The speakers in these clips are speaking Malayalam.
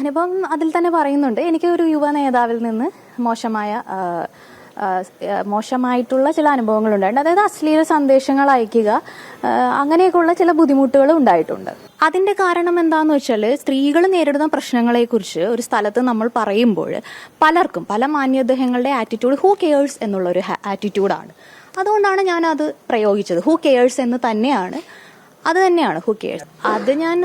അനുഭവം അതിൽ തന്നെ പറയുന്നുണ്ട്. എനിക്ക് ഒരു യുവ നേതാവിൽ നിന്ന് മോശമായിട്ടുള്ള ചില അനുഭവങ്ങൾ ഉണ്ടായിട്ടുണ്ട്. അതായത് അശ്ലീല സന്ദേശങ്ങൾ അയക്കുക, അങ്ങനെയൊക്കെയുള്ള ചില ബുദ്ധിമുട്ടുകൾ ഉണ്ടായിട്ടുണ്ട്. അതിന്റെ കാരണം എന്താന്ന് വെച്ചാൽ, സ്ത്രീകൾ നേരിടുന്ന പ്രശ്നങ്ങളെക്കുറിച്ച് ഒരു സ്ഥലത്ത് നമ്മൾ പറയുമ്പോൾ പലർക്കും പല മാന്യദേഹങ്ങളുടെ ആറ്റിറ്റ്യൂഡ് ഹൂ കെയേഴ്സ് എന്നുള്ള ഒരു ആറ്റിറ്റ്യൂഡാണ്. അതുകൊണ്ടാണ് ഞാൻ അത് പ്രയോഗിച്ചത്. ഹൂ കെയേഴ്സ് എന്ന് തന്നെയാണ്, അത് തന്നെയാണ് ഹൂ കെയേഴ്സ്. അത് ഞാൻ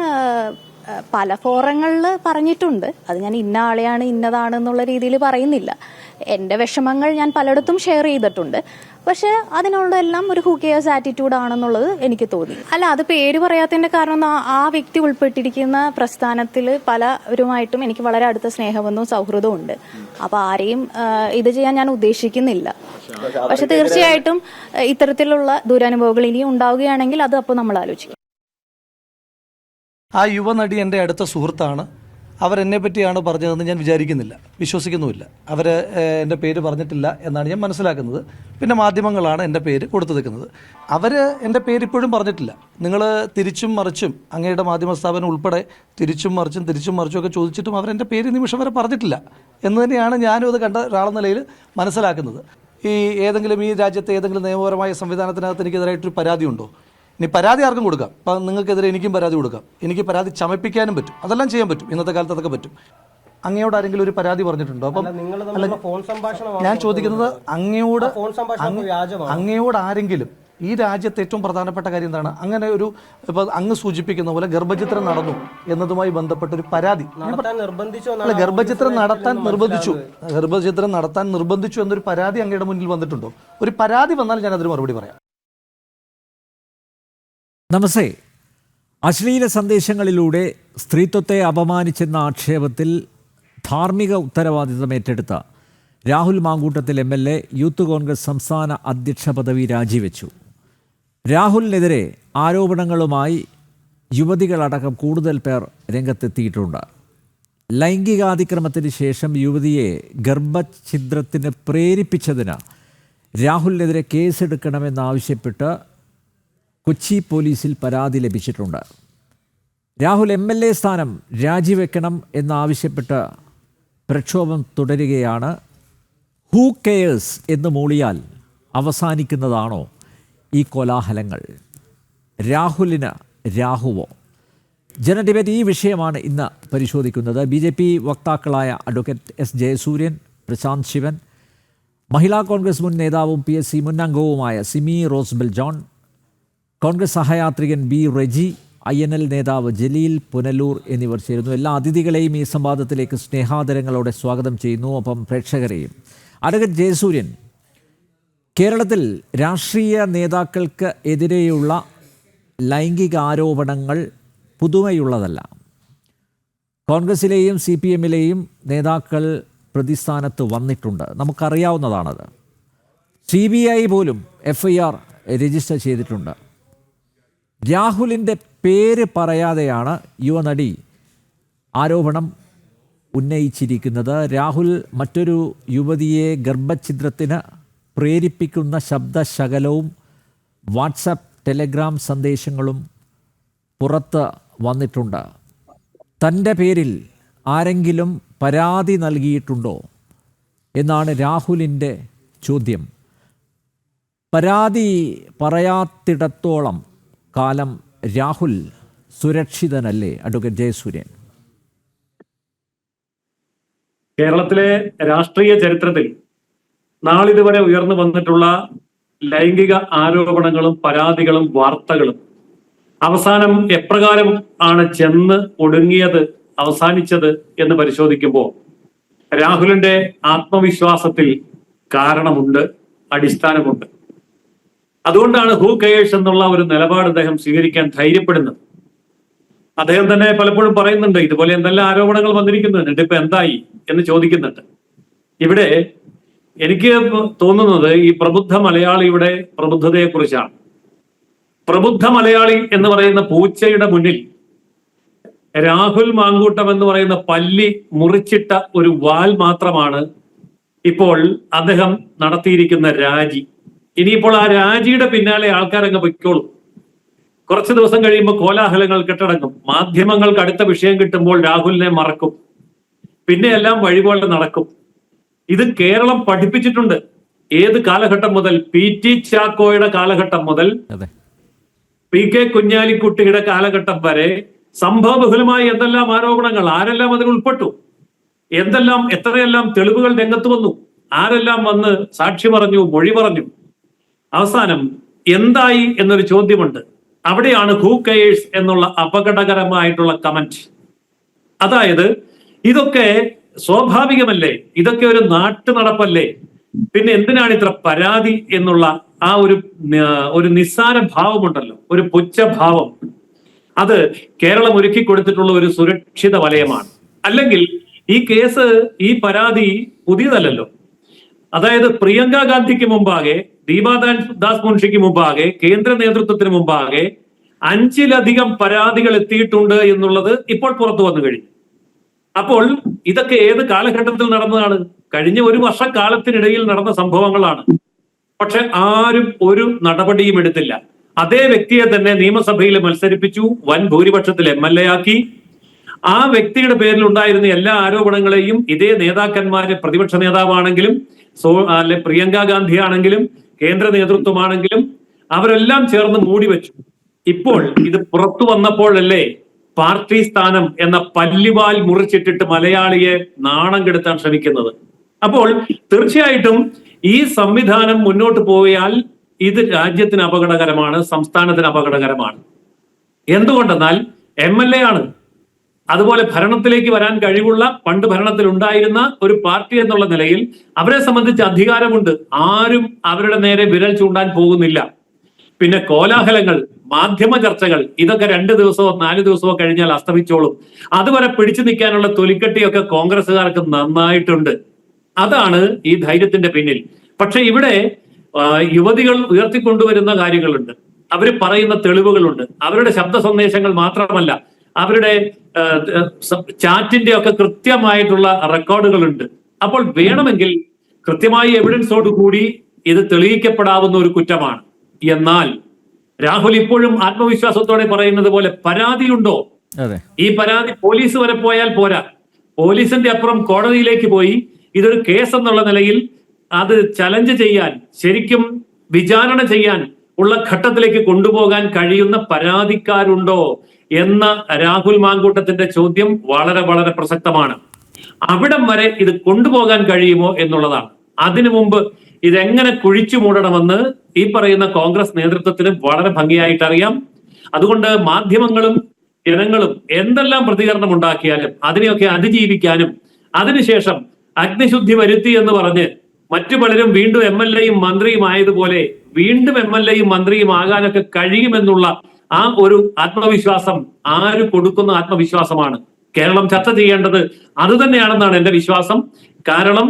പല ഫോറങ്ങളിൽ പറഞ്ഞിട്ടുണ്ട്. അത് ഞാൻ ഇന്ന ആളെയാണ് ഇന്നതാണ് എന്നുള്ള രീതിയിൽ പറയുന്നില്ല. എൻ്റെ വിഷമങ്ങൾ ഞാൻ പലയിടത്തും ഷെയർ ചെയ്തിട്ടുണ്ട്. പക്ഷെ അതിനുള്ളതെല്ലാം ഒരു ഹൂ കെയേഴ്സ് ആറ്റിറ്റ്യൂഡ് ആണെന്നുള്ളത് എനിക്ക് തോന്നി. അല്ല, അത് പേര് പറയാത്തതിന്റെ കാരണം ആ വ്യക്തി ഉൾപ്പെട്ടിരിക്കുന്ന പ്രസ്ഥാനത്തിൽ പലരുമായിട്ടും എനിക്ക് വളരെ അടുത്ത സ്നേഹബന്ധവും സൗഹൃദവും ഉണ്ട്. അപ്പൊ ആരെയും ഇത് ചെയ്യാൻ ഞാൻ ഉദ്ദേശിക്കുന്നില്ല. പക്ഷെ തീർച്ചയായിട്ടും ഇത്തരത്തിലുള്ള ദുരനുഭവങ്ങൾ ഇനിയും ഉണ്ടാവുകയാണെങ്കിൽ അത് അപ്പോൾ നമ്മൾ ആലോചിക്കും. ആ യുവനടി എൻ്റെ അടുത്ത സുഹൃത്താണ്. അവരെന്നെ പറ്റിയാണ് പറഞ്ഞതെന്ന് ഞാൻ വിചാരിക്കുന്നില്ല, വിശ്വസിക്കുന്നുമില്ല. അവർ എൻ്റെ പേര് പറഞ്ഞിട്ടില്ല എന്നാണ് ഞാൻ മനസ്സിലാക്കുന്നത്. പിന്നെ മാധ്യമങ്ങളാണ് എൻ്റെ പേര് കൊടുത്തു നിൽക്കുന്നത്. അവർ എൻ്റെ പേര് ഇപ്പോഴും പറഞ്ഞിട്ടില്ല. നിങ്ങൾ തിരിച്ചും മറിച്ചും അങ്ങയുടെ മാധ്യമ സ്ഥാപനം ഉൾപ്പെടെ തിരിച്ചും മറിച്ചും ഒക്കെ ചോദിച്ചിട്ടും അവരെൻ്റെ പേര് നിമിഷം വരെ പറഞ്ഞിട്ടില്ല എന്ന് തന്നെയാണ് ഞാനും അത് കണ്ട ഒരാളെന്ന നിലയിൽ മനസ്സിലാക്കുന്നത്. ഈ രാജ്യത്തെ ഏതെങ്കിലും നിയമപരമായ സംവിധാനത്തിനകത്ത് എനിക്കെതിരായിട്ടൊരു പരാതിയുണ്ടോ? ഇനി പരാതി ആർക്കും കൊടുക്കാം. അപ്പം നിങ്ങൾക്കെതിരെ എനിക്കും പരാതി കൊടുക്കാം. എനിക്ക് പരാതി ചമപ്പിക്കാനും പറ്റും. അതെല്ലാം ചെയ്യാൻ പറ്റും. ഇന്നത്തെ കാലത്ത് അതൊക്കെ പറ്റും. അങ്ങയോട് ആരെങ്കിലും ഒരു പരാതി പറഞ്ഞിട്ടുണ്ടോ? അപ്പം ഞാൻ ചോദിക്കുന്നത്, അങ്ങയോട് ആരെങ്കിലും ഈ രാജ്യത്ത് ഏറ്റവും പ്രധാനപ്പെട്ട കാര്യം എന്താണ്? അങ്ങനെ ഒരു ഇപ്പൊ അങ്ങ് സൂചിപ്പിക്കുന്ന പോലെ ഗർഭചിത്രം നടന്നു എന്നതുമായി ബന്ധപ്പെട്ട ഒരു പരാതി, ഗർഭചിത്രം നടത്താൻ നിർബന്ധിച്ചു എന്നൊരു പരാതി അങ്ങയുടെ മുന്നിൽ വന്നിട്ടുണ്ടോ? ഒരു പരാതി വന്നാൽ ഞാൻ അതിന് മറുപടി പറയാം. നമസ്തേ. അശ്ലീല സന്ദേശങ്ങളിലൂടെ സ്ത്രീത്വത്തെ അപമാനിച്ചെന്ന ആക്ഷേപത്തിൽ ധാർമ്മിക ഉത്തരവാദിത്തം ഏറ്റെടുത്ത രാഹുൽ മാങ്കൂട്ടത്തിൽ MLA യൂത്ത് കോൺഗ്രസ് സംസ്ഥാന അധ്യക്ഷ പദവി രാജിവെച്ചു. രാഹുലിനെതിരെ ആരോപണങ്ങളുമായി യുവതികളടക്കം കൂടുതൽ പേർ രംഗത്തെത്തിയിട്ടുണ്ട്. ലൈംഗികാതിക്രമത്തിന് ശേഷം യുവതിയെ ഗർഭഛിദ്രത്തിന് പ്രേരിപ്പിച്ചതിന് രാഹുലിനെതിരെ കേസെടുക്കണമെന്നാവശ്യപ്പെട്ട് കൊച്ചി പോലീസിൽ പരാതി ലഭിച്ചിട്ടുണ്ട്. രാഹുൽ MLA സ്ഥാനം രാജിവെക്കണം എന്നാവശ്യപ്പെട്ട് പ്രക്ഷോഭം തുടരുകയാണ്. ഹൂ കെയേഴ്സ് എന്ന് മൂളിയാൽ അവസാനിക്കുന്നതാണോ ഈ കോലാഹലങ്ങൾ? രാഹുലിന് രാഹുവോ? ജനഡിബേറ്റ് ഈ വിഷയമാണ് ഇന്ന് പരിശോധിക്കുന്നത്. BJP വക്താക്കളായ അഡ്വക്കേറ്റ് S. ജയസൂര്യൻ, പ്രശാന്ത് ശിവൻ, മഹിളാ കോൺഗ്രസ് മുൻ നേതാവും PSC മുൻ അംഗവുമായ സിമി റോസ്ബെൽ ജോൺ, കോൺഗ്രസ് സഹയാത്രികൻ B. റെജി, INL നേതാവ് ജലീൽ പുനലൂർ എന്നിവർ ചേരുന്നു. എല്ലാ അതിഥികളെയും ഈ സംവാദത്തിലേക്ക് സ്നേഹാദരങ്ങളോടെ സ്വാഗതം ചെയ്യുന്നു. ഒപ്പം പ്രേക്ഷകരെയും. അഡ്വക്കേറ്റ് ജയസൂര്യൻ, കേരളത്തിൽ രാഷ്ട്രീയ നേതാക്കൾക്ക് എതിരെയുള്ള ലൈംഗിക ആരോപണങ്ങൾ പുതുമയുള്ളതല്ല. കോൺഗ്രസിലെയും CPMലെയും നേതാക്കൾ പ്രതിസ്ഥാനത്ത് വന്നിട്ടുണ്ട്, നമുക്കറിയാവുന്നതാണത്. CBI പോലും FIR രജിസ്റ്റർ ചെയ്തിട്ടുണ്ട്. രാഹുലിൻ്റെ പേര് പറയാതെയാണ് യുവനടി ആരോപണം ഉന്നയിച്ചിരിക്കുന്നത്. രാഹുൽ മറ്റൊരു യുവതിയെ ഗർഭഛിദ്രത്തിന് പ്രേരിപ്പിക്കുന്ന ശബ്ദശകലവും വാട്സാപ്പ് ടെലഗ്രാം സന്ദേശങ്ങളും പുറത്ത് വന്നിട്ടുണ്ട്. തൻ്റെ പേരിൽ ആരെങ്കിലും പരാതി നൽകിയിട്ടുണ്ടോ എന്നാണ് രാഹുലിൻ്റെ ചോദ്യം. പരാതി പറയാത്തിടത്തോളം കാലം രാഹുൽ സുരക്ഷിതനല്ലേ അഡ്വക്കേറ്റ് ജയസൂര്യൻ? കേരളത്തിലെ രാഷ്ട്രീയ ചരിത്രത്തിൽ നാളിതുവരെ ഉയർന്നു വന്നിട്ടുള്ള ലൈംഗിക ആരോപണങ്ങളും പരാതികളും വാർത്തകളും അവസാനം എപ്രകാരം ആണ് ചെന്ന് ഒടുങ്ങിയത്, അവസാനിച്ചത് എന്ന് പരിശോധിക്കുമ്പോൾ രാഹുലിന്റെ ആത്മവിശ്വാസത്തിൽ കാരണമുണ്ട്, അടിസ്ഥാനമുണ്ട്. അതുകൊണ്ടാണ് ഹൂ കെയേഴ്സ് എന്നുള്ള ഒരു നിലപാട് അദ്ദേഹം സ്വീകരിക്കാൻ ധൈര്യപ്പെടുന്നത്. അദ്ദേഹം തന്നെ പലപ്പോഴും പറയുന്നുണ്ട്, ഇതുപോലെ എന്തെല്ലാം ആരോപണങ്ങൾ വന്നിരിക്കുന്നുണ്ട്, ഇപ്പൊ എന്തായി എന്ന് ചോദിക്കുന്നുണ്ട്. ഇവിടെ എനിക്ക് തോന്നുന്നത് ഈ പ്രബുദ്ധ മലയാളിയുടെ പ്രബുദ്ധതയെ കുറിച്ചാണ്. പ്രബുദ്ധ മലയാളി എന്ന് പറയുന്ന പൂച്ചയുടെ മുന്നിൽ രാഹുൽ മാങ്കൂട്ടം എന്ന് പറയുന്ന പല്ലി മുറിച്ചിട്ട ഒരു വാൽ മാത്രമാണ് ഇപ്പോൾ അദ്ദേഹം നടത്തിയിരിക്കുന്ന രാജി. ഇനിയിപ്പോൾ ആ രാജിയുടെ പിന്നാലെ ആൾക്കാരങ്ങ് പൊയ്ക്കോളും. കുറച്ച് ദിവസം കഴിയുമ്പോൾ കോലാഹലങ്ങൾ കെട്ടടങ്ങും. മാധ്യമങ്ങൾക്ക് അടുത്ത വിഷയം കിട്ടുമ്പോൾ രാഹുലിനെ മറക്കും. പിന്നെ എല്ലാം വഴിപോലെ നടക്കും. ഇത് കേരളം പഠിപ്പിച്ചിട്ടുണ്ട്. ഏത് കാലഘട്ടം മുതൽ? PT ചാക്കോയുടെ കാലഘട്ടം മുതൽ അതെ, PK കുഞ്ഞാലിക്കുട്ടിയുടെ കാലഘട്ടം വരെ സംഭവബഹുലമായ എന്തെല്ലാം ആരോപണങ്ങൾ, ആരെല്ലാം അതിൽ ഉൾപ്പെട്ടു, എത്രയെല്ലാം തെളിവുകൾ രംഗത്ത് വന്നു, ആരെല്ലാം വന്ന് സാക്ഷി പറഞ്ഞു, മൊഴി പറഞ്ഞു. അവസാനം എന്തായി എന്നൊരു ചോദ്യമുണ്ട്. അവിടെയാണ് ഹൂ കെയേഴ്സ് എന്നുള്ള അപകടകരമായിട്ടുള്ള കമന്റ്. അതായത് ഇതൊക്കെ സ്വാഭാവികമല്ലേ, ഇതൊക്കെ ഒരു നാട്ടു നടപ്പല്ലേ, പിന്നെ എന്തിനാണ് ഇത്ര പരാതി എന്നുള്ള ആ ഒരു നിസ്സാര ഭാവമുണ്ടല്ലോ, ഒരു പുച്ഛഭാവം, അത് കേരളം ഒരുക്കി കൊടുത്തിട്ടുള്ള ഒരു സുരക്ഷിത വലയമാണ്. അല്ലെങ്കിൽ ഈ കേസ്, ഈ പരാതി പുതിയതല്ലല്ലോ. അതായത് പ്രിയങ്ക ഗാന്ധിക്ക് മുമ്പാകെ, ദീപാദാസ് മുൻഷിക്ക് മുമ്പാകെ, കേന്ദ്ര നേതൃത്വത്തിന് മുമ്പാകെ 5-ലധികം പരാതികൾ എത്തിയിട്ടുണ്ട് എന്നുള്ളത് ഇപ്പോൾ പുറത്തു വന്നു കഴിഞ്ഞു. അപ്പോൾ ഇതൊക്കെ ഏത് കാലഘട്ടത്തിൽ നടന്നതാണ്? കഴിഞ്ഞ ഒരു വർഷക്കാലത്തിനിടയിൽ നടന്ന സംഭവങ്ങളാണ്. പക്ഷെ ആരും ഒരു നടപടിയും എടുത്തില്ല. അതേ വ്യക്തിയെ തന്നെ നിയമസഭയിൽ മത്സരിപ്പിച്ചു, വൻ ഭൂരിപക്ഷത്തിൽ MLA ആക്കി. ആ വ്യക്തിയുടെ പേരിൽ ഉണ്ടായിരുന്ന എല്ലാ ആരോപണങ്ങളെയും ഇതേ നേതാക്കന്മാര്, പ്രതിപക്ഷ നേതാവാണെങ്കിലും പ്രിയങ്ക ഗാന്ധി ആണെങ്കിലും കേന്ദ്ര നേതൃത്വമാണെങ്കിലും അവരെല്ലാം ചേർന്ന് മൂടിവെച്ചു. ഇപ്പോൾ ഇത് പുറത്തു വന്നപ്പോഴല്ലേ പാർട്ടി സ്ഥാനം എന്ന പല്ലിവാൽ മുറിച്ചിട്ടിട്ട് മലയാളിയെ നാണം കെടുത്താൻ ശ്രമിക്കുന്നത്. അപ്പോൾ തീർച്ചയായിട്ടും ഈ സംവിധാനം മുന്നോട്ട് പോയാൽ ഇത് രാജ്യത്തിന് അപകടകരമാണ്, സംസ്ഥാനത്തിന് അപകടകരമാണ്. എന്തുകൊണ്ടെന്നാൽ MLA ആണ്, അതുപോലെ ഭരണത്തിലേക്ക് വരാൻ കഴിവുള്ള, പണ്ട് ഭരണത്തിൽ ഉണ്ടായിരുന്ന ഒരു പാർട്ടി എന്നുള്ള നിലയിൽ അവരെ സംബന്ധിച്ച് അധികാരമുണ്ട്. ആരും അവരുടെ നേരെ വിരൽ ചൂണ്ടാൻ പോകുന്നില്ല. പിന്നെ കോലാഹലങ്ങൾ, മാധ്യമ ചർച്ചകൾ, ഇതൊക്കെ 2 ദിവസമോ 4 ദിവസമോ കഴിഞ്ഞാൽ അസ്തമിച്ചോളും. അതുവരെ പിടിച്ചു നിൽക്കാനുള്ള തൊലിക്കെട്ടിയൊക്കെ കോൺഗ്രസ്സുകാർക്ക് നന്നായിട്ടുണ്ട്. അതാണ് ഈ ധൈര്യത്തിന്റെ പിന്നിൽ. പക്ഷെ ഇവിടെ യുവതികൾ ഉയർത്തിക്കൊണ്ടുവരുന്ന കാര്യങ്ങളുണ്ട്, അവര് പറയുന്ന തെളിവുകളുണ്ട്, അവരുടെ ശബ്ദ സന്ദേശങ്ങൾ മാത്രമല്ല, അവരുടെ ചാറ്റിന്റെ ഒക്കെ കൃത്യമായിട്ടുള്ള റെക്കോർഡുകളുണ്ട്. അപ്പോൾ വേണമെങ്കിൽ കൃത്യമായി എവിഡൻസോട് കൂടി ഇത് തെളിയിക്കപ്പെടാവുന്ന ഒരു കുറ്റമാണ്. എന്നാൽ രാഹുൽ ഇപ്പോഴും ആത്മവിശ്വാസത്തോടെ പറയുന്നത് പോലെ പരാതിയുണ്ടോ? ഈ പരാതി പോലീസ് വരെ പോയാൽ പോരാ, പോലീസിന്റെ അപ്പുറം കോടതിയിലേക്ക് പോയി ഇതൊരു കേസ് എന്നുള്ള നിലയിൽ അത് ചലഞ്ച് ചെയ്യാൻ, ശരിക്കും വിചാരണ ചെയ്യാൻ ഉള്ള ഘട്ടത്തിലേക്ക് കൊണ്ടുപോകാൻ കഴിയുന്ന പരാതിക്കാരുണ്ടോ എന്ന രാഹുൽ മാങ്കൂട്ടത്തിന്റെ ചോദ്യം വളരെ വളരെ പ്രസക്തമാണ്. അവിടം വരെ ഇത് കൊണ്ടുപോകാൻ കഴിയുമോ എന്നുള്ളതാണ്. അതിനു മുമ്പ് ഇതെങ്ങനെ കുഴിച്ചു മൂടണമെന്ന് ഈ പറയുന്ന കോൺഗ്രസ് നേതൃത്വത്തിന് വളരെ ഭംഗിയായിട്ട് അറിയാം. അതുകൊണ്ട് മാധ്യമങ്ങളും ജനങ്ങളും എന്തെല്ലാം പ്രതികരണം ഉണ്ടാക്കിയാലും അതിനെയൊക്കെ അതിജീവിക്കാനും, അതിനുശേഷം അഗ്നിശുദ്ധി വരുത്തി എന്ന് പറഞ്ഞ് മറ്റു പലരും വീണ്ടും MLAയും മന്ത്രിയും ആയതുപോലെ വീണ്ടും MLAയും മന്ത്രിയും ആകാനൊക്കെ കഴിയുമെന്നുള്ള ആ ഒരു ആത്മവിശ്വാസം ആര് കൊടുക്കുന്ന ആത്മവിശ്വാസമാണ്? കേരളം ചർച്ച ചെയ്യേണ്ടത് അത് തന്നെയാണെന്നാണ് എന്റെ വിശ്വാസം. കാരണം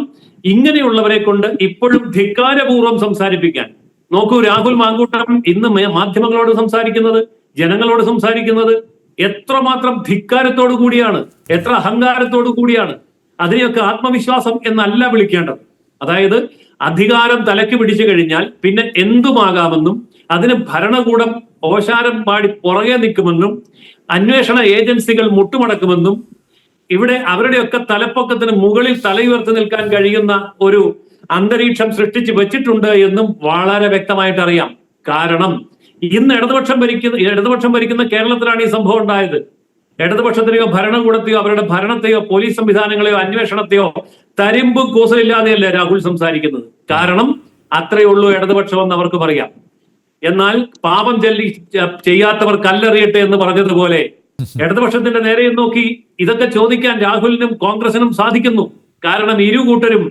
ഇങ്ങനെയുള്ളവരെ കൊണ്ട് ഇപ്പോഴും ധിക്കാരപൂർവ്വം സംസാരിപ്പിക്കാൻ നോക്കൂ. രാഹുൽ മാങ്കൂട്ടം ഇന്ന് മാധ്യമങ്ങളോട് സംസാരിക്കുന്നത്, ജനങ്ങളോട് സംസാരിക്കുന്നത് എത്രമാത്രം ധിക്കാരത്തോടു കൂടിയാണ്, എത്ര അഹങ്കാരത്തോടു കൂടിയാണ്. അതിനെയൊക്കെ ആത്മവിശ്വാസം എന്നല്ല വിളിക്കേണ്ടത്. അതായത് അധികാരം തലയ്ക്ക് പിടിച്ചു കഴിഞ്ഞാൽ പിന്നെ എന്തുമാകാമെന്നും അതിന് ഭരണകൂടം ഓശാരം പാടി പുറകെ നിൽക്കുമെന്നും അന്വേഷണ ഏജൻസികൾ മുട്ടുമടക്കുമെന്നും ഇവിടെ അവരുടെയൊക്കെ തലപ്പൊക്കത്തിന് മുകളിൽ തലയുയർത്തി നിൽക്കാൻ കഴിയുന്ന ഒരു അന്തരീക്ഷം സൃഷ്ടിച്ചു വെച്ചിട്ടുണ്ട് എന്നും വളരെ വ്യക്തമായിട്ട് അറിയാം. കാരണം ഇന്ന് ഇടതുപക്ഷം ഭരിക്കുന്ന കേരളത്തിലാണ് ഈ സംഭവം ഉണ്ടായത്. ഇടതുപക്ഷത്തിനെയോ ഭരണകൂടത്തെയോ അവരുടെ ഭരണത്തെയോ പോലീസ് സംവിധാനങ്ങളെയോ അന്വേഷണത്തെയോ തരിമ്പ് കൂസലില്ലാതെയല്ലേ രാഹുൽ സംസാരിക്കുന്നത്. കാരണം അത്രയേ ഉള്ളൂ ഇടതുപക്ഷമെന്ന് അവർക്ക് പറയാം. എന്നാൽ പാപം ചെയ്യാത്തവർ കല്ലെറിയട്ടെ എന്ന് പറഞ്ഞതുപോലെ ഇടതുപക്ഷത്തിന്റെ നേരെ നോക്കി ഇതൊക്കെ ചോദിക്കാൻ രാഹുലിനും കോൺഗ്രസിനും സാധിക്കുന്നു. കാരണം ഇരു കൂട്ടരും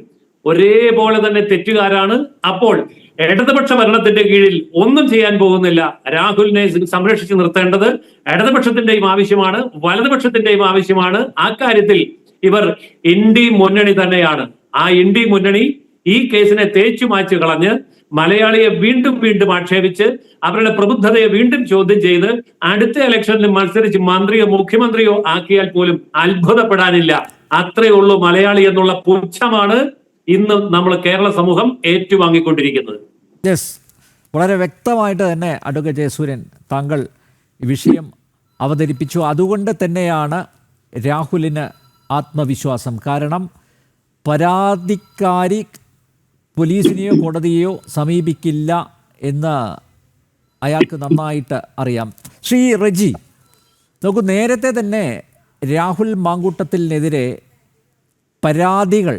ഒരേപോലെ തന്നെ തെറ്റുകാരാണ്. അപ്പോൾ ഇടതുപക്ഷ ഭരണത്തിന്റെ കീഴിൽ ഒന്നും ചെയ്യാൻ പോകുന്നില്ല. രാഹുലിനെ സംരക്ഷിച്ചു നിർത്തേണ്ടത് ഇടതുപക്ഷത്തിന്റെയും ആവശ്യമാണ്, വലതുപക്ഷത്തിന്റെയും ആവശ്യമാണ്. ആ കാര്യത്തിൽ ഇവർ ഇന്ത്യ മുന്നണി തന്നെയാണ്. ആ ഇന്ത്യ മുന്നണി ഈ കേസിനെ തേച്ചു മാച്ചു കളഞ്ഞ് മലയാളിയെ വീണ്ടും വീണ്ടും ആക്ഷേപിച്ച് അവരുടെ പ്രബുദ്ധതയെ വീണ്ടും ചോദ്യം ചെയ്ത് അടുത്ത ഇലക്ഷനിൽ മത്സരിച്ച് മന്ത്രിയോ മുഖ്യമന്ത്രിയോ ആക്കിയാൽ പോലും അത്ഭുതപ്പെടാനില്ല. അത്രയേ ഉള്ളൂ മലയാളി എന്നുള്ള പുച്ഛമാണ് ഇന്ന് നമ്മൾ കേരള സമൂഹം ഏറ്റുവാങ്ങിക്കൊണ്ടിരിക്കുന്നത്. യെസ്, വളരെ വ്യക്തമായിട്ട് തന്നെ അഡ്വക്കേറ്റ് ജയസൂര്യൻ താങ്കൾ ഈ വിഷയം അവതരിപ്പിച്ചു. അതുകൊണ്ട് തന്നെയാണ് രാഹുലിന് ആത്മവിശ്വാസം. കാരണം പരാതിക്കാരി പോലീസിനെയോ കോടതിയെയോ സമീപിക്കില്ല എന്ന് അയാൾക്ക് നന്നായിട്ട് അറിയാം. ശ്രീ റെജി, നമുക്ക് നേരത്തെ തന്നെ രാഹുൽ മാങ്കൂട്ടത്തിനെതിരെ പരാതികൾ,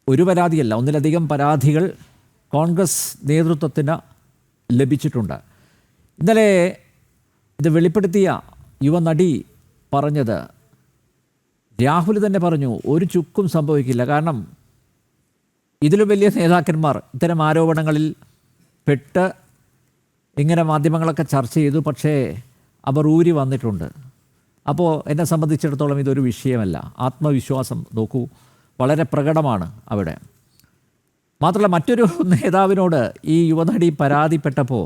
ഒരു പരാതിയല്ല ഒന്നിലധികം പരാതികൾ കോൺഗ്രസ് നേതൃത്വത്തിന് ലഭിച്ചിട്ടുണ്ട്. ഇന്നലെ ഇത് വെളിപ്പെടുത്തിയ യുവനടി പറഞ്ഞത്, രാഹുൽ തന്നെ പറഞ്ഞു ഒരു ചുക്കും സംഭവിക്കില്ല. കാരണം ഇതിലും വലിയ നേതാക്കന്മാർ ഇത്തരം ആരോപണങ്ങളിൽ പെട്ട് ഇങ്ങനെ മാധ്യമങ്ങളൊക്കെ ചർച്ച ചെയ്തു, പക്ഷേ അവർ ഊരി വന്നിട്ടുണ്ട്. അപ്പോൾ എന്നെ സംബന്ധിച്ചിടത്തോളം ഇതൊരു വിഷയമല്ല. ആത്മവിശ്വാസം നോക്കൂ, വളരെ പ്രകടമാണ് അവിടെ. മാത്രമല്ല മറ്റൊരു നേതാവിനോട് ഈ യുവനടി പരാതിപ്പെട്ടപ്പോൾ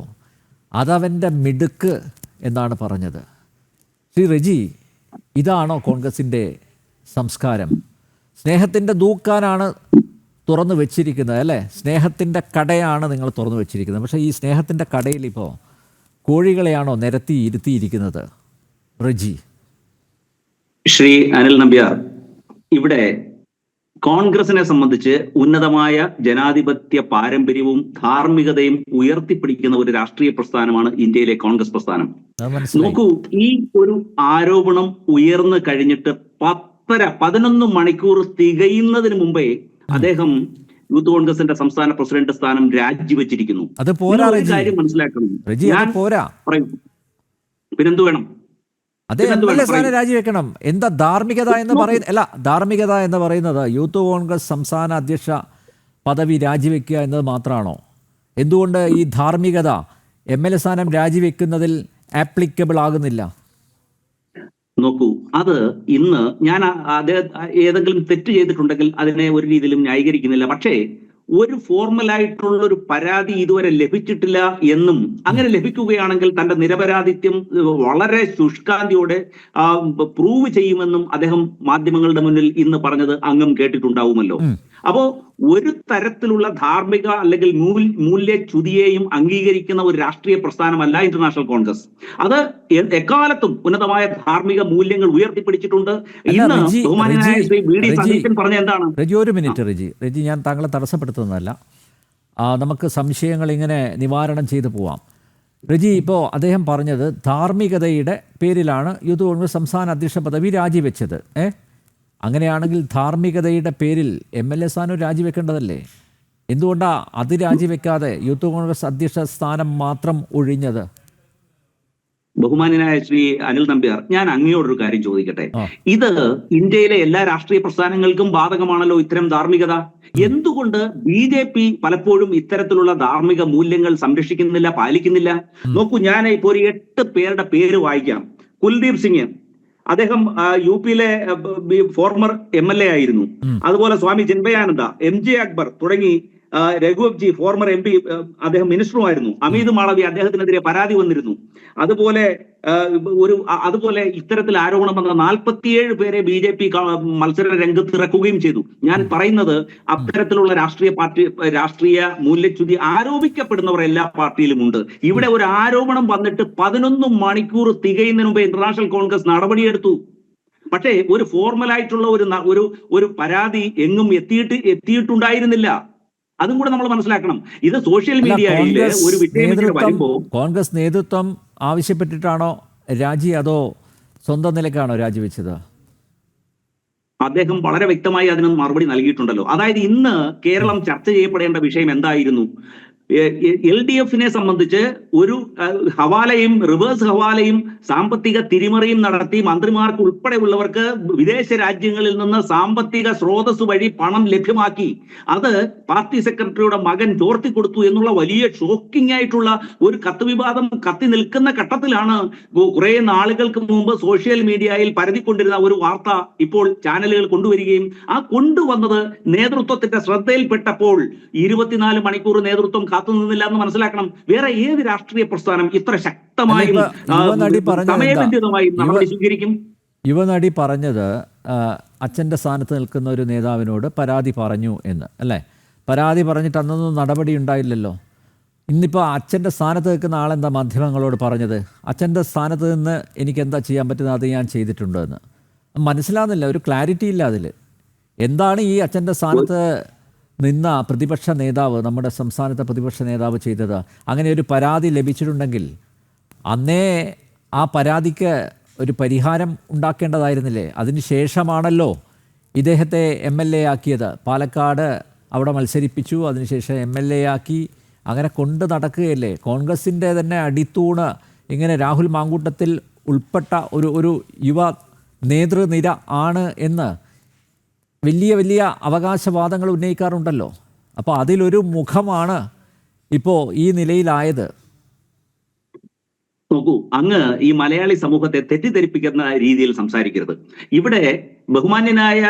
അതവൻ്റെ മിടുക്ക് എന്നാണ് പറഞ്ഞത്. ശ്രീ റെജി, ഇതാണോ കോൺഗ്രസിൻ്റെ സംസ്കാരം? സ്നേഹത്തിൻ്റെ ദൂക്കാനാണ് തുറന്നു വെച്ചിരിക്കുന്നത് അല്ലേ? സ്നേഹത്തിൻ്റെ കടയാണ് നിങ്ങൾ തുറന്നു വെച്ചിരിക്കുന്നത്. പക്ഷേ ഈ സ്നേഹത്തിൻ്റെ കടയിൽ ഇപ്പോൾ കോഴികളെയാണോ നിരത്തി ഇരുത്തിയിരിക്കുന്നത്? റെജി. ശ്രീ അനിൽ നമ്പ്യാർ, ഇവിടെ കോൺഗ്രസിനെ സംബന്ധിച്ച് ഉന്നതമായ ജനാധിപത്യ പാരമ്പര്യവും ധാർമ്മികതയും ഉയർത്തിപ്പിടിക്കുന്ന ഒരു രാഷ്ട്രീയ പ്രസ്ഥാനമാണ് ഇന്ത്യയിലെ കോൺഗ്രസ് പ്രസ്ഥാനം. നോക്കൂ, ഈ ഒരു ആരോപണം ഉയർന്നു കഴിഞ്ഞിട്ട് 11 മണിക്കൂർ തികയുന്നതിന് മുമ്പേ അദ്ദേഹം യൂത്ത് കോൺഗ്രസിന്റെ സംസ്ഥാന പ്രസിഡന്റ് സ്ഥാനം രാജിവെച്ചിരിക്കുന്നു. കാര്യം മനസ്സിലാക്കണം. ഞാൻ പറയും, പിന്നെന്തു വേണം? രാജിവെക്കണം. എന്താ ധാർമ്മികത എന്ന് പറയുന്നത്? അല്ല, ധാർമ്മികത എന്ന് പറയുന്നത് യൂത്ത് കോൺഗ്രസ് സംസ്ഥാന അധ്യക്ഷ പദവി രാജിവെക്കുക എന്നത് മാത്രമാണോ? എന്തുകൊണ്ട് ഈ ധാർമ്മികത MLA സ്ഥാനം രാജിവെക്കുന്നതിൽ ആപ്ലിക്കബിൾ ആകുന്നില്ല? നോക്കൂ, അത് ഇന്ന് ഞാൻ ഏതെങ്കിലും തെറ്റ് ചെയ്തിട്ടുണ്ടെങ്കിൽ അതിനെ ഒരു രീതിയിലും ന്യായീകരിക്കുന്നില്ല. പക്ഷേ ഒരു ഫോർമലായിട്ടുള്ള ഒരു പരാതി ഇതുവരെ ലഭിച്ചിട്ടില്ല എന്നും അങ്ങനെ ലഭിക്കുകയാണെങ്കിൽ തന്റെ നിരപരാധിത്യം വളരെ ശുഷ്കാന്തിയോടെ പ്രൂവ് ചെയ്യുമെന്നും അദ്ദേഹം മാധ്യമങ്ങളുടെ മുന്നിൽ ഇന്ന് പറഞ്ഞത് അങ്ങും കേട്ടിട്ടുണ്ടാവുമല്ലോ. അപ്പോ ഒരു തരത്തിലുള്ള ധാർമ്മിക അല്ലെങ്കിൽ മൂല്യച്യുതിയെയും അംഗീകരിക്കുന്ന ഒരു രാഷ്ട്രീയ പ്രസ്ഥാനമല്ല ഇന്റർനാഷണൽ കോൺഗ്രസ്. അത് എക്കാലത്തും ഉന്നതമായ ധാർമ്മിക മൂല്യങ്ങൾ ഉയർത്തിപ്പിടിച്ചിട്ടുണ്ട്. ഇന്ന് ബഹുമാന്യനായ ശ്രീ VD സതീശൻ പറഞ്ഞ എന്താണ്? ഒരു മിനിറ്റ് റെജി, ഞാൻ താങ്കളെ തടസ്സപ്പെടുത്തുന്നതല്ല. നമുക്ക് സംശയങ്ങൾ ഇങ്ങനെ നിവാരണം ചെയ്തു പോവാം. റെജി, ഇപ്പോൾ അദ്ദേഹം പറഞ്ഞത് ധാർമ്മികതയുടെ പേരിലാണ് യൂത്ത് കോൺഗ്രസ് സംസ്ഥാന അധ്യക്ഷ പദവി രാജിവെച്ചത്. അങ്ങനെയാണെങ്കിൽ ധാർമ്മികതയുടെ പേരിൽ MLA സ്ഥാനം രാജിവെക്കേണ്ടതല്ലേ? എന്തുകൊണ്ടാണ് അത് രാജിവെക്കാതെ യൂത്ത് കോൺഗ്രസ് അധ്യക്ഷ സ്ഥാനം മാത്രം ഒഴിഞ്ഞത്? ബഹുമാന്യനായ ശ്രീ അനിൽ നമ്പ്യാർ, ഞാൻ അങ്ങയോടൊരു കാര്യം ചോദിക്കട്ടെ. ഇത് ഇന്ത്യയിലെ എല്ലാ രാഷ്ട്രീയ പ്രസ്ഥാനങ്ങൾക്കും ബാധകമാണല്ലോ ഇത്തരം ധാർമ്മികത. എന്തുകൊണ്ട് BJP പലപ്പോഴും ഇത്തരത്തിലുള്ള ധാർമ്മിക മൂല്യങ്ങൾ സംരക്ഷിക്കുന്നില്ല, പാലിക്കുന്നില്ല? നോക്കൂ, ഞാൻ ഇപ്പോൾ ഒരു 8 പേരുടെ പേര് വായിക്കാം. കുൽദീപ് സിംഗ്, അദ്ദേഹം UP-യിലെ ഫോർമർ MLA ആയിരുന്നു. അതുപോലെ സ്വാമി ചിന്മയാനന്ദ, MJ അക്ബർ തുടങ്ങി, രഘുവബ്ജി ഫോർമർ MP, അദ്ദേഹം മിനിസ്റ്ററുമായിരുന്നു. അമീത് മാളവി, അദ്ദേഹത്തിനെതിരെ പരാതി വന്നിരുന്നു. അതുപോലെ ഇത്തരത്തിൽ ആരോപണം വന്ന 47 പേരെ BJP മത്സര രംഗത്ത് ഇറക്കുകയും ചെയ്തു. ഞാൻ പറയുന്നത് അത്തരത്തിലുള്ള രാഷ്ട്രീയ മൂല്യച്യുതി ആരോപിക്കപ്പെടുന്നവർ എല്ലാ പാർട്ടിയിലും ഉണ്ട്. ഇവിടെ ഒരു ആരോപണം വന്നിട്ട് 11 മണിക്കൂർ തികയുന്നതിന് മുമ്പ് ഇന്റർനാഷണൽ കോൺഗ്രസ് നടപടിയെടുത്തു. പക്ഷേ ഒരു ഫോർമലായിട്ടുള്ള ഒരു പരാതി എങ്ങും എത്തിയിട്ടുണ്ടായിരുന്നില്ല. അതും കൂടെ നമ്മൾ മനസ്സിലാക്കണം. ഇത് സോഷ്യൽ മീഡിയയിൽ ഒരു വിഷയം വരുമ്പോൾ കോൺഗ്രസ് നേതൃത്വം ആവശ്യപ്പെട്ടിട്ടാണോ രാജി, അതോ സ്വന്തം നിലയ്ക്കാണോ രാജിവെച്ചത്? അദ്ദേഹം വളരെ വ്യക്തമായി അതിന് മറുപടി നൽകിയിട്ടുണ്ടല്ലോ. അതായത് ഇന്ന് കേരളം ചർച്ച ചെയ്യപ്പെടേണ്ട വിഷയം എന്തായിരുന്നു? LDF-നെ സംബന്ധിച്ച് ഒരു ഹവാലയും റിവേഴ്സ് ഹവാലയും സാമ്പത്തിക തിരിമറിയും നടത്തി മന്ത്രിമാർക്ക് ഉൾപ്പെടെയുള്ളവർക്ക് വിദേശ രാജ്യങ്ങളിൽ നിന്ന് സാമ്പത്തിക സ്രോതസ് വഴി പണം ലഭ്യമാക്കി അത് പാർട്ടി സെക്രട്ടറിയുടെ മകൻ ചോർത്തി കൊടുത്തു എന്നുള്ള വലിയ ഷോക്കിംഗ് ആയിട്ടുള്ള ഒരു കത്ത് വിവാദം കത്തി നിൽക്കുന്ന ഘട്ടത്തിലാണ് കുറെ നാളുകൾക്ക് മുമ്പ് സോഷ്യൽ മീഡിയയിൽ പരതിക്കൊണ്ടിരുന്ന ഒരു വാർത്ത ഇപ്പോൾ ചാനലുകൾ കൊണ്ടുവരികയും കൊണ്ടുവന്നത് നേതൃത്വത്തിന്റെ ശ്രദ്ധയിൽപ്പെട്ടപ്പോൾ 24 മണിക്കൂർ നേതൃത്വം കാത്തുനിന്നില്ല എന്ന് മനസ്സിലാക്കണം. വേറെ ഏത് രാഷ്ട്രീയ പ്രസ്ഥാനം ഇത്ര ശക്തമായും സമയബന്ധിതമായും നടപടി സ്വീകരിക്കും? യുവനടി പറഞ്ഞത് അച്ഛൻ്റെ സ്ഥാനത്ത് നിൽക്കുന്ന ഒരു നേതാവിനോട് പരാതി പറഞ്ഞു എന്ന് അല്ലേ? പരാതി പറഞ്ഞിട്ട് അന്നൊന്നും നടപടി ഉണ്ടായില്ലല്ലോ. ഇന്നിപ്പോൾ അച്ഛൻ്റെ സ്ഥാനത്ത് നിൽക്കുന്ന ആളെന്താ മാധ്യമങ്ങളോട് പറഞ്ഞത്? അച്ഛൻ്റെ സ്ഥാനത്ത് നിന്ന് എനിക്ക് എന്താ ചെയ്യാൻ പറ്റുന്നത്, അത് ഞാൻ ചെയ്തിട്ടുണ്ട് എന്ന്. മനസ്സിലാകുന്നില്ല, ഒരു ക്ലാരിറ്റി ഇല്ല അതിൽ. എന്താണ് ഈ അച്ഛൻ്റെ സ്ഥാനത്ത് നിന്ന പ്രതിപക്ഷ നേതാവ്, നമ്മുടെ സംസ്ഥാനത്തെ പ്രതിപക്ഷ നേതാവ് ചെയ്തത്? അങ്ങനെ ഒരു പരാതി ലഭിച്ചിട്ടുണ്ടെങ്കിൽ അന്നേ ആ പരാതിക്ക് ഒരു പരിഹാരം ഉണ്ടാക്കേണ്ടതായിരുന്നില്ലേ? അതിന് ശേഷമാണല്ലോ ഇദ്ദേഹത്തെ MLA ആക്കിയത്. പാലക്കാട് അവിടെ മത്സരിപ്പിച്ചു, അതിനുശേഷം MLA ആക്കി, അങ്ങനെ കൊണ്ട് നടക്കുകയല്ലേ. കോൺഗ്രസിൻ്റെ തന്നെ അടിത്തൂണ് ഇങ്ങനെ രാഹുൽ മാങ്കൂട്ടത്തിൽ ഉൾപ്പെട്ട ഒരു യുവ നേതൃനിര ആണ് എന്ന് വലിയ വലിയ അവകാശവാദങ്ങൾ ഉന്നയിക്കാറുണ്ടല്ലോ. അപ്പോൾ അതിലൊരു മുഖമാണ് ഇപ്പോൾ ഈ നിലയിലായത്. നോക്കൂ, അങ്ങ് ഈ മലയാളി സമൂഹത്തെ തെറ്റിദ്ധരിപ്പിക്കുന്ന രീതിയിൽ സംസാരിക്കരുത്. ഇവിടെ ബഹുമാന്യനായ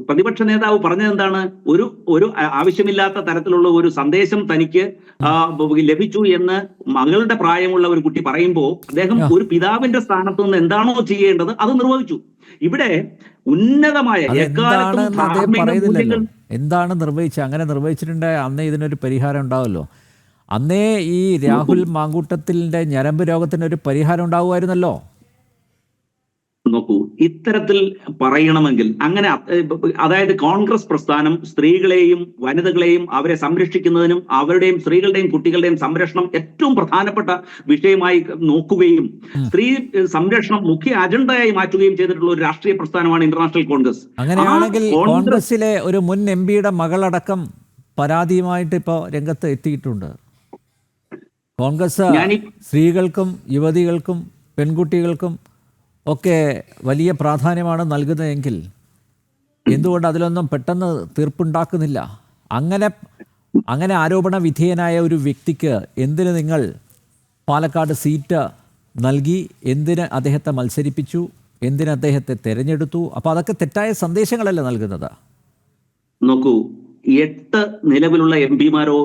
പ്രതിപക്ഷ നേതാവ് പറഞ്ഞത് എന്താണ്? ഒരു ആവശ്യമില്ലാത്ത തരത്തിലുള്ള ഒരു സന്ദേശം തനിക്ക് ലഭിച്ചു എന്ന് മകളുടെ പ്രായമുള്ള ഒരു കുട്ടി പറയുമ്പോൾ അദ്ദേഹം ഒരു പിതാവിന്റെ സ്ഥാനത്ത് നിന്ന് എന്താണോ ചെയ്യേണ്ടത് അത് നിർവഹിച്ചു. ഇവിടെ ഉന്നതമായ എന്താണ് നിർവഹിച്ചത്? അങ്ങനെ നിർവഹിച്ചിട്ടുണ്ട് അന്നേ ഇതിനൊരു പരിഹാരം ഉണ്ടാവുമല്ലോ. അന്നേ ഈ രാഹുൽ മാങ്കൂട്ടത്തിൻ്റെ ഞരമ്പ് രോഗത്തിനൊരു പരിഹാരം ഉണ്ടാവുമായിരുന്നല്ലോ. നോക്കൂ, ഇത്തരത്തിൽ പറയണമെങ്കിൽ അങ്ങനെ, അതായത് കോൺഗ്രസ് പ്രസ്ഥാനം സ്ത്രീകളെയും വനിതകളെയും അവരെ സംരക്ഷിക്കുന്നതിനും അവരുടെയും സ്ത്രീകളുടെയും കുട്ടികളുടെയും സംരക്ഷണം ഏറ്റവും പ്രധാനപ്പെട്ട വിഷയമായി നോക്കുകയും സ്ത്രീ സംരക്ഷണം മുഖ്യ അജണ്ടയായി മാറ്റുകയും ചെയ്തിട്ടുള്ള ഒരു രാഷ്ട്രീയ പ്രസ്ഥാനമാണ് ഇന്റർനാഷണൽ കോൺഗ്രസ്. അങ്ങനെയാണെങ്കിൽ കോൺഗ്രസിലെ ഒരു മുൻ MP-യുടെ മകളടക്കം പരാതിയുമായിട്ട് ഇപ്പോൾ രംഗത്ത് എത്തിയിട്ടുണ്ട്. കോൺഗ്രസ് സ്ത്രീകൾക്കും യുവതികൾക്കും പെൺകുട്ടികൾക്കും ഒക്കെ വലിയ പ്രാധാന്യമാണ് നൽകുന്നതെങ്കിൽ എന്തുകൊണ്ട് അതിലൊന്നും പെട്ടെന്ന് തീർപ്പുണ്ടാക്കുന്നില്ല? അങ്ങനെ ആരോപണ വിധേയനായ ഒരു വ്യക്തിക്ക് എന്തിന് നിങ്ങൾ പാലക്കാട് സീറ്റ് നൽകി? എന്തിന് അദ്ദേഹത്തെ മത്സരിപ്പിച്ചു? എന്തിന് അദ്ദേഹത്തെ തിരഞ്ഞെടുത്തു? അപ്പോൾ അതൊക്കെ തെറ്റായ സന്ദേശങ്ങളല്ലേ നൽകുന്നത്? നോക്കൂ, 8 നിലവിലുള്ള MP-മാരോ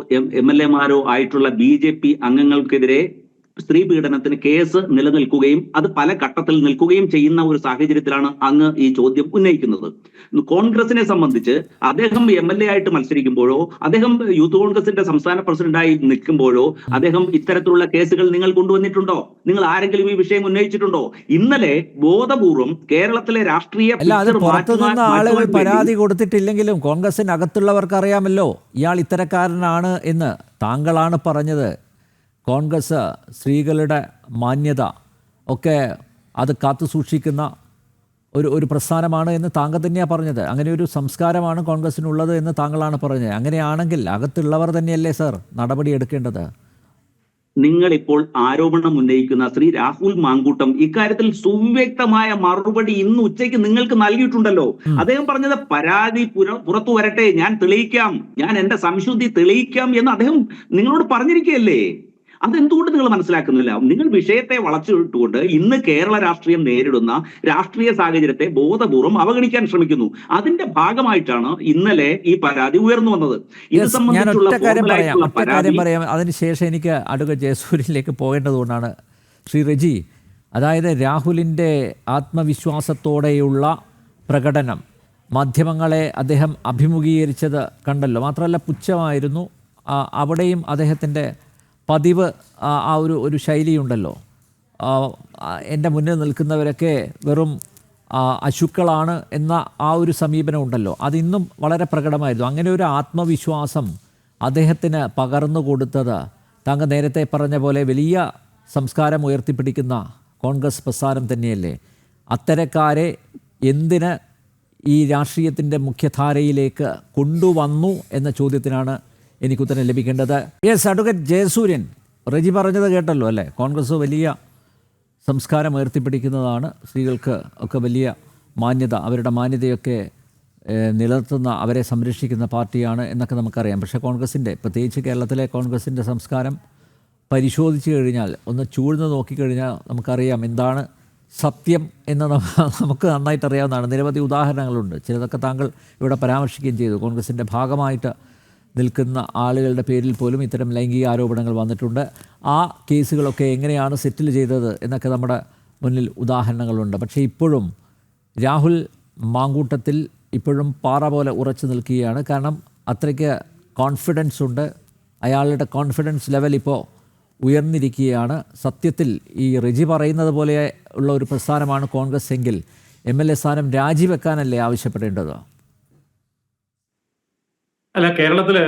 MLA-മാരോ ആയിട്ടുള്ള BJP അംഗങ്ങൾക്കെതിരെ സ്ത്രീ പീഡനത്തിന് കേസ് നിലനിൽക്കുകയും അത് പല ഘട്ടത്തിൽ നിൽക്കുകയും ചെയ്യുന്ന ഒരു സാഹചര്യത്തിലാണ് അങ്ങ് ഈ ചോദ്യം ഉന്നയിക്കുന്നത്. കോൺഗ്രസിനെ സംബന്ധിച്ച് അദ്ദേഹം MLA ആയിട്ട് മത്സരിക്കുമ്പോഴോ അദ്ദേഹം യൂത്ത് കോൺഗ്രസിന്റെ സംസ്ഥാന പ്രസിഡന്റായി നിൽക്കുമ്പോഴോ അദ്ദേഹം ഇത്തരത്തിലുള്ള കേസുകൾ നിങ്ങൾ കൊണ്ടുവന്നിട്ടുണ്ടോ? നിങ്ങൾ ആരെങ്കിലും ഈ വിഷയം ഉന്നയിച്ചിട്ടുണ്ടോ? ഇന്നലെ ബോധപൂർവം കേരളത്തിലെ രാഷ്ട്രീയ ആളുകൾ പരാതി കൊടുത്തിട്ടില്ലെങ്കിലും കോൺഗ്രസിനകത്തുള്ളവർക്ക് അറിയാമല്ലോ ഇയാൾ ഇത്തരക്കാരനാണ് എന്ന്. താങ്കളാണ് പറഞ്ഞത് കോൺഗ്രസ് സ്ത്രീകളുടെ മാന്യത ഒക്കെ അത് കാത്തു സൂക്ഷിക്കുന്ന ഒരു പ്രസ്ഥാനമാണ് എന്ന് താങ്കൾ തന്നെയാണ് പറഞ്ഞത്. അങ്ങനെ ഒരു സംസ്കാരമാണ് കോൺഗ്രസിനുള്ളത് എന്ന് താങ്കളാണ് പറഞ്ഞത്. അങ്ങനെയാണെങ്കിൽ അകത്തുള്ളവർ തന്നെയല്ലേ സർ നടപടി എടുക്കേണ്ടത്? നിങ്ങൾ ഇപ്പോൾ ആരോപണം ഉന്നയിക്കുന്ന ശ്രീ രാഹുൽ മാങ്കൂട്ടം ഇക്കാര്യത്തിൽ സുവ്യക്തമായ മറുപടി ഇന്ന് ഉച്ചയ്ക്ക് നിങ്ങൾക്ക് നൽകിയിട്ടുണ്ടല്ലോ. അദ്ദേഹം പറഞ്ഞത് പരാതി പുറത്തു വരട്ടെ, ഞാൻ തെളിയിക്കാം, ഞാൻ എന്റെ സംശുദ്ധി തെളിയിക്കാം എന്ന് അദ്ദേഹം നിങ്ങളോട് പറഞ്ഞിരിക്കുകയല്ലേ. അതെന്തുകൊണ്ട് നിങ്ങൾ മനസ്സിലാക്കുന്നില്ല? നിങ്ങൾ വിഷയത്തെ വളച്ചുവിട്ടുകൊണ്ട് ഇന്ന് കേരള രാഷ്ട്രീയം നേരിടുന്ന രാഷ്ട്രീയ സാഹചര്യത്തെ ബോധപൂർവം അവഗണിക്കാൻ ശ്രമിക്കുന്നു. അതിന്റെ ഭാഗമായിട്ടാണ് ഇന്നലെ ഈ പരാതി ഉയർന്നു വന്നത്. ഇത് സംബന്ധിച്ചുള്ള കാര്യം പറയാം. അതിനുശേഷം എനിക്ക് അഡ്വക്കേറ്റ് ജയസൂര്യനിലേക്ക് പോകേണ്ടതുകൊണ്ടാണ്. ശ്രീ റെജി, അതായത് രാഹുലിൻ്റെ ആത്മവിശ്വാസത്തോടെയുള്ള പ്രകടനം മാധ്യമങ്ങളെ അദ്ദേഹം അഭിമുഖീകരിച്ചത് കണ്ടല്ലോ. മാത്രമല്ല പുച്ഛമായിരുന്നു. അവിടെയും അദ്ദേഹത്തിൻ്റെ പതിവ് ആ ഒരു ശൈലിയുണ്ടല്ലോ. എൻ്റെ മുന്നിൽ നിൽക്കുന്നവരൊക്കെ വെറും അശുക്കളാണ് എന്ന ആ ഒരു സമീപനം ഉണ്ടല്ലോ, അതിന്നും വളരെ പ്രകടമായിരുന്നു. അങ്ങനെ ഒരു ആത്മവിശ്വാസം അദ്ദേഹത്തിന് പകർന്നു കൊടുത്തത് താങ്കൾ നേരത്തെ പറഞ്ഞ പോലെ വലിയ സംസ്കാരം ഉയർത്തിപ്പിടിക്കുന്ന കോൺഗ്രസ് പ്രസ്ഥാനം തന്നെയല്ലേ. അത്തരക്കാരെ എന്തിന് ഈ രാഷ്ട്രീയത്തിൻ്റെ മുഖ്യധാരയിലേക്ക് കൊണ്ടുവന്നു എന്ന ചോദ്യത്തിനാണ് എനിക്കുത്തരം ലഭിക്കേണ്ടത്. യെസ്, അഡ്വക്കേറ്റ് ജയസൂര്യൻ, റെജി പറഞ്ഞത് കേട്ടല്ലോ അല്ലേ? കോൺഗ്രസ് വലിയ സംസ്കാരം ഉയർത്തിപ്പിടിക്കുന്നതാണ്, സ്ത്രീകൾക്ക് ഒക്കെ വലിയ മാന്യത, അവരുടെ മാന്യതയൊക്കെ നിലനിർത്തുന്ന, അവരെ സംരക്ഷിക്കുന്ന പാർട്ടിയാണ് എന്നൊക്കെ നമുക്കറിയാം. പക്ഷേ കോൺഗ്രസിൻ്റെ, പ്രത്യേകിച്ച് കേരളത്തിലെ കോൺഗ്രസിൻ്റെ സംസ്കാരം പരിശോധിച്ച് കഴിഞ്ഞാൽ, ഒന്ന് ചൂഴ്ന്ന് നോക്കിക്കഴിഞ്ഞാൽ നമുക്കറിയാം എന്താണ് സത്യം എന്ന് നമുക്ക് നന്നായിട്ട് അറിയാവുന്നതാണ്. നിരവധി ഉദാഹരണങ്ങളുണ്ട്. ചിലതൊക്കെ താങ്കൾ ഇവിടെ പരാമർശിക്കുകയും ചെയ്തു. കോൺഗ്രസിൻ്റെ ഭാഗമായിട്ട് നിൽക്കുന്ന ആളുകളുടെ പേരിൽ പോലും ഇത്തരം ലൈംഗിക ആരോപണങ്ങൾ വന്നിട്ടുണ്ട്. ആ കേസുകളൊക്കെ എങ്ങനെയാണ് സെറ്റിൽ ചെയ്തത് എന്നൊക്കെ നമ്മുടെ മുന്നിൽ ഉദാഹരണങ്ങളുണ്ട്. പക്ഷേ ഇപ്പോഴും രാഹുൽ മാങ്കൂട്ടത്തിൽ ഇപ്പോഴും പാറ പോലെ ഉറച്ചു നിൽക്കുകയാണ്. കാരണം അത്രയ്ക്ക് കോൺഫിഡൻസ് ഉണ്ട്. അയാളുടെ കോൺഫിഡൻസ് ലെവൽ ഇപ്പോൾ ഉയർന്നിരിക്കുകയാണ്. സത്യത്തിൽ ഈ റെജി പറയുന്നത് പോലെ ഉള്ള ഒരു പ്രസ്ഥാനമാണ് കോൺഗ്രസ് എങ്കിൽ MLA സ്ഥാനം രാജിവെക്കാനല്ലേ ആവശ്യപ്പെടേണ്ടത്? അല്ല, കേരളത്തില്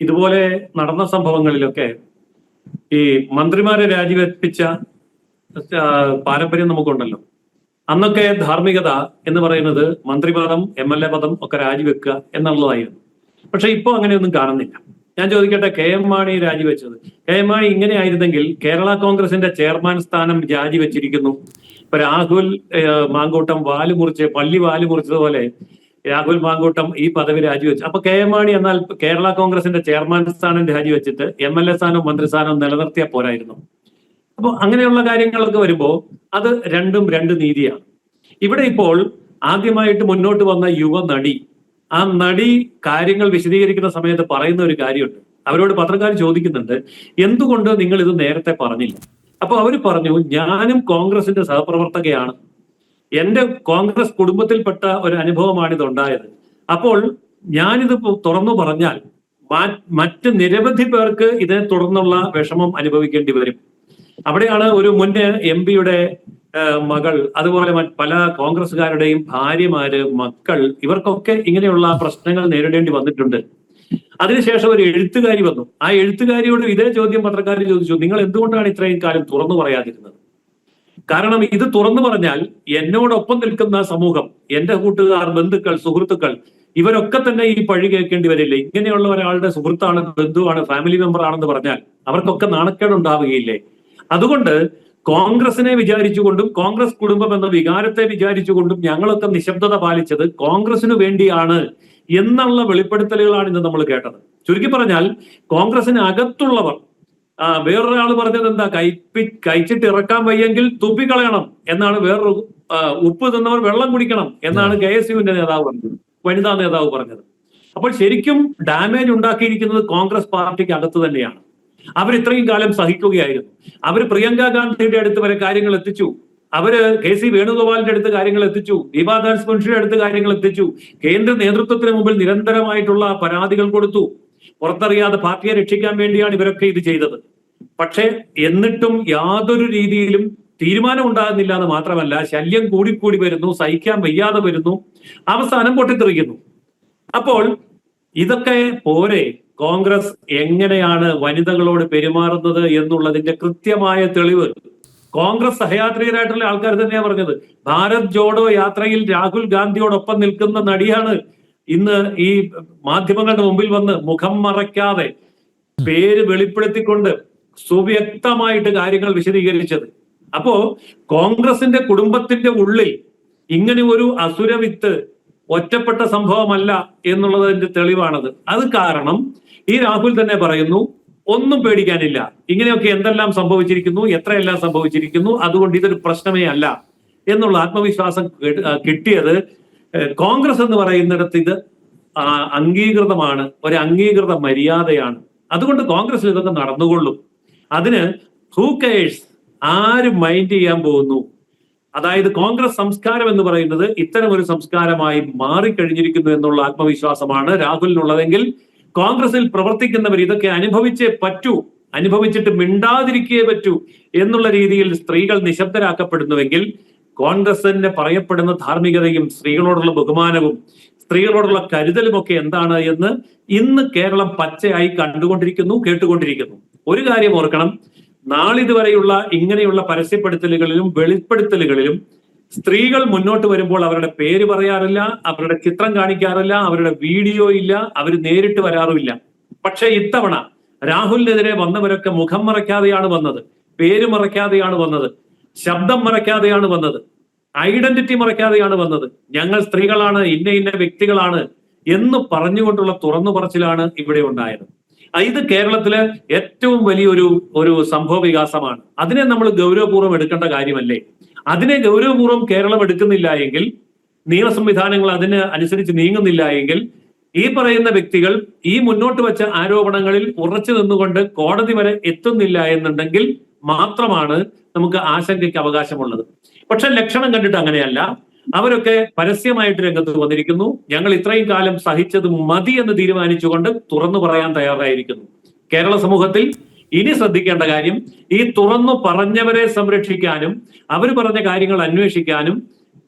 ഇതുപോലെ നടന്ന സംഭവങ്ങളിലൊക്കെ ഈ മന്ത്രിമാരെ രാജിവെപ്പിച്ച പാരമ്പര്യം നമുക്കുണ്ടല്ലോ. അന്നൊക്കെ ധാർമ്മികത എന്ന് പറയുന്നത് മന്ത്രിപദം, MLA പദം ഒക്കെ രാജിവെക്കുക എന്നുള്ളതായിരുന്നു. പക്ഷെ ഇപ്പൊ അങ്ങനെയൊന്നും കാണുന്നില്ല. ഞാൻ ചോദിക്കട്ടെ, KM മാണി രാജിവെച്ചത്, KM മാണി ഇങ്ങനെ ആയിരുന്നെങ്കിൽ കേരള കോൺഗ്രസിന്റെ ചെയർമാൻ സ്ഥാനം രാജിവെച്ചിരിക്കുന്നു. ഇപ്പൊ രാഹുൽ മാങ്കൂട്ടം പള്ളി വാല് മുറിച്ചതുപോലെ രാഹുൽ മാങ്കൂട്ടം ഈ പദവി രാജിവെച്ചു. അപ്പൊ KM മാണി എന്നാൽ കേരള കോൺഗ്രസിന്റെ ചെയർമാൻ സ്ഥാനം രാജിവെച്ചിട്ട് MLA സ്ഥാനവും മന്ത്രിസ്ഥാനവും നിലനിർത്തിയാൽ പോരായിരുന്നു. അപ്പൊ അങ്ങനെയുള്ള കാര്യങ്ങളൊക്കെ വരുമ്പോ അത് രണ്ടും രണ്ട് നീതിയാണ്. ഇവിടെ ഇപ്പോൾ ആദ്യമായിട്ട് മുന്നോട്ട് വന്ന യുവ നടി, ആ നടി കാര്യങ്ങൾ വിശദീകരിക്കുന്ന സമയത്ത് പറയുന്ന ഒരു കാര്യമുണ്ട്. അവരോട് പത്രക്കാർ ചോദിക്കുന്നുണ്ട്, എന്തുകൊണ്ട് നിങ്ങൾ ഇത് നേരത്തെ പറഞ്ഞില്ല? അപ്പൊ അവര് പറഞ്ഞു, ഞാനും കോൺഗ്രസിന്റെ സഹപ്രവർത്തകയാണ്, എന്റെ കോൺഗ്രസ് കുടുംബത്തിൽപ്പെട്ട ഒരു അനുഭവമാണ് ഇതുണ്ടായത്. അപ്പോൾ ഞാനിത് തുറന്നു പറഞ്ഞാൽ മറ്റ് നിരവധി പേർക്ക് ഇതിനെ തുടർന്നുള്ള വിഷമം അനുഭവിക്കേണ്ടി വരും. അവിടെയാണ് ഒരു മുൻ MP-യുടെ മകൾ, അതുപോലെ പല കോൺഗ്രസ്സുകാരുടെയും ഭാര്യമാര്, മക്കൾ, ഇവർക്കൊക്കെ ഇങ്ങനെയുള്ള പ്രശ്നങ്ങൾ നേരിടേണ്ടി വന്നിട്ടുണ്ട്. അതിനുശേഷം ഒരു എഴുത്തുകാരി വന്നു. ആ എഴുത്തുകാരിയോട് ഇതേ ചോദ്യം പത്രക്കാർ ചോദിച്ചു, നിങ്ങൾ എന്തുകൊണ്ടാണ് ഇത്രയും കാലം തുറന്നു പറയാതിരുന്നത്? കാരണം ഇത് തുറന്നു പറഞ്ഞാൽ എന്നോടൊപ്പം നിൽക്കുന്ന സമൂഹം, എന്റെ കൂട്ടുകാർ, ബന്ധുക്കൾ, സുഹൃത്തുക്കൾ, ഇവരൊക്കെ തന്നെ ഈ പഴി കേൾക്കേണ്ടി വരില്ലേ? ഇങ്ങനെയുള്ള ഒരാളുടെ സുഹൃത്താണ്, ബന്ധുവാണ്, ഫാമിലി മെമ്പർ ആണെന്ന് പറഞ്ഞാൽ അവർക്കൊക്കെ നാണക്കേടുണ്ടാവുകയില്ലേ? അതുകൊണ്ട് കോൺഗ്രസിനെ വിചാരിച്ചുകൊണ്ടും കോൺഗ്രസ് കുടുംബം എന്ന വികാരത്തെ വിചാരിച്ചുകൊണ്ടും ഞങ്ങളൊക്കെ നിശബ്ദത പാലിച്ചത് കോൺഗ്രസിനു വേണ്ടിയാണ് എന്നുള്ള വെളിപ്പെടുത്തലുകളാണ് ഇന്ന് നമ്മൾ കേട്ടത്. ചുരുക്കി പറഞ്ഞാൽ കോൺഗ്രസിന് അകത്തുള്ളവർ, വേറൊരാൾ പറഞ്ഞത് എന്താ, കഴിച്ചിട്ട് ഇറക്കാൻ വയ്യെങ്കിൽ തുപ്പിക്കളയണം എന്നാണ്. വേറൊരു ഉപ്പ് തിന്നവർ വെള്ളം കുടിക്കണം എന്നാണ് KSUവിന്റെ നേതാവ് പറഞ്ഞത്, വനിതാ നേതാവ് പറഞ്ഞത്. അപ്പോൾ ശരിക്കും ഡാമേജ് ഉണ്ടാക്കിയിരിക്കുന്നത് കോൺഗ്രസ് പാർട്ടിക്ക് അകത്ത് തന്നെയാണ്. അവർ ഇത്രയും കാലം സഹിക്കുകയായിരുന്നു. അവർ പ്രിയങ്ക ഗാന്ധിയുടെ അടുത്ത് വരെ കാര്യങ്ങൾ എത്തിച്ചു, അവര് KC വേണുഗോപാലിന്റെ അടുത്ത് കാര്യങ്ങൾ എത്തിച്ചു, ദീപാദാസ് മുൻഷിയുടെ അടുത്ത് കാര്യങ്ങൾ എത്തിച്ചു, കേന്ദ്ര നേതൃത്വത്തിന് മുമ്പിൽ നിരന്തരമായിട്ടുള്ള പരാതികൾ കൊടുത്തു. പുറത്തറിയാതെ പാർട്ടിയെ രക്ഷിക്കാൻ വേണ്ടിയാണ് ഇവരൊക്കെ ഇത് ചെയ്തത്. പക്ഷെ എന്നിട്ടും യാതൊരു രീതിയിലും തീരുമാനം ഉണ്ടാകുന്നില്ല എന്ന് മാത്രമല്ല, ശല്യം കൂടിക്കൂടി വരുന്നു, സഹിക്കാൻ വയ്യാതെ വരുന്നു, അവസാനം പൊട്ടിത്തെറിക്കുന്നു. അപ്പോൾ ഇതൊക്കെ പോരെ കോൺഗ്രസ് എങ്ങനെയാണ് വനിതകളോട് പെരുമാറുന്നത് എന്നുള്ളതിന്റെ കൃത്യമായ തെളിവ് കോൺഗ്രസ് സഹയാത്രികരായിട്ടുള്ള ആൾക്കാർ തന്നെയാണ് പറഞ്ഞത്. ഭാരത് ജോഡോ യാത്രയിൽ രാഹുൽ ഗാന്ധിയോടൊപ്പം നിൽക്കുന്ന നടിയാണ് ഇന്ന് ഈ മാധ്യമങ്ങളുടെ മുമ്പിൽ വന്ന് മുഖം മറയ്ക്കാതെ പേര് വെളിപ്പെടുത്തിക്കൊണ്ട് സുവ്യക്തമായിട്ട് കാര്യങ്ങൾ വിശദീകരിച്ചത്. അപ്പോ കോൺഗ്രസിന്റെ കുടുംബത്തിന്റെ ഉള്ളിൽ ഇങ്ങനെ ഒരു അസുരവിത്ത് ഒറ്റപ്പെട്ട സംഭവമല്ല എന്നുള്ളതിന്റെ തെളിവാണത്. അത് കാരണം ഈ രാഹുൽ തന്നെ പറയുന്നു, ഒന്നും പേടിക്കാനില്ല, ഇങ്ങനെയൊക്കെ എന്തെല്ലാം സംഭവിച്ചിരിക്കുന്നു, എത്രയെല്ലാം സംഭവിച്ചിരിക്കുന്നു, അതുകൊണ്ട് ഇതൊരു പ്രശ്നമേ അല്ല എന്നുള്ള ആത്മവിശ്വാസം കിട്ടിയത് കോൺഗ്രസ് എന്ന് പറയുന്നിടത്ത് ഇത് അംഗീകൃതമാണ്, ഒരു അംഗീകൃത മര്യാദയാണ്. അതുകൊണ്ട് കോൺഗ്രസിൽ ഇതൊക്കെ നടന്നുകൊള്ളും. അതിന് ഹൂ കെയേഴ്സ്, ആര് മൈൻഡ് ചെയ്യാൻ പോകുന്നു? അതായത് കോൺഗ്രസ് സംസ്കാരം എന്ന് പറയുന്നത് ഇത്തരം ഒരു സംസ്കാരമായി മാറിക്കഴിഞ്ഞിരിക്കുന്നു എന്നുള്ള ആത്മവിശ്വാസമാണ് രാഹുലിനുള്ളതെങ്കിൽ കോൺഗ്രസിൽ പ്രവർത്തിക്കുന്നവർ ഇതൊക്കെ അനുഭവിച്ചേ പറ്റൂ, അനുഭവിച്ചിട്ട് മിണ്ടാതിരിക്കേ പറ്റൂ എന്നുള്ള രീതിയിൽ സ്ത്രീകൾ നിശബ്ദരാക്കപ്പെടുന്നുവെങ്കിൽ കോൺഗ്രസിന് പറയപ്പെടുന്ന ധാർമ്മികതയും സ്ത്രീകളോടുള്ള ബഹുമാനവും സ്ത്രീകളോടുള്ള കരുതലും ഒക്കെ എന്താണ് എന്ന് ഇന്ന് കേരളം പച്ചയായി കണ്ടുകൊണ്ടിരിക്കുന്നു, കേട്ടുകൊണ്ടിരിക്കുന്നു. ഒരു കാര്യം ഓർക്കണം, നാളിതുവരെയുള്ള ഇങ്ങനെയുള്ള പരസ്യപ്പെടുത്തലുകളിലും വെളിപ്പെടുത്തലുകളിലും സ്ത്രീകൾ മുന്നോട്ട് വരുമ്പോൾ അവരുടെ പേര് പറയാറില്ല, അവരുടെ ചിത്രം കാണിക്കാറില്ല, അവരുടെ വീഡിയോ ഇല്ല, അവർ നേരിട്ട് വരാറുമില്ല. പക്ഷെ ഇത്തവണ രാഹുലിനെതിരെ വന്നവരൊക്കെ മുഖം മറയ്ക്കാതെയാണ് വന്നത്, പേര് മറയ്ക്കാതെയാണ് വന്നത്, ശബ്ദം മറയ്ക്കാതെയാണ് വന്നത്, ഐഡന്റിറ്റി മറയ്ക്കാതെയാണ് വന്നത്. ഞങ്ങൾ സ്ത്രീകളാണ്, ഇന്ന ഇന്ന വ്യക്തികളാണ് എന്ന് പറഞ്ഞുകൊണ്ടുള്ള തുറന്നു പറച്ചിലാണ് ഇവിടെ ഉണ്ടായത്. ഇത് കേരളത്തിലെ ഏറ്റവും വലിയൊരു സംഭവ വികാസമാണ്. അതിനെ നമ്മൾ ഗൗരവപൂർവ്വം എടുക്കേണ്ട കാര്യമല്ലേ? അതിനെ ഗൗരവപൂർവ്വം കേരളം എടുക്കുന്നില്ല എങ്കിൽ, നിയമ സംവിധാനങ്ങൾ അതിന് അനുസരിച്ച് നീങ്ങുന്നില്ല എങ്കിൽ, ഈ പറയുന്ന വ്യക്തികൾ ഈ മുന്നോട്ട് വെച്ച ആരോപണങ്ങളിൽ ഉറച്ചു നിന്നുകൊണ്ട് കോടതി വരെ എത്തുന്നില്ല എന്നുണ്ടെങ്കിൽ മാത്രമാണ് നമുക്ക് ആശങ്കയ്ക്ക് അവകാശമുള്ളത്. പക്ഷെ ലക്ഷണം കണ്ടിട്ട് അങ്ങനെയല്ല. അവരൊക്കെ പരസ്യമായിട്ട് രംഗത്ത് വന്നിരിക്കുന്നു. ഞങ്ങൾ ഇത്രയും കാലം സഹിച്ചത് മതി എന്ന് തീരുമാനിച്ചുകൊണ്ട് തുറന്നു പറയാൻ തയ്യാറായിരിക്കുന്നു. കേരള സമൂഹത്തിൽ ഇനി ശ്രദ്ധിക്കേണ്ട കാര്യം, ഈ തുറന്നു പറഞ്ഞവരെ സംരക്ഷിക്കാനും അവർ പറഞ്ഞ കാര്യങ്ങൾ അന്വേഷിക്കാനും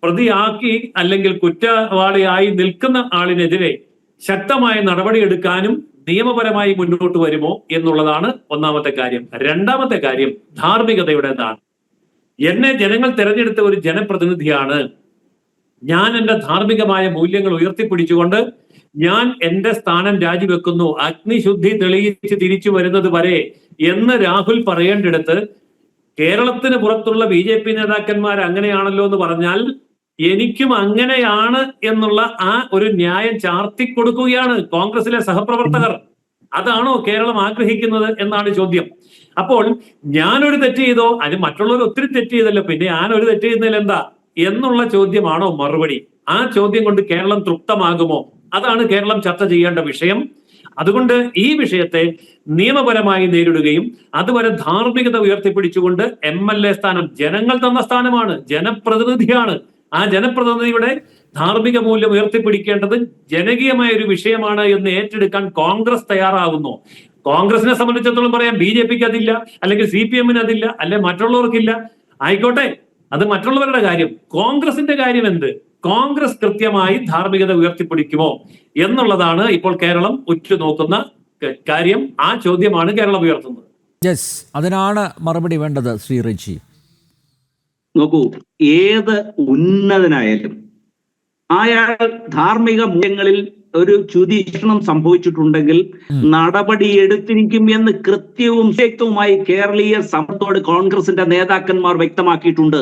പ്രതിയാക്കി അല്ലെങ്കിൽ കുറ്റവാളിയായി നിൽക്കുന്ന ആളിനെതിരെ ശക്തമായ നടപടിയെടുക്കാനും നിയമപരമായി മുന്നോട്ട് വരുമോ എന്നുള്ളതാണ് ഒന്നാമത്തെ കാര്യം. രണ്ടാമത്തെ കാര്യം ധാർമ്മികതയുടേതാണ്. എന്നെ ജനങ്ങൾ തെരഞ്ഞെടുത്ത ഒരു ജനപ്രതിനിധിയാണ്. ഞാൻ എന്റെ ധാർമ്മികമായ മൂല്യങ്ങൾ ഉയർത്തിപ്പിടിച്ചുകൊണ്ട് ഞാൻ എന്റെ സ്ഥാനം രാജിവെക്കുന്നു, അഗ്നിശുദ്ധി തെളിയിച്ച് തിരിച്ചു വരുന്നത് വരെ എന്ന് രാഹുൽ പറയേണ്ടിടത്ത് കേരളത്തിന് പുറത്തുള്ള BJP നേതാക്കന്മാർ അങ്ങനെയാണല്ലോ എന്ന് പറഞ്ഞാൽ എനിക്കും അങ്ങനെയാണ് എന്നുള്ള ആ ഒരു ന്യായം ചാർത്തിക്കൊടുക്കുകയാണ് കോൺഗ്രസിലെ സഹപ്രവർത്തകർ. അതാണോ കേരളം ആഗ്രഹിക്കുന്നത് എന്നാണ് ചോദ്യം. അപ്പോൾ ഞാനൊരു തെറ്റ് ചെയ്തോ, അത് മറ്റുള്ളവർ ഒത്തിരി തെറ്റ് ചെയ്തല്ലോ, പിന്നെ ഞാനൊരു തെറ്റ് ചെയ്യുന്നതിൽ എന്താ എന്നുള്ള ചോദ്യമാണോ മറുപടി? ആ ചോദ്യം കൊണ്ട് കേരളം തൃപ്തമാകുമോ? അതാണ് കേരളം ചർച്ച ചെയ്യേണ്ട വിഷയം. അതുകൊണ്ട് ഈ വിഷയത്തെ നിയമപരമായി നേരിടുകയും അതുവരെ ധാർമ്മികത ഉയർത്തിപ്പിടിച്ചുകൊണ്ട് MLA സ്ഥാനം ജനങ്ങൾ തന്ന സ്ഥാനമാണ്, ജനപ്രതിനിധിയാണ്. ആ ജനപ്രതിനിധിയുടെ ധാർമ്മിക മൂല്യം ഉയർത്തിപ്പിടിക്കേണ്ടത് ജനകീയമായ ഒരു വിഷയമാണ് എന്ന് ഏറ്റെടുക്കാൻ കോൺഗ്രസ് തയ്യാറാകുന്നു. കോൺഗ്രസിനെ സംബന്ധിച്ചിടത്തോളം പറയാം BJPക്ക് അതില്ല, അല്ലെങ്കിൽ CPM-ന് അതില്ല, അല്ലെ മറ്റുള്ളവർക്കില്ല. ആയിക്കോട്ടെ, അത് മറ്റുള്ളവരുടെ കാര്യം. കോൺഗ്രസിന്റെ കാര്യം എന്ത്? കോൺഗ്രസ് കൃത്യമായി ധാർമ്മികത ഉയർത്തിപ്പിടിക്കുമോ എന്നുള്ളതാണ് ഇപ്പോൾ കേരളം ഉറ്റുനോക്കുന്ന കാര്യം. ആ ചോദ്യമാണ് കേരളം ഉയർത്തുന്നത്. യെസ്, അതിനാണ് മറുപടി വേണ്ടത്. ശ്രീ റെജി, നോക്കൂ, ഏത് ഉന്നതനായാലും അയാൾ ധാർമ്മിക മൂല്യങ്ങളിൽ ഒരു ചുതിക്ഷണം സംഭവിച്ചിട്ടുണ്ടെങ്കിൽ നടപടി എടുത്തിരിക്കും എന്ന് കൃത്യവും വ്യക്തവുമായി കേരളീയ സമൂഹത്തോട് കോൺഗ്രസിന്റെ നേതാക്കന്മാർ വ്യക്തമാക്കിയിട്ടുണ്ട്.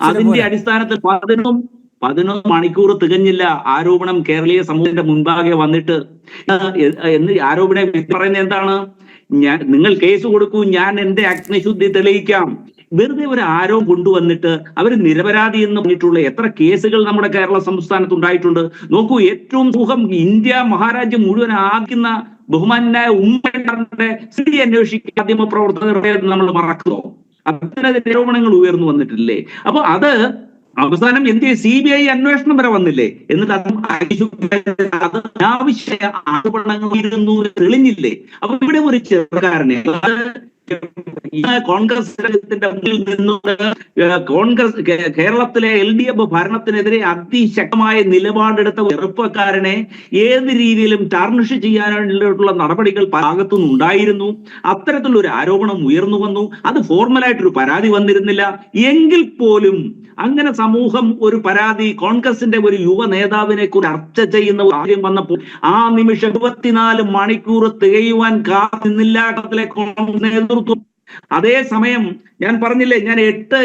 അതിന്റെ അടിസ്ഥാനത്തിൽ 11 മണിക്കൂർ തികഞ്ഞില്ല ആരോപണം കേരളീയ സമൂഹത്തിന്റെ മുൻപാകെ വന്നിട്ട് എന്ന് ആരോപണം പറയുന്നത് എന്താണ്? നിങ്ങൾ കേസ് കൊടുക്കൂ, ഞാൻ എന്റെ അഗ്നിശുദ്ധി തെളിയിക്കാം. വെറുതെ ഒരു ആരോപണം കൊണ്ടുവന്നിട്ട് അവർ നിരപരാധി എന്ന് പറഞ്ഞിട്ടുള്ള എത്ര കേസുകൾ നമ്മുടെ കേരള സംസ്ഥാനത്ത് ഉണ്ടായിട്ടുണ്ട്. നോക്കൂ, ഏറ്റവും സുഖം ഇന്ത്യ മഹാരാജ്യം മുഴുവൻ ആക്കുന്ന ബഹുമാനായ ഉമ്മൻചാണ്ടിയുടെ സ്ഥിതി അന്വേഷിക്കുക മാധ്യമ പ്രവർത്തകരുടെ നമ്മൾ മറക്കുന്നു. അതിനെതിരെ ആരോപണങ്ങൾ ഉയർന്നു വന്നിട്ടില്ലേ? അപ്പൊ അത് അവസാനം എന്ത് CBI അന്വേഷണം വരെ വന്നില്ലേ? എന്നിട്ട് അത് അനാവശ്യ ആരോപണങ്ങൾ തെളിഞ്ഞില്ലേ? അപ്പൊ ഇവിടെ ഒരു ചെറുകാരനെ കോൺഗ്രസിന്റെ മുന്നിൽ നിന്നുകൊണ്ട് കോൺഗ്രസ് കേരളത്തിലെ LDF ഭരണത്തിനെതിരെ അതിശക്തമായ നിലപാടെടുത്ത ചെറുപ്പക്കാരനെ ഏത് രീതിയിലും ടാർണിഷ് ചെയ്യാനുള്ള നടപടികൾ ഭാഗത്തുനിന്ന് ഉണ്ടായിരുന്നു. അത്തരത്തിലുള്ള ഒരു ആരോപണം ഉയർന്നു വന്നു. അത് ഫോർമലായിട്ടൊരു പരാതി വന്നിരുന്നില്ല എങ്കിൽ പോലും അങ്ങനെ സമൂഹം ഒരു പരാതി കോൺഗ്രസിന്റെ ഒരു യുവ നേതാവിനെ കുറിച്ച് ചർച്ച ചെയ്യുന്ന കാര്യം വന്നപ്പോൾ ആ നിമിഷം 24 മണിക്കൂർ തികയുവാൻ കാത്തിരുന്നില്ല കേരളത്തിലെ കോൺഗ്രസ് നേതൃത്വം. അതേസമയം ഞാൻ പറഞ്ഞില്ലേ, ഞാൻ 8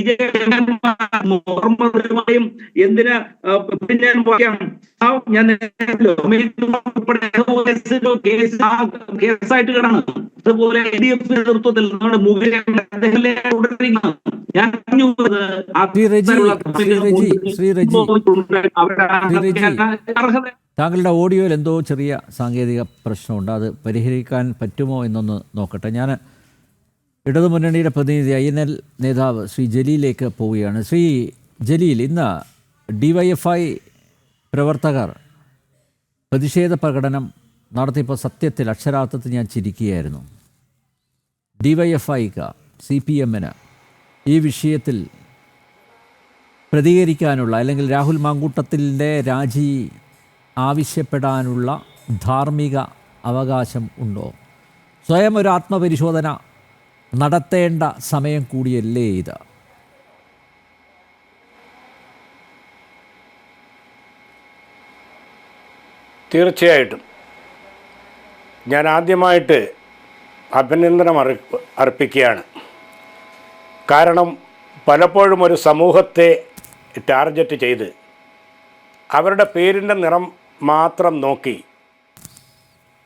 എന്തിനാ പിന്നെ ഞാൻ കേസായിട്ട് കിടന്നു. അതുപോലെ LDF നേതൃത്വത്തിൽ നമ്മുടെ താങ്കളുടെ ഓഡിയോയിൽ എന്തോ ചെറിയ സാങ്കേതിക പ്രശ്നമുണ്ട്. അത് പരിഹരിക്കാൻ പറ്റുമോ എന്നൊന്ന് നോക്കട്ടെ. ഞാൻ ഇടതുമുന്നണിയുടെ പ്രതിനിധി INL നേതാവ് ശ്രീ ജലീലിലേക്ക് പോവുകയാണ്. ശ്രീ ജലീൽ, ഇന്ന് DYFI പ്രവർത്തകർ പ്രതിഷേധ പ്രകടനം നടത്തിയപ്പോൾ സത്യത്തിൽ അക്ഷരാർത്ഥത്തിൽ ഞാൻ ചിരിക്കുകയായിരുന്നു. DYFIക്ക് CPM-ന് ഈ വിഷയത്തിൽ പ്രതികരിക്കാനുള്ള, അല്ലെങ്കിൽ രാഹുൽ മാങ്കൂട്ടത്തിൻ്റെ രാജി ആവശ്യപ്പെടാനുള്ള ധാർമ്മിക അവകാശം ഉണ്ടോ? സ്വയം ഒരു ആത്മപരിശോധന നടത്തേണ്ട സമയം കൂടിയല്ലേ ഇത്? തീർച്ചയായിട്ടും ഞാൻ ആദ്യമായിട്ട് അഭിനന്ദനം അർപ്പിക്കുകയാണ്. കാരണം പലപ്പോഴും ഒരു സമൂഹത്തെ ടാർഗറ്റ് ചെയ്ത് അവരുടെ പേരിൻ്റെ നിറം മാത്രം നോക്കി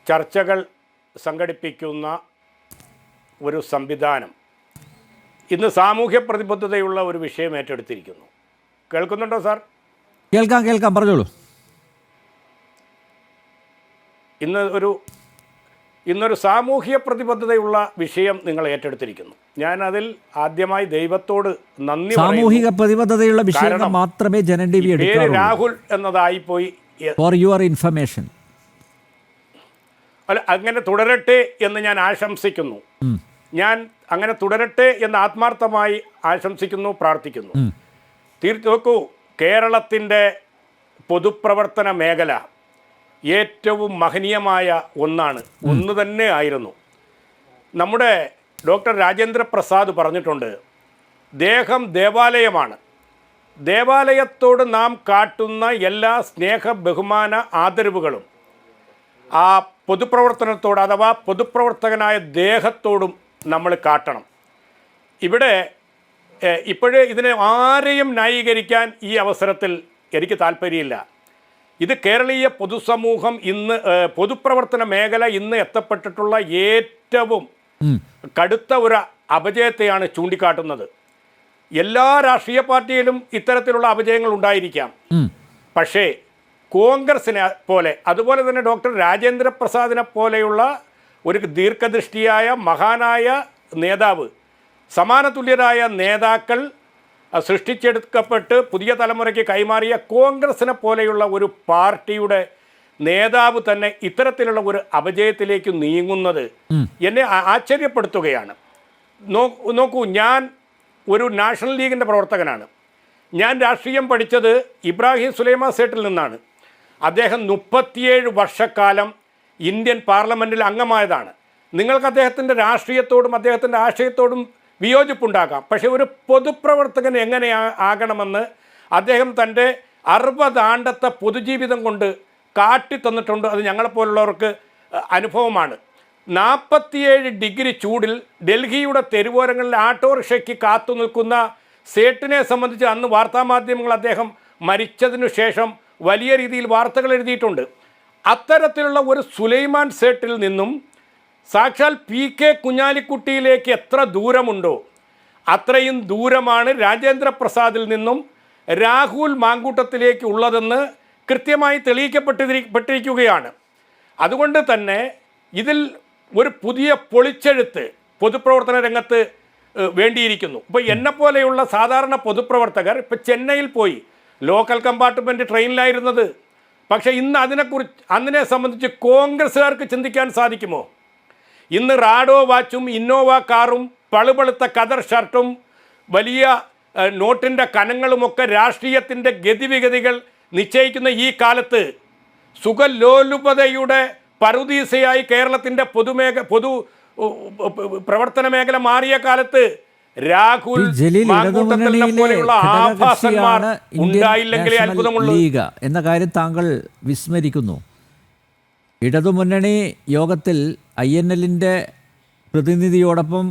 ചർച്ചകൾ സംഘടിപ്പിക്കുന്ന ഒരു സംവിധാനം ഇന്ന് സാമൂഹ്യ പ്രതിബദ്ധതയുള്ള ഒരു വിഷയം ഏറ്റെടുത്തിരിക്കുന്നു. കേൾക്കുന്നുണ്ടോ സാർ? കേൾക്കാം, പറഞ്ഞോളൂ. ഇന്നൊരു സാമൂഹ്യ പ്രതിബദ്ധതയുള്ള വിഷയം നിങ്ങൾ ഏറ്റെടുത്തിരിക്കുന്നു. ഞാൻ അതിൽ ആദ്യമായി ദൈവത്തോട് നന്ദി പറയുന്നു. സാമൂഹിക പ്രതിബദ്ധതയുള്ള വിഷയം മാത്രമേ ജനം TV എടുക്കാറുള്ളൂ. രാഹുൽ എന്നതായിപ്പോയി. For your information. അല്ല, അങ്ങനെ തുടരട്ടെ എന്ന് ഞാൻ ആശംസിക്കുന്നു. ഞാൻ അങ്ങനെ തുടരട്ടെ എന്ന് ആത്മാർത്ഥമായി ആശംസിക്കുന്നു, പ്രാർത്ഥിക്കുന്നു. നോക്കൂ, കേരളത്തിൻ്റെ പൊതുപ്രവർത്തന മേഖല ഏറ്റവും മഹനീയമായ ഒന്ന് തന്നെ ആയിരുന്നു. നമ്മുടെ ഡോക്ടർ രാജേന്ദ്ര പ്രസാദ് പറഞ്ഞിട്ടുണ്ട്, ദേഹം ദേവാലയമാണ്. ദേവാലയത്തോട് നാം കാട്ടുന്ന എല്ലാ സ്നേഹ ബഹുമാന ആദരവുകളും ആ പൊതുപ്രവർത്തനത്തോട് അഥവാ പൊതുപ്രവർത്തകനായ ദേഹത്തോടും നമ്മൾ കാട്ടണം. ഇവിടെ ഇപ്പോഴേ ഇതിനെ ആരെയും ന്യായീകരിക്കാൻ ഈ അവസരത്തിൽ എനിക്ക് താല്പര്യമില്ല. ഇത് കേരളീയ പൊതുസമൂഹം ഇന്ന് പൊതുപ്രവർത്തന മേഖല ഇന്ന് എത്തപ്പെട്ടിട്ടുള്ള ഏറ്റവും കടുത്ത ഒരു അപജയത്തെയാണ് ചൂണ്ടിക്കാട്ടുന്നത്. എല്ലാ രാഷ്ട്രീയ പാർട്ടിയിലും ഇത്തരത്തിലുള്ള അപജയങ്ങൾ ഉണ്ടായിരിക്കാം. പക്ഷേ കോൺഗ്രസിനെ പോലെ അതുപോലെ തന്നെ ഡോക്ടർ രാജേന്ദ്ര പ്രസാദിനെ പോലെയുള്ള ഒരു ദീർഘദൃഷ്ടിയായ മഹാനായ നേതാവ്, സമാന തുല്യരായ നേതാക്കൾ സൃഷ്ടിച്ചെടുക്കപ്പെട്ട് പുതിയ തലമുറയ്ക്ക് കൈമാറിയ കോൺഗ്രസിനെ പോലെയുള്ള ഒരു പാർട്ടിയുടെ നേതാവ് തന്നെ ഇത്തരത്തിലുള്ള ഒരു അപജയത്തിലേക്ക് നീങ്ങുന്നത് എന്നെ ആശ്ചര്യപ്പെടുത്തുകയാണ്. നോക്കൂ, ഞാൻ ഒരു നാഷണൽ ലീഗിൻ്റെ പ്രവർത്തകനാണ്. ഞാൻ രാഷ്ട്രീയം പഠിച്ചത് ഇബ്രാഹിം സുലൈമാൻ സേട്ടിൽ നിന്നാണ്. അദ്ദേഹം 37 വർഷക്കാലം ഇന്ത്യൻ പാർലമെൻറ്റിൽ അംഗമായതാണ്. നിങ്ങൾക്ക് അദ്ദേഹത്തിൻ്റെ രാഷ്ട്രീയത്തോടും അദ്ദേഹത്തിൻ്റെ ആശയത്തോടും വിയോജിപ്പുണ്ടാകാം. പക്ഷേ ഒരു പൊതുപ്രവർത്തകൻ എങ്ങനെ ആകണമെന്ന് അദ്ദേഹം തൻ്റെ 60 ആണ്ടത്തെ പൊതുജീവിതം കൊണ്ട് കാട്ടിത്തന്നിട്ടുണ്ട്. അത് ഞങ്ങളെപ്പോലുള്ളവർക്ക് അനുഭവമാണ്. 47 ഡിഗ്രി ചൂടിൽ ഡൽഹിയുടെ തെരുവോരങ്ങളിൽ ആട്ടോറിക്ഷയ്ക്ക് കാത്തു നിൽക്കുന്ന സേട്ടിനെ സംബന്ധിച്ച് അന്ന് വാർത്താമാധ്യമങ്ങൾ അദ്ദേഹം മരിച്ചതിനു ശേഷം വലിയ രീതിയിൽ വാർത്തകൾ എഴുതിയിട്ടുണ്ട്. അത്തരത്തിലുള്ള ഒരു സുലൈമാൻ സേട്ടിൽ നിന്നും സാക്ഷാൽ PK കുഞ്ഞാലിക്കുട്ടിയിലേക്ക് എത്ര ദൂരമുണ്ടോ അത്രയും ദൂരമാണ് രാജേന്ദ്ര പ്രസാദിൽ നിന്നും രാഹുൽ മാങ്കൂട്ടത്തിലേക്ക് ഉള്ളതെന്ന് കൃത്യമായി തെളിയിക്കപ്പെട്ടിരിക്കുകയാണ്. അതുകൊണ്ട് തന്നെ ഇതിൽ ഒരു പുതിയ പൊളിച്ചെഴുത്ത് പൊതുപ്രവർത്തന രംഗത്ത് വേണ്ടിയിരിക്കുന്നു. ഇപ്പോൾ എന്നെപ്പോലെയുള്ള സാധാരണ പൊതുപ്രവർത്തകർ ഇപ്പോൾ ചെന്നൈയിൽ പോയി ലോക്കൽ കമ്പാർട്ട്മെൻറ്റ് ട്രെയിനിലായിരുന്നത്. പക്ഷേ ഇന്ന് അതിനെ സംബന്ധിച്ച് കോൺഗ്രസ്സുകാർക്ക് ചിന്തിക്കാൻ സാധിക്കുമോ? ഇന്ന് റാഡോ വാച്ചും ഇന്നോവ കാറും പളുപളുത്ത കതർ ഷർട്ടും വലിയ നോട്ടിൻ്റെ കനങ്ങളുമൊക്കെ രാഷ്ട്രീയത്തിൻ്റെ ഗതിവിഗതികൾ നിശ്ചയിക്കുന്ന ഈ കാലത്ത് സുഖലോലുപതയുടെ പറുദീസയായി കേരളത്തിൻ്റെ പൊതു പ്രവർത്തന മേഖല മാറിയ കാലത്ത് രാഹുൽ പോലെയുള്ള ആഭാസന്മാർ ഉണ്ടായില്ലെങ്കിലേ അത്ഭുതമുള്ളൂ എന്ന കാര്യം താങ്കൾ വിസ്മരിക്കുന്നു. ഇടതുമുന്നണി യോഗത്തിൽ INL-ന്റെ പ്രതിനിധിയോടൊപ്പം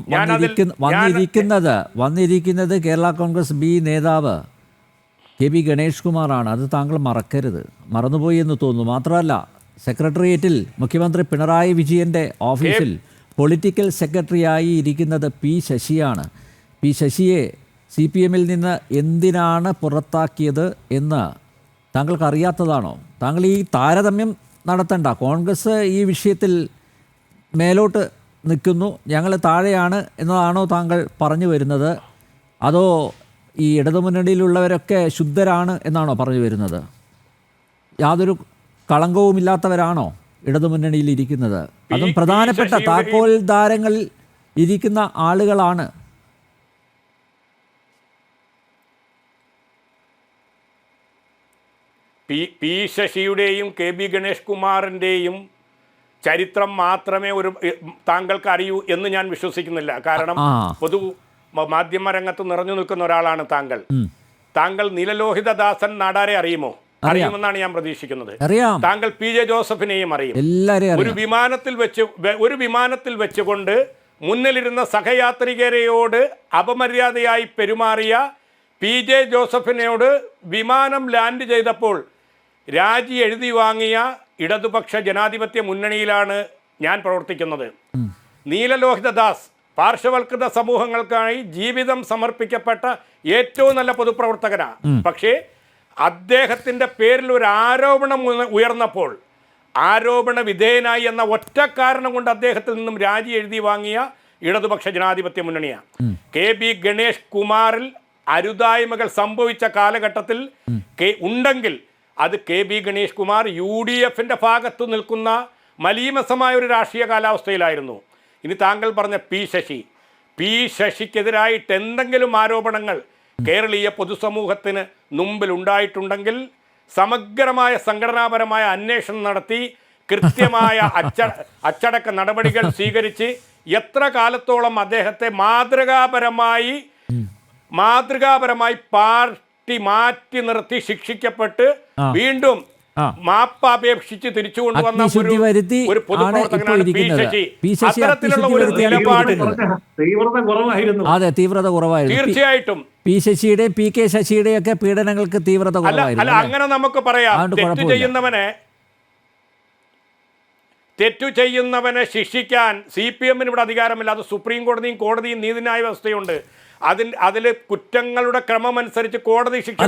വന്നിരിക്കുന്നത് കേരള കോൺഗ്രസ് B നേതാവ് KB ഗണേഷ് കുമാറാണ്. അത് താങ്കൾ മറക്കരുത്, മറന്നുപോയി എന്ന് തോന്നുന്നു. മാത്രമല്ല, സെക്രട്ടേറിയറ്റിൽ മുഖ്യമന്ത്രി പിണറായി വിജയൻ്റെ ഓഫീസിൽ പൊളിറ്റിക്കൽ സെക്രട്ടറിയായി ഇരിക്കുന്നത് P ശശിയാണ്. P ശശിയെ CPM-ൽ നിന്ന് എന്തിനാണ് പുറത്താക്കിയത് എന്ന് താങ്കൾക്ക് അറിയാത്തതാണോ? താങ്കൾ ഈ താരതമ്യം നടത്തണ്ട. കോൺഗ്രസ് ഈ വിഷയത്തിൽ മേലോട്ട് നിൽക്കുന്നു, ഞങ്ങൾ താഴെയാണ് എന്നതാണോ താങ്കൾ പറഞ്ഞു വരുന്നത്? അതോ ഈ ഇടതുമുന്നണിയിലുള്ളവരൊക്കെ ശുദ്ധരാണ് എന്നാണോ പറഞ്ഞു വരുന്നത്? യാതൊരു കളങ്കവുമില്ലാത്തവരാണോ ഇടതുമുന്നണിയിൽ ഇരിക്കുന്നത്? അതും പ്രധാനപ്പെട്ട താക്കോൽ ധാരങ്ങളിൽ ഇരിക്കുന്ന ആളുകളാണ്. P ശശിയുടെയും KB ഗണേഷ് കുമാറിൻ്റെയും ചരിത്രം മാത്രമേ താങ്കൾക്ക് അറിയൂ എന്ന് ഞാൻ വിശ്വസിക്കുന്നില്ല. കാരണം മാധ്യമ രംഗത്ത് നിറഞ്ഞു നിൽക്കുന്ന ഒരാളാണ് താങ്കൾ നീലലോഹിതദാസൻ നാടാരെ അറിയുമോ? അറിയുമെന്നാണ് ഞാൻ പ്രതീക്ഷിക്കുന്നത്. താങ്കൾ PJ ജോസഫിനെയും അറിയും. ഒരു വിമാനത്തിൽ വെച്ചുകൊണ്ട് മുന്നിലിരുന്ന സഹയാത്രികരെയോട് അപമര്യാദയായി പെരുമാറിയ PJ ജോസഫിനോട് വിമാനം ലാൻഡ് ചെയ്തപ്പോൾ രാജി എഴുതി വാങ്ങിയ ഇടതുപക്ഷ ജനാധിപത്യ മുന്നണിയിലാണ് ഞാൻ പ്രവർത്തിക്കുന്നത്. നീലലോഹിതദാസ് പാർശ്വവൽകൃത സമൂഹങ്ങൾക്കായി ജീവിതം സമർപ്പിക്കപ്പെട്ട ഏറ്റവും നല്ല പൊതുപ്രവർത്തകനാണ്. പക്ഷേ അദ്ദേഹത്തിൻ്റെ പേരിൽ ഒരു ആരോപണം ഉയർന്നപ്പോൾ ആരോപണ വിധേയനായി എന്ന ഒറ്റ കാരണം കൊണ്ട് അദ്ദേഹത്തിൽ നിന്നും രാജി എഴുതി വാങ്ങിയ ഇടതുപക്ഷ ജനാധിപത്യ മുന്നണിയാണ്. KB ഗണേഷ് കുമാറിൽ അരുതായ്മകൾ സംഭവിച്ച കാലഘട്ടത്തിൽ ഉണ്ടെങ്കിൽ അത് KB ഗണേഷ് കുമാർ UDF-ന്റെ ഭാഗത്തു നിൽക്കുന്ന മലീമസമായ ഒരു രാഷ്ട്രീയ കാലാവസ്ഥയിലായിരുന്നു. ഇനി താങ്കൾ പറഞ്ഞ P ശശിക്കെതിരായിട്ട് എന്തെങ്കിലും ആരോപണങ്ങൾ കേരളീയ പൊതുസമൂഹത്തിന് മുമ്പിൽ ഉണ്ടായിട്ടുണ്ടെങ്കിൽ സമഗ്രമായ സംഘടനാപരമായ അന്വേഷണം നടത്തി കൃത്യമായ അച്ചടക്ക നടപടികൾ സ്വീകരിച്ച് എത്ര കാലത്തോളം അദ്ദേഹത്തെ മാതൃകാപരമായി പാർട്ടി മാറ്റി നിർത്തി ശിക്ഷിക്കപ്പെട്ട് വീണ്ടും മാപ്പ് അപേക്ഷിച്ച് തിരിച്ചു കൊണ്ടുവന്ന ഒരു പൊതുപ്രവർത്തകനാണ് പി ശശി. അത്തരത്തിലുള്ള ഒരു നിലപാട് തീവ്രത കുറവായിരുന്നു. തീർച്ചയായിട്ടും പി ശശിയുടെ പി കെ ശശിയുടെ ഒക്കെ പീഡനങ്ങൾക്ക് തീവ്രത അല്ല അങ്ങനെ നമുക്ക് പറയാം. തെറ്റു ചെയ്യുന്നവനെ ശിക്ഷിക്കാൻ CPM ഇവിടെ അധികാരമില്ല. അത് സുപ്രീം കോടതിയും നീതിന്യായ വ്യവസ്ഥയുണ്ട്. അതിൽ കുറ്റങ്ങളുടെ ക്രമമനുസരിച്ച് കോടതി ശിക്ഷ.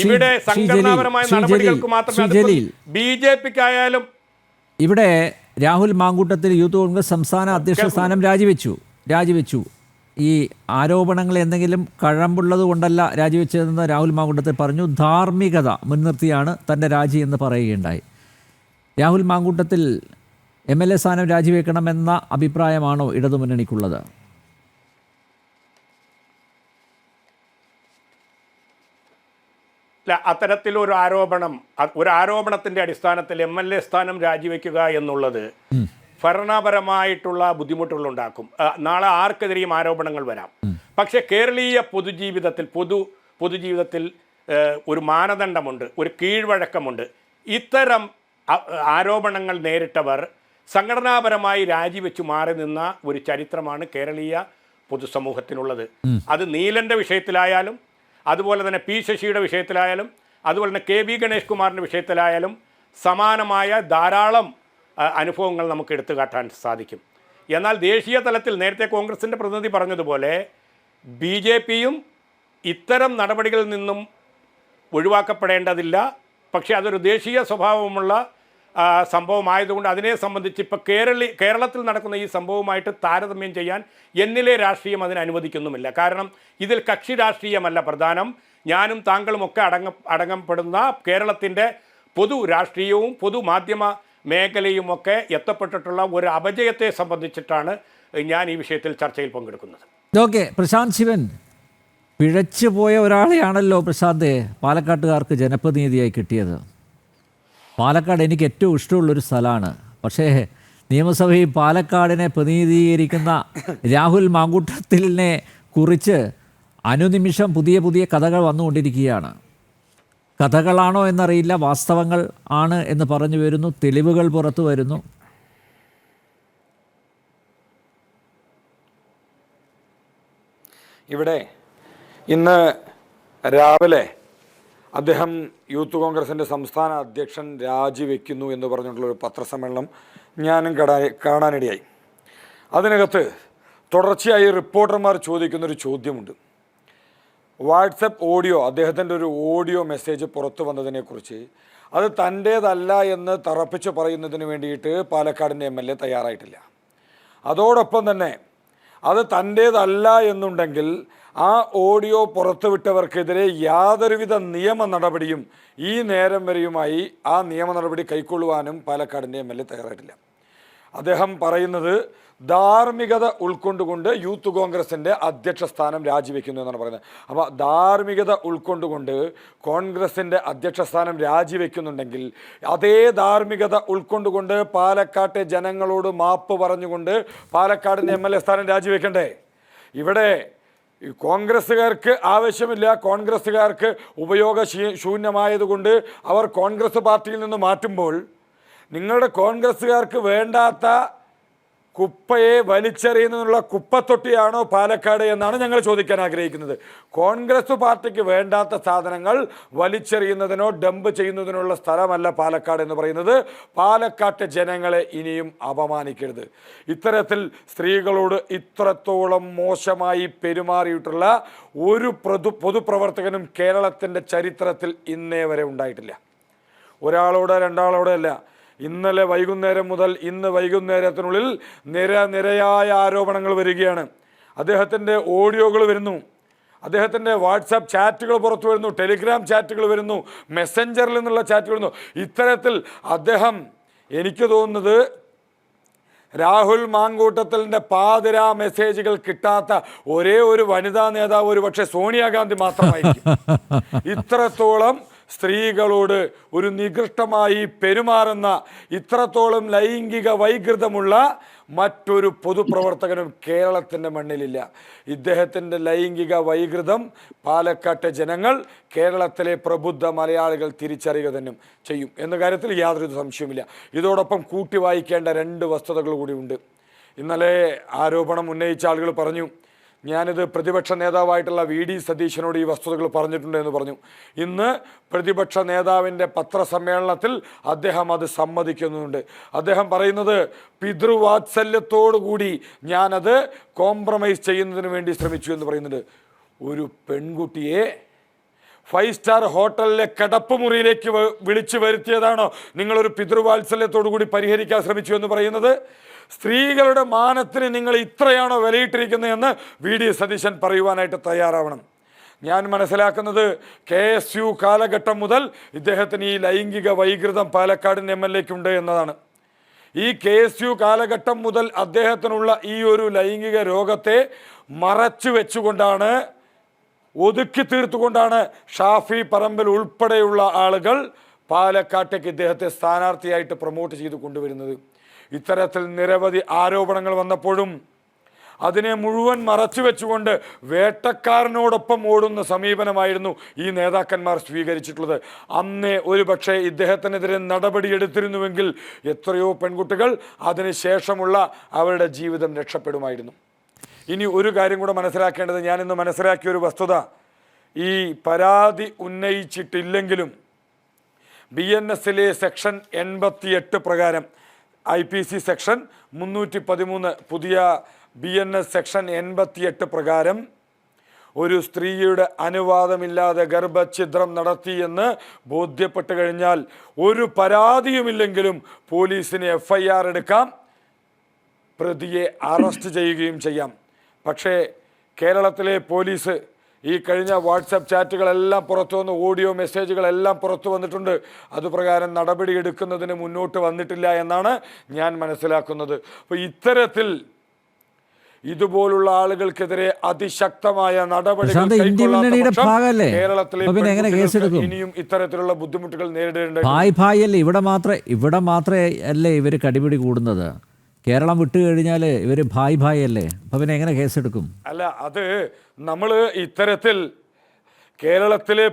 ഇവിടെ സംഘടനാപരമായ നടപടികൾക്ക് മാത്രമേ BJPക്കായാലും. ഇവിടെ രാഹുൽ മാങ്കൂട്ടത്തിൽ യൂത്ത് കോൺഗ്രസ് സംസ്ഥാന അധ്യക്ഷ സ്ഥാനം രാജിവെച്ചു. ഈ ആരോപണങ്ങൾ എന്തെങ്കിലും കഴമ്പുള്ളത് കൊണ്ടല്ല രാജിവെച്ചതെന്ന് രാഹുൽ മാങ്കൂട്ടത്തിൽ പറഞ്ഞു. ധാർമ്മികത മുൻനിർത്തിയാണ് തൻ്റെ രാജി എന്ന് പറയുകയുണ്ടായി. രാഹുൽ മാങ്കൂട്ടത്തിൽ MLA സ്ഥാനം രാജിവെക്കണമെന്ന അഭിപ്രായമാണോ ഇടതുമുന്നണിക്കുള്ളത്? അല്ല, അത്തരത്തിലൊരു ആരോപണത്തിൻ്റെ അടിസ്ഥാനത്തിൽ MLA സ്ഥാനം രാജിവെക്കുക എന്നുള്ളത് ഭരണപരമായിട്ടുള്ള ബുദ്ധിമുട്ടുകൾ ഉണ്ടാക്കും. നാളെ ആർക്കെതിരെയും ആരോപണങ്ങൾ വരാം. പക്ഷേ കേരളീയ പൊതുജീവിതത്തിൽ ഒരു മാനദണ്ഡമുണ്ട്, ഒരു കീഴ്വഴക്കമുണ്ട്. ഇത്തരം ആരോപണങ്ങൾ നേരിട്ടവർ സംഘടനാപരമായി രാജിവെച്ചു മാറി നിന്ന ഒരു ചരിത്രമാണ് കേരളീയ പൊതുസമൂഹത്തിനുള്ളത്. അത് നീലൻ്റെ വിഷയത്തിലായാലും, അതുപോലെ തന്നെ പി ശശിയുടെ വിഷയത്തിലായാലും, അതുപോലെ തന്നെ KB ഗണേഷ് കുമാറിൻ്റെ വിഷയത്തിലായാലും സമാനമായ ധാരാളം അനുഭവങ്ങൾ നമുക്ക് എടുത്തു കാട്ടാൻ സാധിക്കും. എന്നാൽ ദേശീയ തലത്തിൽ നേരത്തെ കോൺഗ്രസിൻ്റെ പ്രതിനിധി പറഞ്ഞതുപോലെ BJPയും ഇത്തരം നടപടികളിൽ നിന്നും ഒഴിവാക്കപ്പെടേണ്ടതില്ല. പക്ഷേ അതൊരു ദേശീയ സ്വഭാവമുള്ള സംഭവമായതുകൊണ്ട് അതിനെ സംബന്ധിച്ച് ഇപ്പോൾ കേരളത്തിൽ നടക്കുന്ന ഈ സംഭവമായിട്ട് താരതമ്യം ചെയ്യാൻ എന്നിലെ രാഷ്ട്രീയം അതിന് അനുവദിക്കുന്നുമില്ല. കാരണം ഇതിൽ കക്ഷി രാഷ്ട്രീയമല്ല പ്രധാനം. ഞാനും താങ്കളുമൊക്കെ അടങ്ങപ്പെടുന്ന കേരളത്തിൻ്റെ പൊതു രാഷ്ട്രീയവും പൊതുമാധ്യമ മേഖലയുമൊക്കെ എത്തപ്പെട്ടിട്ടുള്ള ഒരു അപജയത്തെ സംബന്ധിച്ചിട്ടാണ് ഞാൻ ഈ വിഷയത്തിൽ ചർച്ചയിൽ പങ്കെടുക്കുന്നത്. ഓക്കെ, പ്രശാന്ത് ശിവൻ പിഴച്ചു പോയ ഒരാളെയാണല്ലോ പ്രശാന്ത് പാലക്കാട്ടുകാർക്ക് ജനപ്രതിനിധിയായി കിട്ടിയത്. പാലക്കാട് എനിക്ക് ഏറ്റവും ഇഷ്ടമുള്ളൊരു സ്ഥലമാണ്. പക്ഷേ നിയമസഭയിൽ പാലക്കാടിനെ പ്രതിനിധീകരിക്കുന്ന രാഹുൽ മാങ്കൂട്ടത്തിലിനെ കുറിച്ച് അനുനിമിഷം പുതിയ കഥകൾ വന്നുകൊണ്ടിരിക്കുകയാണ്. കഥകളാണോ എന്നറിയില്ല, വാസ്തവങ്ങൾ ആണ് എന്ന് പറഞ്ഞു വരുന്നു, തെളിവുകൾ പുറത്തു വരുന്നു. ഇവിടെ ഇന്ന് രാവിലെ അദ്ദേഹം യൂത്ത് കോൺഗ്രസിൻ്റെ സംസ്ഥാന അധ്യക്ഷൻ രാജിവെക്കുന്നു എന്ന് പറഞ്ഞിട്ടുള്ളൊരു പത്രസമ്മേളനം ഞാനും കാണാനിടയായി. അതിനകത്ത് തുടർച്ചയായി റിപ്പോർട്ടർമാർ ചോദിക്കുന്നൊരു ചോദ്യമുണ്ട്. വാട്സപ്പ് ഓഡിയോ, അദ്ദേഹത്തിൻ്റെ ഒരു ഓഡിയോ മെസ്സേജ് പുറത്തു വന്നതിനെക്കുറിച്ച് അത് തൻ്റേതല്ല എന്ന് തറപ്പിച്ച് പറയുന്നതിന് വേണ്ടിയിട്ട് പാലക്കാടിൻ്റെ MLA തയ്യാറായിട്ടില്ല. അതോടൊപ്പം തന്നെ അത് തൻ്റേതല്ല എന്നുണ്ടെങ്കിൽ ആ ഓഡിയോ പുറത്തുവിട്ടവർക്കെതിരെ യാതൊരുവിധ നിയമ നടപടിയും ഈ നേരം വരെയുമായി ആ നിയമ നടപടി കൈക്കൊള്ളുവാനും പാലക്കാടിൻ്റെ MLA തയ്യാറായിട്ടില്ല. അദ്ദേഹം പറയുന്നത് ധാർമ്മികത ഉൾക്കൊണ്ടുകൊണ്ട് യൂത്ത് കോൺഗ്രസിൻ്റെ അധ്യക്ഷ സ്ഥാനം രാജിവെക്കുന്നു എന്നാണ് പറയുന്നത്. അപ്പോൾ ധാർമ്മികത ഉൾക്കൊണ്ടുകൊണ്ട് കോൺഗ്രസിൻ്റെ അധ്യക്ഷ സ്ഥാനം രാജിവെക്കുന്നുണ്ടെങ്കിൽ അതേ ധാർമ്മികത ഉൾക്കൊണ്ടുകൊണ്ട് പാലക്കാട്ടെ ജനങ്ങളോട് മാപ്പ് പറഞ്ഞുകൊണ്ട് പാലക്കാടിൻ്റെ MLA സ്ഥാനം രാജിവെക്കണ്ടേ? ഇവിടെ കോൺഗ്രസ്സുകാർക്ക് ആവശ്യമില്ല, കോൺഗ്രസ്സുകാർക്ക് ഉപയോഗശൂന്യമായതുകൊണ്ട് അവർ കോൺഗ്രസ് പാർട്ടിയിൽ നിന്ന് മാറ്റുമ്പോൾ നിങ്ങളുടെ കോൺഗ്രസ്സുകാർക്ക് വേണ്ടാത്ത കുപ്പയെ വലിച്ചെറിയുന്നതിനുള്ള കുപ്പത്തൊട്ടിയാണോ പാലക്കാട് എന്നാണ് ഞങ്ങൾ ചോദിക്കാൻ ആഗ്രഹിക്കുന്നത്. കോൺഗ്രസ് പാർട്ടിക്ക് വേണ്ടാത്ത സാധനങ്ങൾ വലിച്ചെറിയുന്നതിനോ ഡംപ് ചെയ്യുന്നതിനുള്ള സ്ഥലമല്ല പാലക്കാട് എന്ന് പറയുന്നത്. പാലക്കാട്ടെ ജനങ്ങളെ ഇനിയും അപമാനിക്കരുത്. ഇത്തരത്തിൽ സ്ത്രീകളോട് ഇത്രത്തോളം മോശമായി പെരുമാറിയിട്ടുള്ള ഒരു പൊതുപ്രവർത്തകനും കേരളത്തിൻ്റെ ചരിത്രത്തിൽ ഇന്നേ വരെ ഉണ്ടായിട്ടില്ല. ഒരാളോട് രണ്ടാളോടെ അല്ല. ഇന്നലെ വൈകുന്നേരം മുതൽ ഇന്ന് വൈകുന്നേരത്തിനുള്ളിൽ നിരയായ ആരോപണങ്ങൾ വരികയാണ്. അദ്ദേഹത്തിൻ്റെ ഓഡിയോകൾ വരുന്നു, അദ്ദേഹത്തിൻ്റെ വാട്സാപ്പ് ചാറ്റുകൾ പുറത്തു വരുന്നു, ടെലിഗ്രാം ചാറ്റുകൾ വരുന്നു, മെസ്സഞ്ചറിൽ നിന്നുള്ള ചാറ്റുകൾ വരുന്നു. ഇത്തരത്തിൽ അദ്ദേഹം, എനിക്ക് തോന്നുന്നത് രാഹുൽ മാങ്കൂട്ടത്തലിൻ്റെ പാതിരാ മെസ്സേജുകൾ കിട്ടാത്ത ഒരേ ഒരു വനിതാ നേതാവ് ഒരു പക്ഷേ സോണിയാഗാന്ധി മാത്രമായിരിക്കും. ഇത്രത്തോളം സ്ത്രീകളോട് ഒരു നികൃഷ്ടമായി പെരുമാറുന്ന, ഇത്രത്തോളം ലൈംഗിക വൈകൃതമുള്ള മറ്റൊരു പൊതുപ്രവർത്തകനും കേരളത്തിൻ്റെ മണ്ണിലില്ല. ഇദ്ദേഹത്തിൻ്റെ ലൈംഗിക വൈകൃതം പാലക്കാട്ടെ ജനങ്ങൾ, കേരളത്തിലെ പ്രബുദ്ധ മലയാളികൾ തിരിച്ചറിയുക തന്നെ ചെയ്യും എന്ന കാര്യത്തിൽ യാതൊരു സംശയവുമില്ല. ഇതോടൊപ്പം കൂട്ടി വായിക്കേണ്ട 2 വസ്തുതകൾ കൂടിയുണ്ട്. ഇന്നലെ ആരോപണം ഉന്നയിച്ച ആളുകൾ പറഞ്ഞു, ഞാനിത് പ്രതിപക്ഷ നേതാവായിട്ടുള്ള VD സതീശനോട് ഈ വസ്തുതകൾ പറഞ്ഞിട്ടുണ്ട് എന്ന് പറഞ്ഞു. ഇന്ന് പ്രതിപക്ഷ നേതാവിൻ്റെ പത്രസമ്മേളനത്തിൽ അദ്ദേഹം അത് സമ്മതിക്കുന്നുണ്ട്. അദ്ദേഹം പറയുന്നത് പിതൃവാത്സല്യത്തോടുകൂടി ഞാനത് കോംപ്രമൈസ് ചെയ്യുന്നതിന് വേണ്ടി ശ്രമിച്ചു എന്ന് പറയുന്നുണ്ട്. ഒരു പെൺകുട്ടിയെ 5 സ്റ്റാർ ഹോട്ടലിലെ കിടപ്പുമുറിയിലേക്ക് വിളിച്ചു വരുത്തിയതാണോ നിങ്ങളൊരു പിതൃവാത്സല്യത്തോടു കൂടി പരിഹരിക്കാൻ ശ്രമിച്ചു എന്ന് പറയുന്നത്? സ്ത്രീകളുടെ മാനത്തിന് നിങ്ങൾ ഇത്രയാണോ വിലയിട്ടിരിക്കുന്നതെന്ന് VD സതീശൻ പറയുവാനായിട്ട് തയ്യാറാവണം. ഞാൻ മനസ്സിലാക്കുന്നത് KSU കാലഘട്ടം മുതൽ ഇദ്ദേഹത്തിന് ഈ ലൈംഗിക വൈകൃതം പാലക്കാടിൻ്റെ MLAക്കുണ്ട് എന്നതാണ്. ഈ KSU കാലഘട്ടം മുതൽ അദ്ദേഹത്തിനുള്ള ഈ ഒരു ലൈംഗിക രോഗത്തെ മറച്ചു വെച്ചുകൊണ്ടാണ്, ഒതുക്കി തീർത്തുകൊണ്ടാണ് ഷാഫി പറമ്പിൽ ഉൾപ്പെടെയുള്ള ആളുകൾ പാലക്കാട്ടേക്ക് ഇദ്ദേഹത്തെ സ്ഥാനാർത്ഥിയായിട്ട് പ്രൊമോട്ട് ചെയ്ത് കൊണ്ടുവരുന്നത്. ഇത്തരത്തിൽ നിരവധി ആരോപണങ്ങൾ വന്നപ്പോഴും അതിനെ മുഴുവൻ മറച്ചു വെച്ചുകൊണ്ട് വേട്ടക്കാരനോടൊപ്പം ഓടുന്ന സമീപനമായിരുന്നു ഈ നേതാക്കന്മാർ സ്വീകരിച്ചിട്ടുള്ളത്. അന്നേ ഒരു പക്ഷേ ഇദ്ദേഹത്തിനെതിരെ നടപടിയെടുത്തിരുന്നുവെങ്കിൽ എത്രയോ പെൺകുട്ടികൾ അതിനുശേഷമുള്ള അവരുടെ ജീവിതം രക്ഷപ്പെടുമായിരുന്നു. ഇനി ഒരു കാര്യം കൂടെ മനസ്സിലാക്കേണ്ടത്, ഞാനിന്ന് മനസ്സിലാക്കിയ ഒരു വസ്തുത, ഈ പരാതി ഉന്നയിച്ചിട്ടില്ലെങ്കിലും BNSലെ സെക്ഷൻ 88 പ്രകാരം, IPC സെക്ഷൻ 313 പുതിയ BNS സെക്ഷൻ 88 പ്രകാരം ഒരു സ്ത്രീയുടെ അനുവാദമില്ലാതെ ഗർഭഛിദ്രം നടത്തിയെന്ന് ബോധ്യപ്പെട്ട് കഴിഞ്ഞാൽ ഒരു പരാതിയുമില്ലെങ്കിലും പോലീസിന് FIR എടുക്കാം, പ്രതിയെ അറസ്റ്റ് ചെയ്യുകയും ചെയ്യാം. പക്ഷേ കേരളത്തിലെ പോലീസ് ഈ കഴിഞ്ഞ വാട്സപ്പ് ചാറ്റുകളെല്ലാം പുറത്തു വന്ന്, ഓഡിയോ മെസ്സേജുകളെല്ലാം പുറത്തു വന്നിട്ടുണ്ട്. അതുപ്രകാരം നടപടിയെടുക്കുന്നതിന് മുന്നോട്ട് വന്നിട്ടില്ല എന്നാണ് ഞാൻ മനസ്സിലാക്കുന്നത്. അപ്പോൾ ഇത്തരത്തിൽ ഇതുപോലുള്ള ആളുകൾക്കെതിരെ അതിശക്തമായ നടപടികൾ കേരളത്തിലെ ഇനിയും ഇത്തരത്തിലുള്ള ബുദ്ധിമുട്ടുകൾ നേരിടേണ്ടത്. ഇവിടെ മാത്രമേ അല്ലേ ഇവർ കടിപിടി കൂടുന്നത്? കേരളം വിട്ടു കഴിഞ്ഞാൽ ഇവർ ഭായ് അല്ലേ? അപ്പം പിന്നെ എങ്ങനെ കേസെടുക്കും? അല്ല, അത് നമ്മൾ ഇത്തരത്തിൽ കേരളത്തിലെ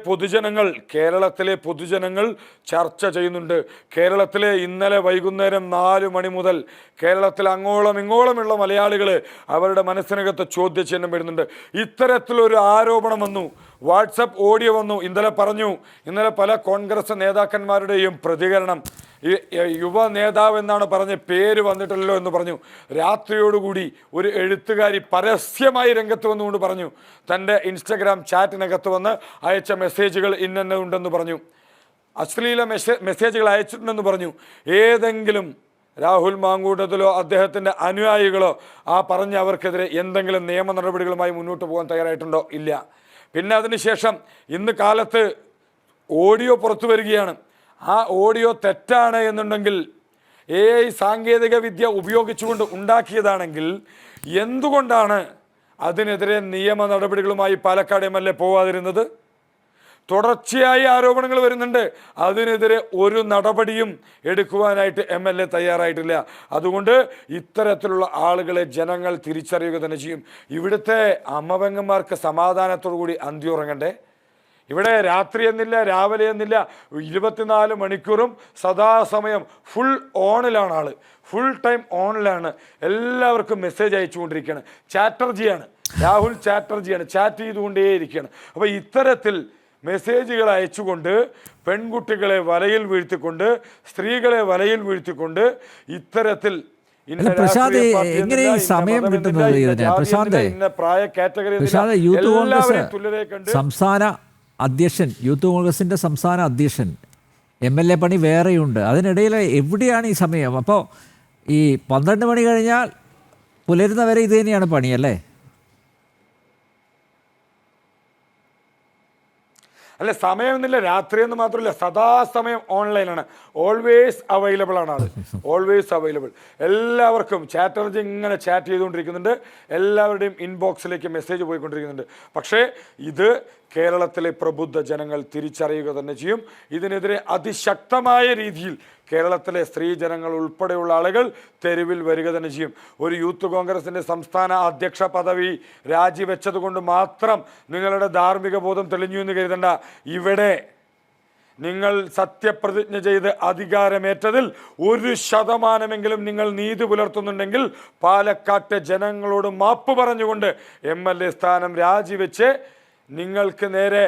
പൊതുജനങ്ങൾ ചർച്ച ചെയ്യുന്നുണ്ട്. കേരളത്തിലെ ഇന്നലെ വൈകുന്നേരം 4 മണി മുതൽ കേരളത്തിൽ അങ്ങോളം ഇങ്ങോളമുള്ള മലയാളികൾ അവരുടെ മനസ്സിനകത്ത് ചോദ്യചിഹ്നം വരുന്നുണ്ട്. ഇത്തരത്തിലൊരു ആരോപണം വന്നു, വാട്സപ്പ് ഓഡിയോ വന്നു. ഇന്നലെ പല കോൺഗ്രസ് നേതാക്കന്മാരുടെയും പ്രതികരണം, യുവ നേതാവ് എന്നാണ് പറഞ്ഞ്, പേര് വന്നിട്ടില്ലല്ലോ എന്ന് പറഞ്ഞു. രാത്രിയോടുകൂടി ഒരു എഴുത്തുകാരി പരസ്യമായി രംഗത്ത് വന്നുകൊണ്ട് പറഞ്ഞു, തൻ്റെ ഇൻസ്റ്റഗ്രാം ചാറ്റിനകത്ത് വന്ന് അയച്ച മെസ്സേജുകൾ ഉണ്ടെന്ന് പറഞ്ഞു, അശ്ലീല മെസ്സേജുകൾ അയച്ചിട്ടുണ്ടെന്ന് പറഞ്ഞു. ഏതെങ്കിലും രാഹുൽ മാങ്കൂട്ടത്തിലോ അദ്ദേഹത്തിൻ്റെ അനുയായികളോ പറഞ്ഞ അവർക്കെതിരെ എന്തെങ്കിലും നിയമ നടപടികളുമായി മുന്നോട്ട് പോകാൻ തയ്യാറായിട്ടുണ്ടോ? ഇല്ല. പിന്നെ അതിനുശേഷം ഇന്ന് കാലത്ത് ഓഡിയോ പുറത്തു വരികയാണ്. ആ ഓഡിയോ തെറ്റാണ് എന്നുണ്ടെങ്കിൽ, AI സാങ്കേതിക വിദ്യ ഉപയോഗിച്ചുകൊണ്ട് ഉണ്ടാക്കിയതാണെങ്കിൽ എന്തുകൊണ്ടാണ് അതിനെതിരെ നിയമ നടപടികളുമായി പാലക്കാട് MLA പോവാതിരുന്നത്? തുടർച്ചയായി ആരോപണങ്ങൾ വരുന്നുണ്ട്, അതിനെതിരെ ഒരു നടപടിയും എടുക്കുവാനായിട്ട് MLA തയ്യാറായിട്ടില്ല. അതുകൊണ്ട് ഇത്തരത്തിലുള്ള ആളുകളെ ജനങ്ങൾ തിരിച്ചറിയുക തന്നെ ചെയ്യും. ഇവിടുത്തെ അമ്മപെങ്ങന്മാർക്ക് സമാധാനത്തോടു കൂടി അന്തി ഉറങ്ങണ്ടേ? ഇവിടെ രാത്രി എന്നില്ല, രാവിലെ എന്നില്ല, 24 മണിക്കൂറും സദാസമയം ഫുൾ ഓണിലാണ് ആള്, ഫുൾ ടൈം ഓണിലാണ്. എല്ലാവർക്കും മെസ്സേജ് അയച്ചുകൊണ്ടിരിക്കുകയാണ്. രാഹുൽ ചാറ്റർജിയാണ്, ചാറ്റ് ചെയ്തുകൊണ്ടേയിരിക്കുകയാണ്. അപ്പോൾ ഇത്തരത്തിൽ മെസ്സേജുകൾ അയച്ചുകൊണ്ട് പെൺകുട്ടികളെ വലയിൽ വീഴ്ത്തിക്കൊണ്ട്, സ്ത്രീകളെ വലയിൽ വീഴ്ത്തിക്കൊണ്ട്, ഇത്തരത്തിൽ പ്രശാന്ത് എങ്ങനെ ഈ സമയം കിട്ടുന്നത് ഇതിന്? പ്രശാന്ത്, യൂത്ത് കോൺഗ്രസ് സംസ്ഥാന അധ്യക്ഷൻ, യൂത്ത് കോൺഗ്രസിൻ്റെ സംസ്ഥാന അധ്യക്ഷൻ, MLA പണി വേറെയുണ്ട്. അതിനിടയിൽ എവിടെയാണ് ഈ സമയം? അപ്പോൾ ഈ 12 മണി കഴിഞ്ഞാൽ പുലരുന്നവരെ ഇത് തന്നെയാണ് പണിയല്ലേ? അല്ല സമയമെന്നില്ല, രാത്രി എന്ന് മാത്രമല്ല, സദാസമയം ഓൺലൈനാണ്, ഓൾവേസ് അവൈലബിൾ ആണ് അത്, ഓൾവേസ് അവൈലബിൾ. എല്ലാവർക്കും ചാറ്റർജി ഇങ്ങനെ ചാറ്റ് ചെയ്തുകൊണ്ടിരിക്കുന്നുണ്ട്, എല്ലാവരുടെയും ഇൻബോക്സിലേക്ക് മെസ്സേജ് പോയിക്കൊണ്ടിരിക്കുന്നുണ്ട്. പക്ഷേ ഇത് കേരളത്തിലെ പ്രബുദ്ധ ജനങ്ങൾ തിരിച്ചറിയുക തന്നെ ചെയ്യും. ഇതിനെതിരെ അതിശക്തമായ രീതിയിൽ കേരളത്തിലെ സ്ത്രീജനങ്ങൾ ഉൾപ്പെടെയുള്ള ആളുകൾ തെരുവിൽ വരിക തന്നെ ചെയ്യും. ഒരു യൂത്ത് കോൺഗ്രസിൻ്റെ സംസ്ഥാന അധ്യക്ഷ പദവി രാജിവെച്ചത് കൊണ്ട് മാത്രം നിങ്ങളുടെ ധാർമ്മിക ബോധം തെളിഞ്ഞു എന്ന് കരുതണ്ട. ഇവിടെ നിങ്ങൾ സത്യപ്രതിജ്ഞ ചെയ്ത് അധികാരമേറ്റതിൽ 1% നിങ്ങൾ നീതി പുലർത്തുന്നുണ്ടെങ്കിൽ പാലക്കാട്ടെ ജനങ്ങളോട് മാപ്പ് പറഞ്ഞുകൊണ്ട് MLA സ്ഥാനം രാജിവെച്ച് നിങ്ങൾക്ക് നേരെ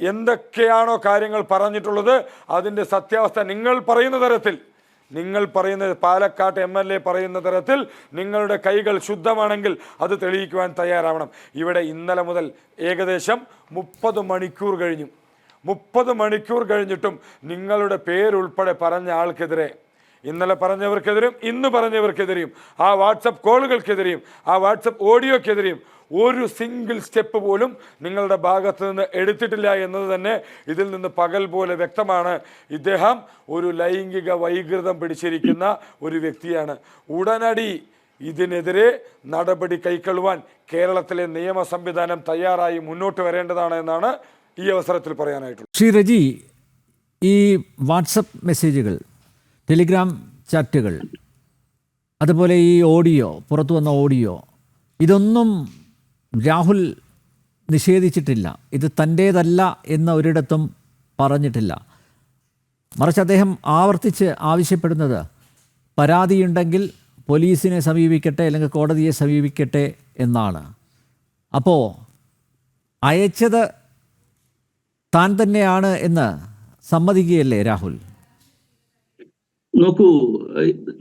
എന്തൊക്കെയാണോ കാര്യങ്ങൾ പറഞ്ഞിട്ടുള്ളത് അതിൻ്റെ സത്യാവസ്ഥ നിങ്ങൾ പറയുന്ന തരത്തിൽ, നിങ്ങൾ പറയുന്ന പാലക്കാട് MLA പറയുന്ന തരത്തിൽ നിങ്ങളുടെ കൈകൾ ശുദ്ധമാണെങ്കിൽ അത് തെളിയിക്കുവാൻ തയ്യാറാവണം. ഇവിടെ ഇന്നലെ മുതൽ ഏകദേശം 30 മണിക്കൂർ കഴിഞ്ഞു. 30 മണിക്കൂർ കഴിഞ്ഞിട്ടും നിങ്ങളുടെ പേരുൾപ്പെടെ പറഞ്ഞ ആൾക്കെതിരെ, ഇന്നലെ പറഞ്ഞവർക്കെതിരെയും ഇന്ന് പറഞ്ഞവർക്കെതിരെയും ആ വാട്സപ്പ് കോളുകൾക്കെതിരെയും ആ വാട്സപ്പ് ഓഡിയോക്കെതിരെയും ഒരു സിംഗിൾ സ്റ്റെപ്പ് പോലും നിങ്ങളുടെ ഭാഗത്ത് നിന്ന് എടുത്തിട്ടില്ല എന്നത് തന്നെ ഇതിൽ നിന്ന് പകൽ പോലെ വ്യക്തമാണ്. ഇദ്ദേഹം ഒരു ലൈംഗിക വൈകൃതം പിടിച്ചിരിക്കുന്ന ഒരു വ്യക്തിയാണ്. ഉടനടി ഇതിനെതിരെ നടപടി കൈക്കൊള്ളുവാൻ കേരളത്തിലെ നിയമ സംവിധാനം തയ്യാറായി മുന്നോട്ട് വരേണ്ടതാണ് എന്നാണ് ഈ അവസരത്തിൽ പറയാനായിട്ടുള്ളത്. ശ്രീ റജി, ഈ വാട്സപ്പ് മെസ്സേജുകൾ, ടെലിഗ്രാം ചാറ്റുകൾ, അതുപോലെ ഈ ഓഡിയോ, പുറത്തു വന്ന ഓഡിയോ, ഇതൊന്നും രാഹുൽ നിഷേധിച്ചിട്ടില്ല. ഇത് തൻ്റേതല്ല എന്ന് ഒരിടത്തും പറഞ്ഞിട്ടില്ല. മറിച്ച് അദ്ദേഹം ആവർത്തിച്ച് ആവശ്യപ്പെടുന്നത് പരാതിയുണ്ടെങ്കിൽ പോലീസിനെ സമീപിക്കട്ടെ അല്ലെങ്കിൽ കോടതിയെ സമീപിക്കട്ടെ എന്നാണ്. അപ്പോൾ അയച്ചത് താൻ തന്നെയാണ് എന്ന് സമ്മതിക്കുകയല്ലേ രാഹുൽ? നോക്കൂ,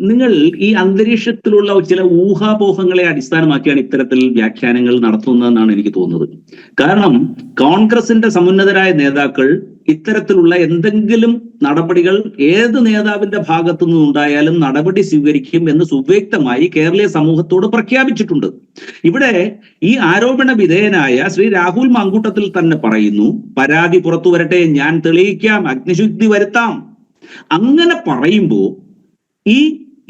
നിങ്ങൾ ഈ അന്തരീക്ഷത്തിലുള്ള ചില ഊഹാപോഹങ്ങളെ അടിസ്ഥാനമാക്കിയാണ് ഇത്തരത്തിൽ വ്യാഖ്യാനങ്ങൾ നടത്തുന്നതെന്നാണ് എനിക്ക് തോന്നുന്നത്. കാരണം കോൺഗ്രസിന്റെ സമുന്നതരായ നേതാക്കൾ ഇത്തരത്തിലുള്ള എന്തെങ്കിലും നടപടികൾ ഏത് നേതാവിന്റെ ഭാഗത്തു നിന്നുണ്ടായാലും നടപടി സ്വീകരിക്കും എന്ന് സുവ്യക്തമായി കേരളീയ സമൂഹത്തോട് പ്രഖ്യാപിച്ചിട്ടുണ്ട്. ഇവിടെ ഈ ആരോപണ വിധേയനായ ശ്രീ രാഹുൽ മാങ്കൂട്ടത്തിൽ തന്നെ പറയുന്നു, പരാതി പുറത്തു വരട്ടെ, ഞാൻ തെളിയിക്കാം, അഗ്നിശുദ്ധി വരുത്താം. അങ്ങനെ പറയുമ്പോ ഈ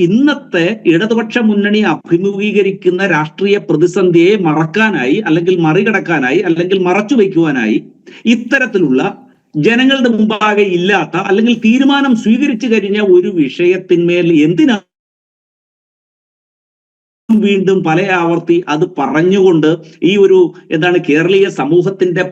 ഇന്നത്തെ ഇടതുപക്ഷ മുന്നണി അഭിമുഖീകരിക്കുന്ന രാഷ്ട്രീയ പ്രതിസന്ധിയെ മറക്കാനായി അല്ലെങ്കിൽ മറികടക്കാനായി അല്ലെങ്കിൽ മറച്ചു വയ്ക്കുവാനായി ഇത്തരത്തിലുള്ള ജനങ്ങളുടെ മുമ്പാകെ ഇല്ലാത്ത അല്ലെങ്കിൽ തീരുമാനം സ്വീകരിച്ചു കഴിഞ്ഞ ഒരു വിഷയത്തിന്മേൽ എന്തിനാ വീണ്ടും പല ആവർത്തി അത് പറഞ്ഞുകൊണ്ട് ഈ ഒരു കേരളീയ സമൂഹത്തിന്റെ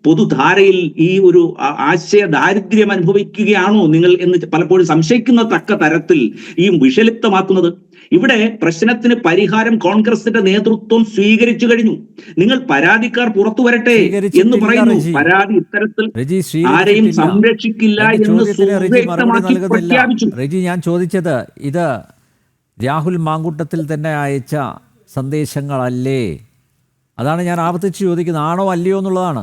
പൊതുധാരയിൽ ഈ ഒരു ആശയ ദാരിദ്ര്യം അനുഭവിക്കുകയാണോ നിങ്ങൾ എന്ന് പലപ്പോഴും സംശയിക്കുന്ന തക്ക തരത്തിൽ ഈ വിഷലിപ്തമാക്കുന്നത്? ഇവിടെ പ്രശ്നത്തിന് പരിഹാരം കോൺഗ്രസിന്റെ നേതൃത്വം സ്വീകരിച്ചു കഴിഞ്ഞു. നിങ്ങൾ പരാതിക്കാർ പുറത്തു വരട്ടെ എന്ന് പറയുന്നു. പരാതി ഇത്തരത്തിൽ ആരെയും സംരക്ഷിക്കില്ല എന്ന് സുവ്യക്തമാക്കി പ്രഖ്യാപിച്ചു. റെജി, ഞാൻ ചോദിച്ചത് ഇത് രാഹുൽ മാങ്കൂട്ടത്തിൽ തന്നെ അയച്ച സന്ദേശങ്ങളല്ലേ? അതാണ് ഞാൻ ആവർത്തിച്ച് ചോദിക്കുന്നത്. ആണോ അല്ലയോ എന്നുള്ളതാണ്.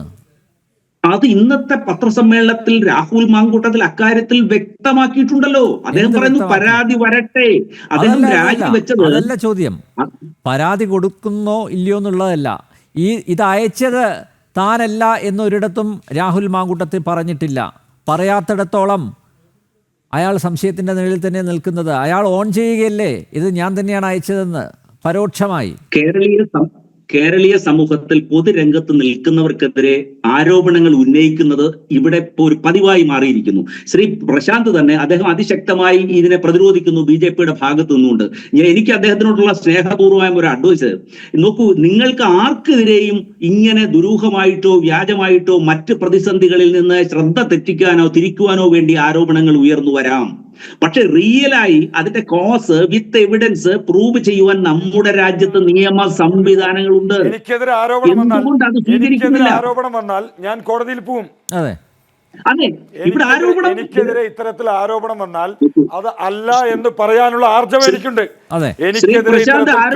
അത് ഇന്നത്തെ പത്രസമ്മേളനത്തിൽ രാഹുൽ മാങ്കൂട്ടത്തിൽ അക്കാര്യത്തിൽ വ്യക്തമാക്കിയിട്ടുണ്ടല്ലോ. അദ്ദേഹം പറയുന്നു പരാതി വരട്ടെ. അദ്ദേഹം രാജിവെച്ചത് അതല്ല ചോദ്യം. പരാതി കൊടുക്കുന്നോ ഇല്ലയോ എന്നുള്ളതല്ല. ഇത് അയച്ചത് താനല്ല എന്നൊരിടത്തും രാഹുൽ മാങ്കൂട്ടത്തിൽ പറഞ്ഞിട്ടില്ല. പറയാത്തിടത്തോളം അയാൾ സംശയത്തിൻ്റെ നിഴലിൽ തന്നെ നിൽക്കുന്നത്. അയാൾ ഓൺ ചെയ്യുകയല്ലേ ഇത് ഞാൻ തന്നെയാണ് അയച്ചതെന്ന് പരോക്ഷമായി. കേരളീയ സമൂഹത്തിൽ പൊതുരംഗത്ത് നിൽക്കുന്നവർക്കെതിരെ ആരോപണങ്ങൾ ഉന്നയിക്കുന്നത് ഇവിടെ ഇപ്പോൾ ഒരു പതിവായി മാറിയിരിക്കുന്നു. ശ്രീ പ്രശാന്ത് തന്നെ അദ്ദേഹം അതിശക്തമായി ഇതിനെ പ്രതിരോധിക്കുന്നു BJPയുടെ ഭാഗത്ത് നിന്നുകൊണ്ട്. എനിക്ക് അദ്ദേഹത്തിനോടുള്ള സ്നേഹപൂർവമായ ഒരു അഡ്വൈസ്, നോക്കൂ, നിങ്ങൾക്ക് ആർക്കെതിരെയും ഇങ്ങനെ ദുരൂഹമായിട്ടോ വ്യാജമായിട്ടോ മറ്റ് പ്രതിസന്ധികളിൽ നിന്ന് ശ്രദ്ധ തെറ്റിക്കാനോ തിരിക്കുവാനോ വേണ്ടി ആരോപണങ്ങൾ ഉയർന്നു വരാം. പക്ഷെ റിയലായി അതിന്റെ കോസ് വിത്ത് എവിഡൻസ് പ്രൂവ് ചെയ്യുവാൻ നമ്മുടെ രാജ്യത്ത് നിയമ സംവിധാനങ്ങളുണ്ട്. എനിക്കെതിരെ ആരോപണം വന്നാൽ ഞാൻ കോടതിയിൽ പോവും. അതെ, ഇവിടെ എനിക്കെതിരെ ഇത്തരത്തിൽ ആരോപണം വന്നാൽ അത് അല്ല എന്ന് പറയാനുള്ള ആർജവം എനിക്കുണ്ട്. എനിക്കെതിരെ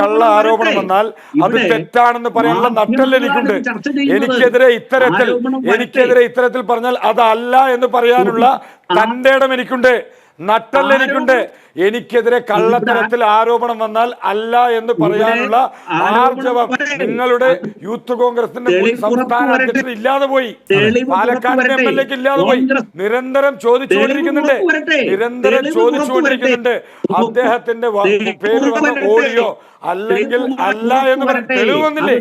കള്ള ആരോപണം വന്നാൽ അത് തെറ്റാണെന്ന് പറയാനുള്ള നട്ടൽ എനിക്കുണ്ട്. എനിക്കെതിരെ ഇത്തരത്തിൽ പറഞ്ഞാൽ അത് അല്ല എന്ന് പറയാനുള്ള തന്റെ ഇടം എനിക്കുണ്ട്. നട്ടല്ലെനിക്കുണ്ട്. എനിക്കെതിരെ കള്ളത്തരത്തിൽ ആരോപണം വന്നാൽ അല്ല എന്ന് പറയാനുള്ള ആർജവം നിങ്ങളുടെ യൂത്ത് കോൺഗ്രസിന്റെ മുൻ സംസ്ഥാന അധ്യക്ഷൻ ഇല്ലാതെ പോയി, പാലക്കാടിന്റെ MLA ക്ക് ഇല്ലാതെ പോയി. നിരന്തരം ചോദിച്ചുകൊണ്ടിരിക്കുന്നുണ്ട്, അദ്ദേഹത്തിന്റെ പേര് വന്ന ഓഡിയോ അല്ലെങ്കിൽ അല്ല എന്ന് പറഞ്ഞ് തെളിവ് വന്നില്ലേ?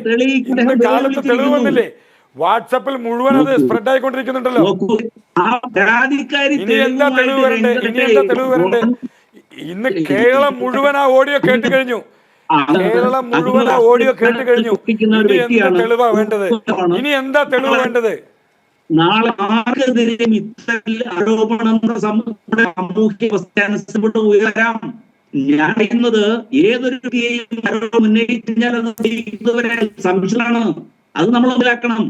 ഇന്നത്തെ കാലത്ത് തെളിവ് വന്നില്ലേ? വാട്സാപ്പിൽ മുഴുവൻ അത് സ്പ്രെഡ് ആയിക്കൊണ്ടിരിക്കുന്നുണ്ടല്ലോ. ഇനി എന്താ തെളിവ് വരണ്ടേ? ഇന്ന് കേരളം മുഴുവൻ ആ ഓഡിയോ കേട്ട് കഴിഞ്ഞു. ഇനി എന്താ തെളിവാ വേണ്ടത്? നാളെ ആർക്കെതിരെയും ഇത്തരം ആരോപണം ഉയരാം. ഞാൻ പറയുന്നത് ഏതൊരു ആരോപണം ഉന്നയിച്ചാൽ അത് സംശയമാണ്. അത് നമ്മൾ മനസ്സിലാക്കണം.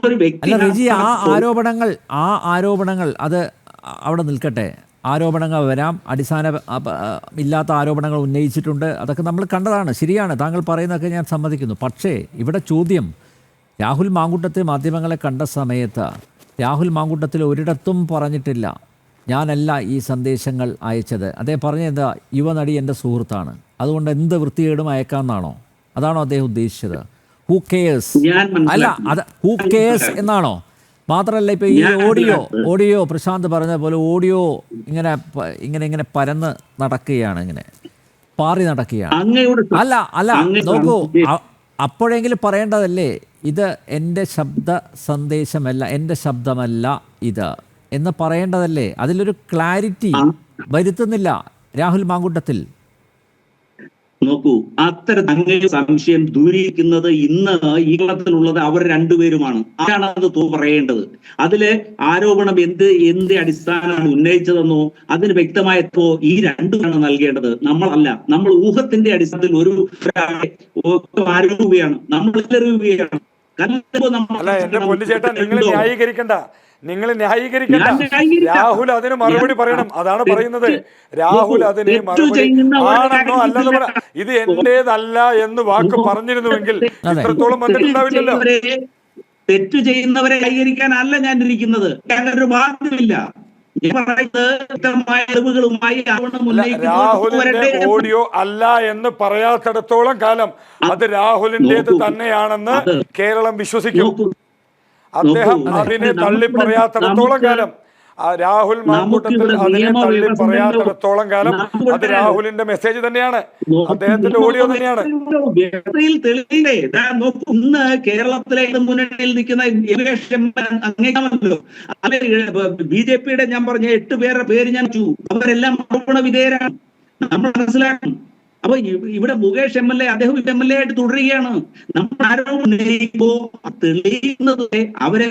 ഒരു വ്യക്തി അല്ല റെജി, ആ ആരോപണങ്ങൾ അത് അവിടെ നിൽക്കട്ടെ. ആരോപണങ്ങൾ വരാം, അടിസ്ഥാന ഇല്ലാത്ത ആരോപണങ്ങൾ ഉന്നയിച്ചിട്ടുണ്ട്, അതൊക്കെ നമ്മൾ കണ്ടതാണ്, ശരിയാണ്, താങ്കൾ പറയുന്നതൊക്കെ ഞാൻ സമ്മതിക്കുന്നു. പക്ഷേ ഇവിടെ ചോദ്യം, രാഹുൽ മാങ്കൂട്ടത്തിൽ മാധ്യമങ്ങളെ കണ്ട സമയത്ത് രാഹുൽ മാങ്കൂട്ടത്തിൽ ഒരിടത്തും പറഞ്ഞിട്ടില്ല ഞാനല്ല ഈ സന്ദേശങ്ങൾ അയച്ചത്. അദ്ദേഹം പറഞ്ഞത് യുവനടി എൻ്റെ സുഹൃത്താണ്, അതുകൊണ്ട് എന്ത് വൃത്തികേടും അയക്കാമെന്നാണോ? അതാണോ അദ്ദേഹം ഉദ്ദേശിച്ചത്? ഹൂ കെയേഴ്സ് അല്ല, അത് ഹൂ കെയേഴ്സ് എന്നാണോ? മാത്രമല്ല ഇപ്പോൾ ഈ ഓഡിയോ പ്രശാന്ത് പറഞ്ഞ പോലെ ഓഡിയോ ഇങ്ങനെ പരന്ന് നടക്കുകയാണ്, ഇങ്ങനെ പാറി നടക്കുകയാണ്. അല്ല നോക്കൂ, അപ്പോഴെങ്കിലും പറയേണ്ടതല്ലേ ഇത് എൻ്റെ ശബ്ദ സന്ദേശമല്ല, എൻ്റെ ശബ്ദമല്ല ഇത് എന്ന് പറയേണ്ടതല്ലേ? അതിലൊരു ക്ലാരിറ്റി വരുത്തുന്നില്ല രാഹുൽ മാങ്കൂട്ടത്തിൽ. നോക്കൂ, അത്തരം സംശയം ദൂരീകരിക്കുന്നത് ഇന്ന് ഈ കേരളത്തിലുള്ളത് അവർ രണ്ടുപേരുമാണ്. ആരാണ് അത് പറയേണ്ടത്? അതില് ആരോപണം എന്ത് അടിസ്ഥാനമാണ് ഉന്നയിച്ചതെന്നോ അതിന് വ്യക്തമായപ്പോ ഈ രണ്ടുമാണ് നൽകേണ്ടത്, നമ്മളല്ല. നമ്മൾ ഊഹത്തിന്റെ അടിസ്ഥാനത്തിൽ ഒരു ആരോപിക്കുകയാണ്, നമ്മൾ എറിയുകയാണ്. നിങ്ങൾ ന്യായീകരിക്കണ്ട. രാഹുൽ അതിന് മറുപടി പറയണം, അതാണ് പറയുന്നത്. രാഹുൽ അതിന് മറുപടി ആണെന്നോ അല്ലെന്ന് പറ. ഇത് എന്റേതല്ല എന്ന് വാക്ക് പറഞ്ഞിരുന്നുവെങ്കിൽ ഇത്രത്തോളം വന്നിട്ടുണ്ടാവില്ലല്ലോ. തെറ്റ് ചെയ്യുന്നവരെ ന്യായീകരിക്കാനല്ല ഞാൻ ഇരിക്കുന്നത്, ഞാനൊരു ബാധ്യമില്ല. രാഹുലിന്റെ ഓഡിയോ അല്ല എന്ന് പറയാത്തിടത്തോളം കാലം അത് രാഹുലിന്റേത് തന്നെയാണെന്ന് കേരളം വിശ്വസിക്കും. അദ്ദേഹം അതിനെ തള്ളി പറയാത്തിടത്തോളം കാലം, രാഹുൽ മാങ്കൂട്ടത്തിൽ അതിനെ തള്ളി പറയാത്തിടത്തോളം കാലം അത് രാഹുലിന്റെ മെസ്സേജ് തന്നെയാണ്, അദ്ദേഹത്തിന്റെ ഓഡിയോ തന്നെയാണ്. ഇന്ന് കേരളത്തിലെ മുന്നണിയിൽ നിൽക്കുന്ന അങ്ങേക്കാമല്ലോ, അല്ലെ BJP-യുടെ ഞാൻ പറഞ്ഞ 8 പേരുടെ പേര് ഞാൻ അവരെല്ലാം ആരോപണ വിധേയരാണ്, നമ്മൾ മനസ്സിലാക്കണം. അപ്പൊ ഇവിടെ മുകേഷ് MLA അദ്ദേഹം MLA ആയിട്ട് തുടരുകയാണ്. നമ്മൾ ആരോപണം തെളിയുന്നത് അവരെ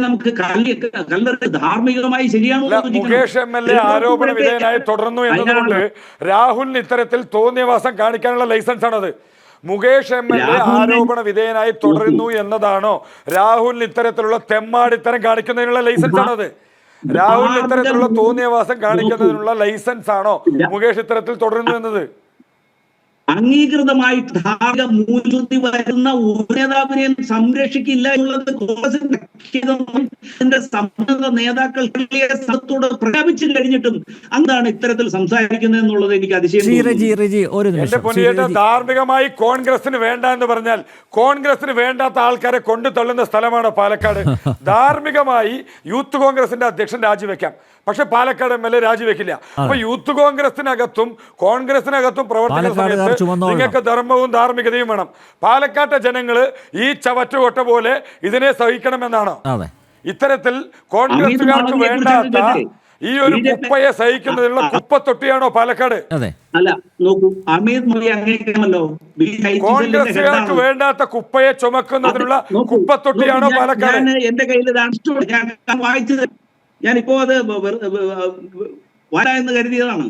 നമുക്ക് കല്ലെടുത്ത് ധാർമ്മികമായി ശരിയാണോ? മുകേഷ് MLA ആരോപണ വിധേയനായി തുടർന്നു എന്നതുകൊണ്ട് രാഹുലിന് ഇത്തരത്തിൽ തോന്നിയവാസം കാണിക്കാനുള്ള ലൈസൻസ് ആണത്. മുകേഷ് MLA ആരോപണ വിധേയനായി തുടരുന്നു എന്നതാണോ രാഹുലിന് ഇത്തരത്തിലുള്ള തെമ്മാടിത്തരം കാണിക്കുന്നതിനുള്ള ലൈസൻസ് ആണത്? രാഹുലിന് ഇത്തരത്തിലുള്ള തോന്നിയവാസം കാണിക്കുന്നതിനുള്ള ലൈസൻസ് ആണോ മുകേഷ് ഇത്തരത്തിൽ തുടരുന്നു എന്നത്? അംഗീകൃതമായിട്ട് ധാർമ്മിക മൂല്യം വരുന്ന ഒരു നേതാവിനെയും സംരക്ഷിക്കില്ല എന്നുള്ളത് കോൺഗ്രസിന്റെ സമ്മത നേതാക്കൾ സ്ഥലത്തോട് പ്രഖ്യാപിച്ചു കഴിഞ്ഞിട്ടും എന്താണ് ഇത്തരത്തിൽ സംസാരിക്കുന്നത് എന്നുള്ളത് എനിക്ക് അതിശയം. ധാർമ്മികമായി കോൺഗ്രസിന് വേണ്ട എന്ന് പറഞ്ഞാൽ കോൺഗ്രസിന് വേണ്ടാത്ത ആൾക്കാരെ കൊണ്ടു തള്ളുന്ന സ്ഥലമാണ് പാലക്കാട്. ധാർമ്മികമായി യൂത്ത് കോൺഗ്രസിന്റെ അധ്യക്ഷൻ രാജിവെക്കാം, പക്ഷെ പാലക്കാട് MLA രാജിവെക്കില്ല. അപ്പൊ യൂത്ത് കോൺഗ്രസിനകത്തും കോൺഗ്രസിനകത്തും പ്രവർത്തിക്കുന്ന സമയത്ത് നിങ്ങൾക്ക് ധർമ്മവും ധാർമ്മികതയും വേണം. പാലക്കാട്ടെ ജനങ്ങള് ഈ ചവറ്റുകൊട്ട പോലെ ഇതിനെ സഹിക്കണമെന്നാണ്. ഇത്തരത്തിൽ കോൺഗ്രസുകാർക്ക് വേണ്ടാത്ത ഈ ഒരു കുപ്പയെ സഹിക്കുന്നതിനുള്ള കുപ്പത്തൊട്ടിയാണോ പാലക്കാട്? അല്ല നോക്കൂ, അമിത് മോദി അങ്ങനെയാണല്ലോ, കോൺഗ്രസുകാർക്ക് വേണ്ടാത്ത കുപ്പയെ ചുമക്കുന്നതിനുള്ള കുപ്പത്തൊട്ടിയാണോ പാലക്കാട്? എന്റെ കയ്യിൽ ഞാൻ വായിച്ചത്, ഞാനിപ്പോ അത് എന്ന് കരുതിയതാണ്.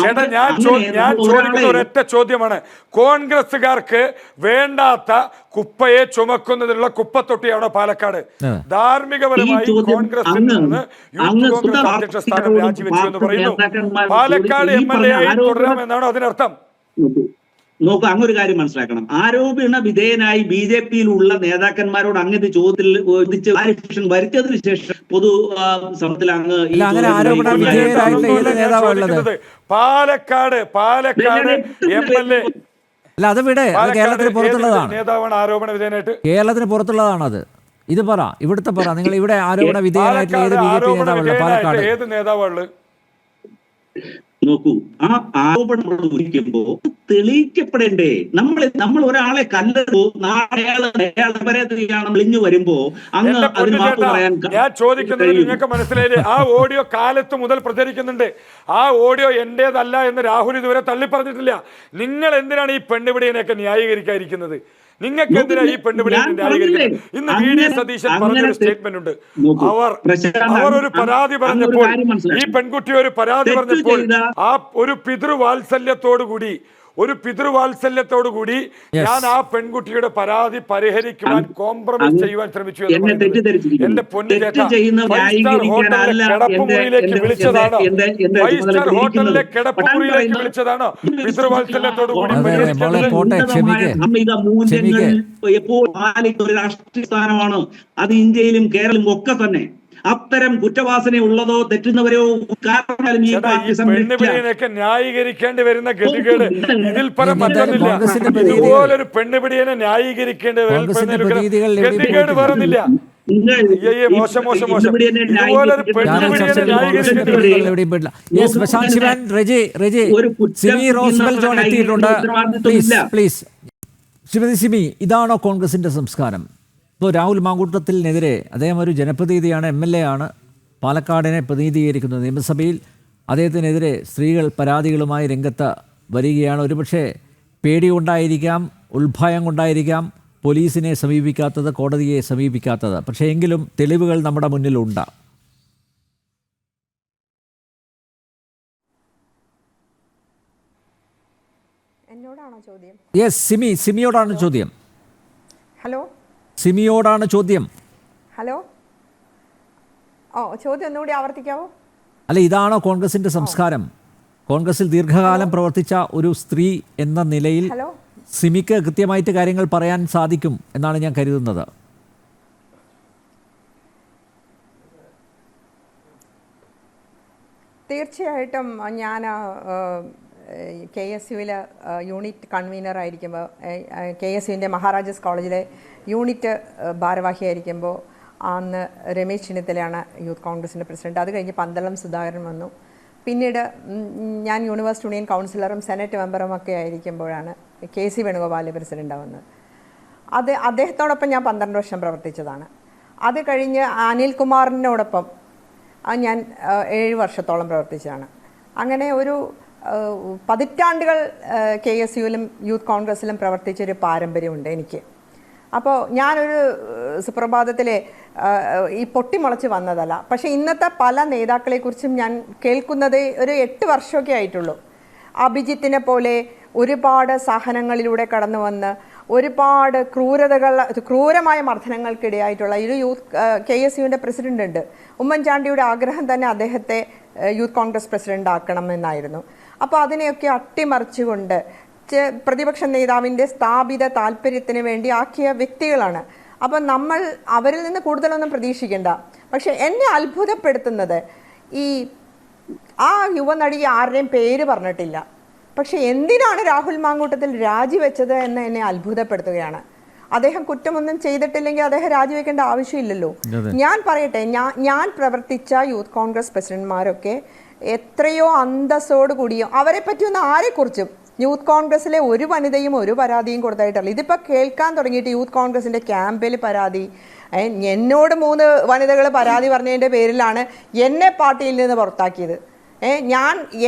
ചേട്ടാ, ഞാൻ ചോദിക്കുന്ന ഒരൊറ്റ ചോദ്യമാണ്, കോൺഗ്രസുകാർക്ക് വേണ്ടാത്ത കുപ്പയെ ചുമക്കുന്നതിനുള്ള കുപ്പത്തൊട്ടിയാണോ പാലക്കാട്? ധാർമ്മികപരമായി കോൺഗ്രസിൽ നിന്ന് യൂത്ത് കോൺഗ്രസ് അധ്യക്ഷ സ്ഥാനം രാജിവെച്ചു എന്ന് പറയുന്നു. പാലക്കാട് MLA ആയി തുടരാമെന്നാണോ അതിനർത്ഥം? നോക്കൂ, അങ്ങൊരു കാര്യം മനസ്സിലാക്കണം. ആരോപണ വിധേയനായി BJP-യിലുള്ള നേതാക്കന്മാരോട് അങ്ങനത്തെ ചോദിച്ച് വരുത്തിയതിനു ശേഷം പൊതു സമത്തിൽ അങ്ങ് ഈ അങ്ങനെ ആരോപണ വിധേയരായിട്ടുള്ള ഏത് നേതാവാണ് ഉള്ളത്? പാലക്കാട് MLA അല്ല, അത് വിടെ, അത് കേരളത്തിന് പുറത്തുള്ളതാണ്. നേതാവാണ് ആരോപണ വിധേയനായിട്ട്? കേരളത്തിന് പുറത്തുള്ളതാണത്. ഇത് പറ, ഇവിടുത്തെ പറ. നിങ്ങൾ ഇവിടെ ആരോപണ വിധേയനായിട്ടുള്ള ഏത് BJP നേതാവുള്ളത്? പാലക്കാട് ഏത് നേതാവുള്ളത്? നോക്കൂ, ആ ആരോപണം ഉന്നയിക്കുമ്പോ തെളിയിക്കപ്പെടേണ്ടേ? നമ്മൾ ഒരാളെ കല്ലറോ നാളെയാണെന്ന് വരുമ്പോ അങ്ങ് അതിന് മാപ്പ് പറയാൻ ഞാൻ ചോദിക്കുന്നത് നിങ്ങൾക്ക് മനസ്സിലായില്ലേ? ആ ഓഡിയോ കാലത്ത് മുതൽ പ്രചരിക്കുന്നുണ്ട്. ആ ഓഡിയോ എന്റേതല്ല എന്ന് രാഹുൽ ഇതുവരെ തള്ളി പറഞ്ഞിട്ടില്ല. നിങ്ങൾ എന്തിനാണ് ഈ പെണ്ണുപിടിയനെയൊക്കെ ന്യായീകരിക്കാതിരിക്കുന്നത്? നിങ്ങൾക്ക് എന്തിനാ ഈ പെണ്ണുപിടിയെ ന്യായീകരിക്കുന്നത്? ഇന്ന് VD സതീശൻ പറഞ്ഞൊരു സ്റ്റേറ്റ്മെന്റ് ഉണ്ട്. അവർ ഒരു പരാതി പറഞ്ഞപ്പോൾ, ഈ പെൺകുട്ടി ഒരു പരാതി പറഞ്ഞപ്പോൾ ആ ഒരു പിതൃവാത്സല്യത്തോടു കൂടി ഞാൻ ആ പെൺകുട്ടിയുടെ പരാതി പരിഹരിക്കുവാൻ കോംപ്രമൈസ് ചെയ്യുവാൻ ശ്രമിച്ചു. എന്റെ പൊന്നു ചേട്ടാ, 5 സ്റ്റാർ ഹോട്ടലിലെ കിടപ്പുമുറിയിലേക്ക് വിളിച്ചതാണോ? 5 സ്റ്റാർ ഹോട്ടലിലെ കിടപ്പുമുറിയിലേക്ക് വിളിച്ചതാണോ പിതൃവാത്സല്യത്തോടു കൂടി? എപ്പോൾ ഒരു രാഷ്ട്രീയ സ്ഥാനമാണ് അത്. ഇന്ത്യയിലും കേരളവും ഒക്കെ തന്നെ അത്തരം കുറ്റവാസന ഉള്ളതോ തെറ്റുന്നവരോ പെണ്ണുപിടിയനൊക്കെ ന്യായീകരിക്കേണ്ടി വരുന്ന ഗതികേട് ഇതിൽ പരം മറ്റൊന്നില്ല. ഇതുപോലൊരു പെണ്ണുപിടിയനെ ന്യായീകരിക്കേണ്ടി ഗതികേട് വേറൊന്നില്ല. മോശം. ഇതുപോലൊരു പെണ്ണുപിടിയനെ ന്യായീകരിക്കേണ്ടി. ശ്രീമതി സിമി, ഇതാണോ കോൺഗ്രസിന്റെ സംസ്കാരം? ഇപ്പോൾ രാഹുൽ മാങ്കൂട്ടത്തിനെതിരെ, അദ്ദേഹം ഒരു ജനപ്രതിനിധിയാണ്, MLA ആണ്, പാലക്കാടിനെ പ്രതിനിധീകരിക്കുന്നത് നിയമസഭയിൽ. അദ്ദേഹത്തിനെതിരെ സ്ത്രീകൾ പരാതികളുമായി രംഗത്ത് വരികയാണ്. ഒരുപക്ഷെ പേടി കൊണ്ടായിരിക്കാം, ഉൾഭയം കൊണ്ടായിരിക്കാം പോലീസിനെ സമീപിക്കാത്തത്, കോടതിയെ സമീപിക്കാത്തത്. പക്ഷേ എങ്കിലും തെളിവുകൾ നമ്മുടെ മുന്നിലുണ്ട്. എന്നോടാണോ ചോദ്യം? യെസ്, സിമിയോടാണ് ചോദ്യം. ഹലോ, സിമിയോടാണ് ചോദ്യം. ഹലോ, ചോദ്യം ഒന്നുകൂടി ആവർത്തിക്കാവോ? അല്ല, ഇതാണോ കോൺഗ്രസിന്റെ സംസ്കാരം? കോൺഗ്രസിൽ ദീർഘകാലം പ്രവർത്തിച്ച ഒരു സ്ത്രീ എന്ന നിലയിൽ സിമിക്ക് കൃത്യമായിട്ട് കാര്യങ്ങൾ പറയാൻ സാധിക്കും എന്നാണ് ഞാൻ കരുതുന്നത്. തീർച്ചയായിട്ടും ഞാൻ KSUവിൽ യൂണിറ്റ് കൺവീനർ ആയിരിക്കുമ്പോൾ, KSUവിൻ്റെ മഹാരാജാസ് കോളേജിലെ യൂണിറ്റ് ഭാരവാഹിയായിരിക്കുമ്പോൾ അന്ന് രമേശ് ചെന്നിത്തലയാണ് യൂത്ത് കോൺഗ്രസിൻ്റെ പ്രസിഡന്റ്. അത് കഴിഞ്ഞ് പന്തളം സുധാകരൻ വന്നു. പിന്നീട് ഞാൻ യൂണിവേഴ്സിറ്റി യൂണിയൻ കൗൺസിലറും സെനറ്റ് മെമ്പറും ഒക്കെ ആയിരിക്കുമ്പോഴാണ് KC വേണുഗോപാൽ പ്രസിഡൻ്റാവുന്നത്. അദ്ദേഹത്തോടൊപ്പം ഞാൻ 12 വർഷം പ്രവർത്തിച്ചതാണ്. അത് കഴിഞ്ഞ് അനിൽകുമാറിനോടൊപ്പം ഞാൻ 7 വർഷത്തോളം പ്രവർത്തിച്ചതാണ്. അങ്ങനെ ഒരു പതിറ്റാണ്ടുകൾ KSUവിലും യൂത്ത് കോൺഗ്രസിലും പ്രവർത്തിച്ചൊരു പാരമ്പര്യമുണ്ട് എനിക്ക്. അപ്പോൾ ഞാനൊരു സുപ്രഭാതത്തിലെ ഈ പൊട്ടിമുളച്ച് വന്നതല്ല. പക്ഷേ ഇന്നത്തെ പല നേതാക്കളെക്കുറിച്ചും ഞാൻ കേൾക്കുന്നത് ഒരു 8 വർഷമൊക്കെ ആയിട്ടുള്ളൂ. അഭിജിത്തിനെ പോലെ ഒരുപാട് സഹനങ്ങളിലൂടെ കടന്നു വന്ന് ഒരുപാട് ക്രൂരമായ മർദ്ദനങ്ങൾക്കിടയായിട്ടുള്ള ഒരു KSUവിൻ്റെ പ്രസിഡന്റ് ഉണ്ട്. ഉമ്മൻചാണ്ടിയുടെ ആഗ്രഹം തന്നെ അദ്ദേഹത്തെ യൂത്ത് കോൺഗ്രസ് പ്രസിഡന്റ് ആക്കണമെന്നായിരുന്നു. അപ്പോൾ അതിനെയൊക്കെ അട്ടിമറിച്ചുകൊണ്ട് പ്രതിപക്ഷ നേതാവിൻ്റെ സ്ഥാപിത താല്പര്യത്തിന് വേണ്ടി ആക്കിയ വ്യക്തികളാണ്. അപ്പം നമ്മൾ അവരിൽ നിന്ന് കൂടുതലൊന്നും പ്രതീക്ഷിക്കേണ്ട. പക്ഷെ എന്നെ അത്ഭുതപ്പെടുത്തുന്നത് ആ യുവനടി ആരുടെയും പേര് പറഞ്ഞിട്ടില്ല. പക്ഷെ എന്തിനാണ് രാഹുൽ മാങ്കൂട്ടത്തിൽ രാജിവെച്ചത് എന്ന് എന്നെ അത്ഭുതപ്പെടുത്തുകയാണ്. അദ്ദേഹം കുറ്റമൊന്നും ചെയ്തിട്ടില്ലെങ്കിൽ അദ്ദേഹം രാജിവെക്കേണ്ട ആവശ്യമില്ലല്ലോ. ഞാൻ പറയട്ടെ, ഞാൻ പ്രവർത്തിച്ച യൂത്ത് കോൺഗ്രസ് പ്രസിഡന്റ്മാരൊക്കെ എത്രയോ അന്തസ്സോട് കൂടിയും അവരെ പറ്റിയൊന്നും ആരെക്കുറിച്ചും യൂത്ത് കോൺഗ്രസിലെ ഒരു വനിതയും ഒരു പരാതിയും കൊടുത്തായിട്ടല്ല. ഇതിപ്പോൾ കേൾക്കാൻ തുടങ്ങിയിട്ട് യൂത്ത് കോൺഗ്രസിൻ്റെ ക്യാമ്പിൽ പരാതി, എന്നോട് 3 വനിതകൾ പരാതി പറഞ്ഞതിൻ്റെ പേരിലാണ് എന്നെ പാർട്ടിയിൽ നിന്ന് പുറത്താക്കിയത്.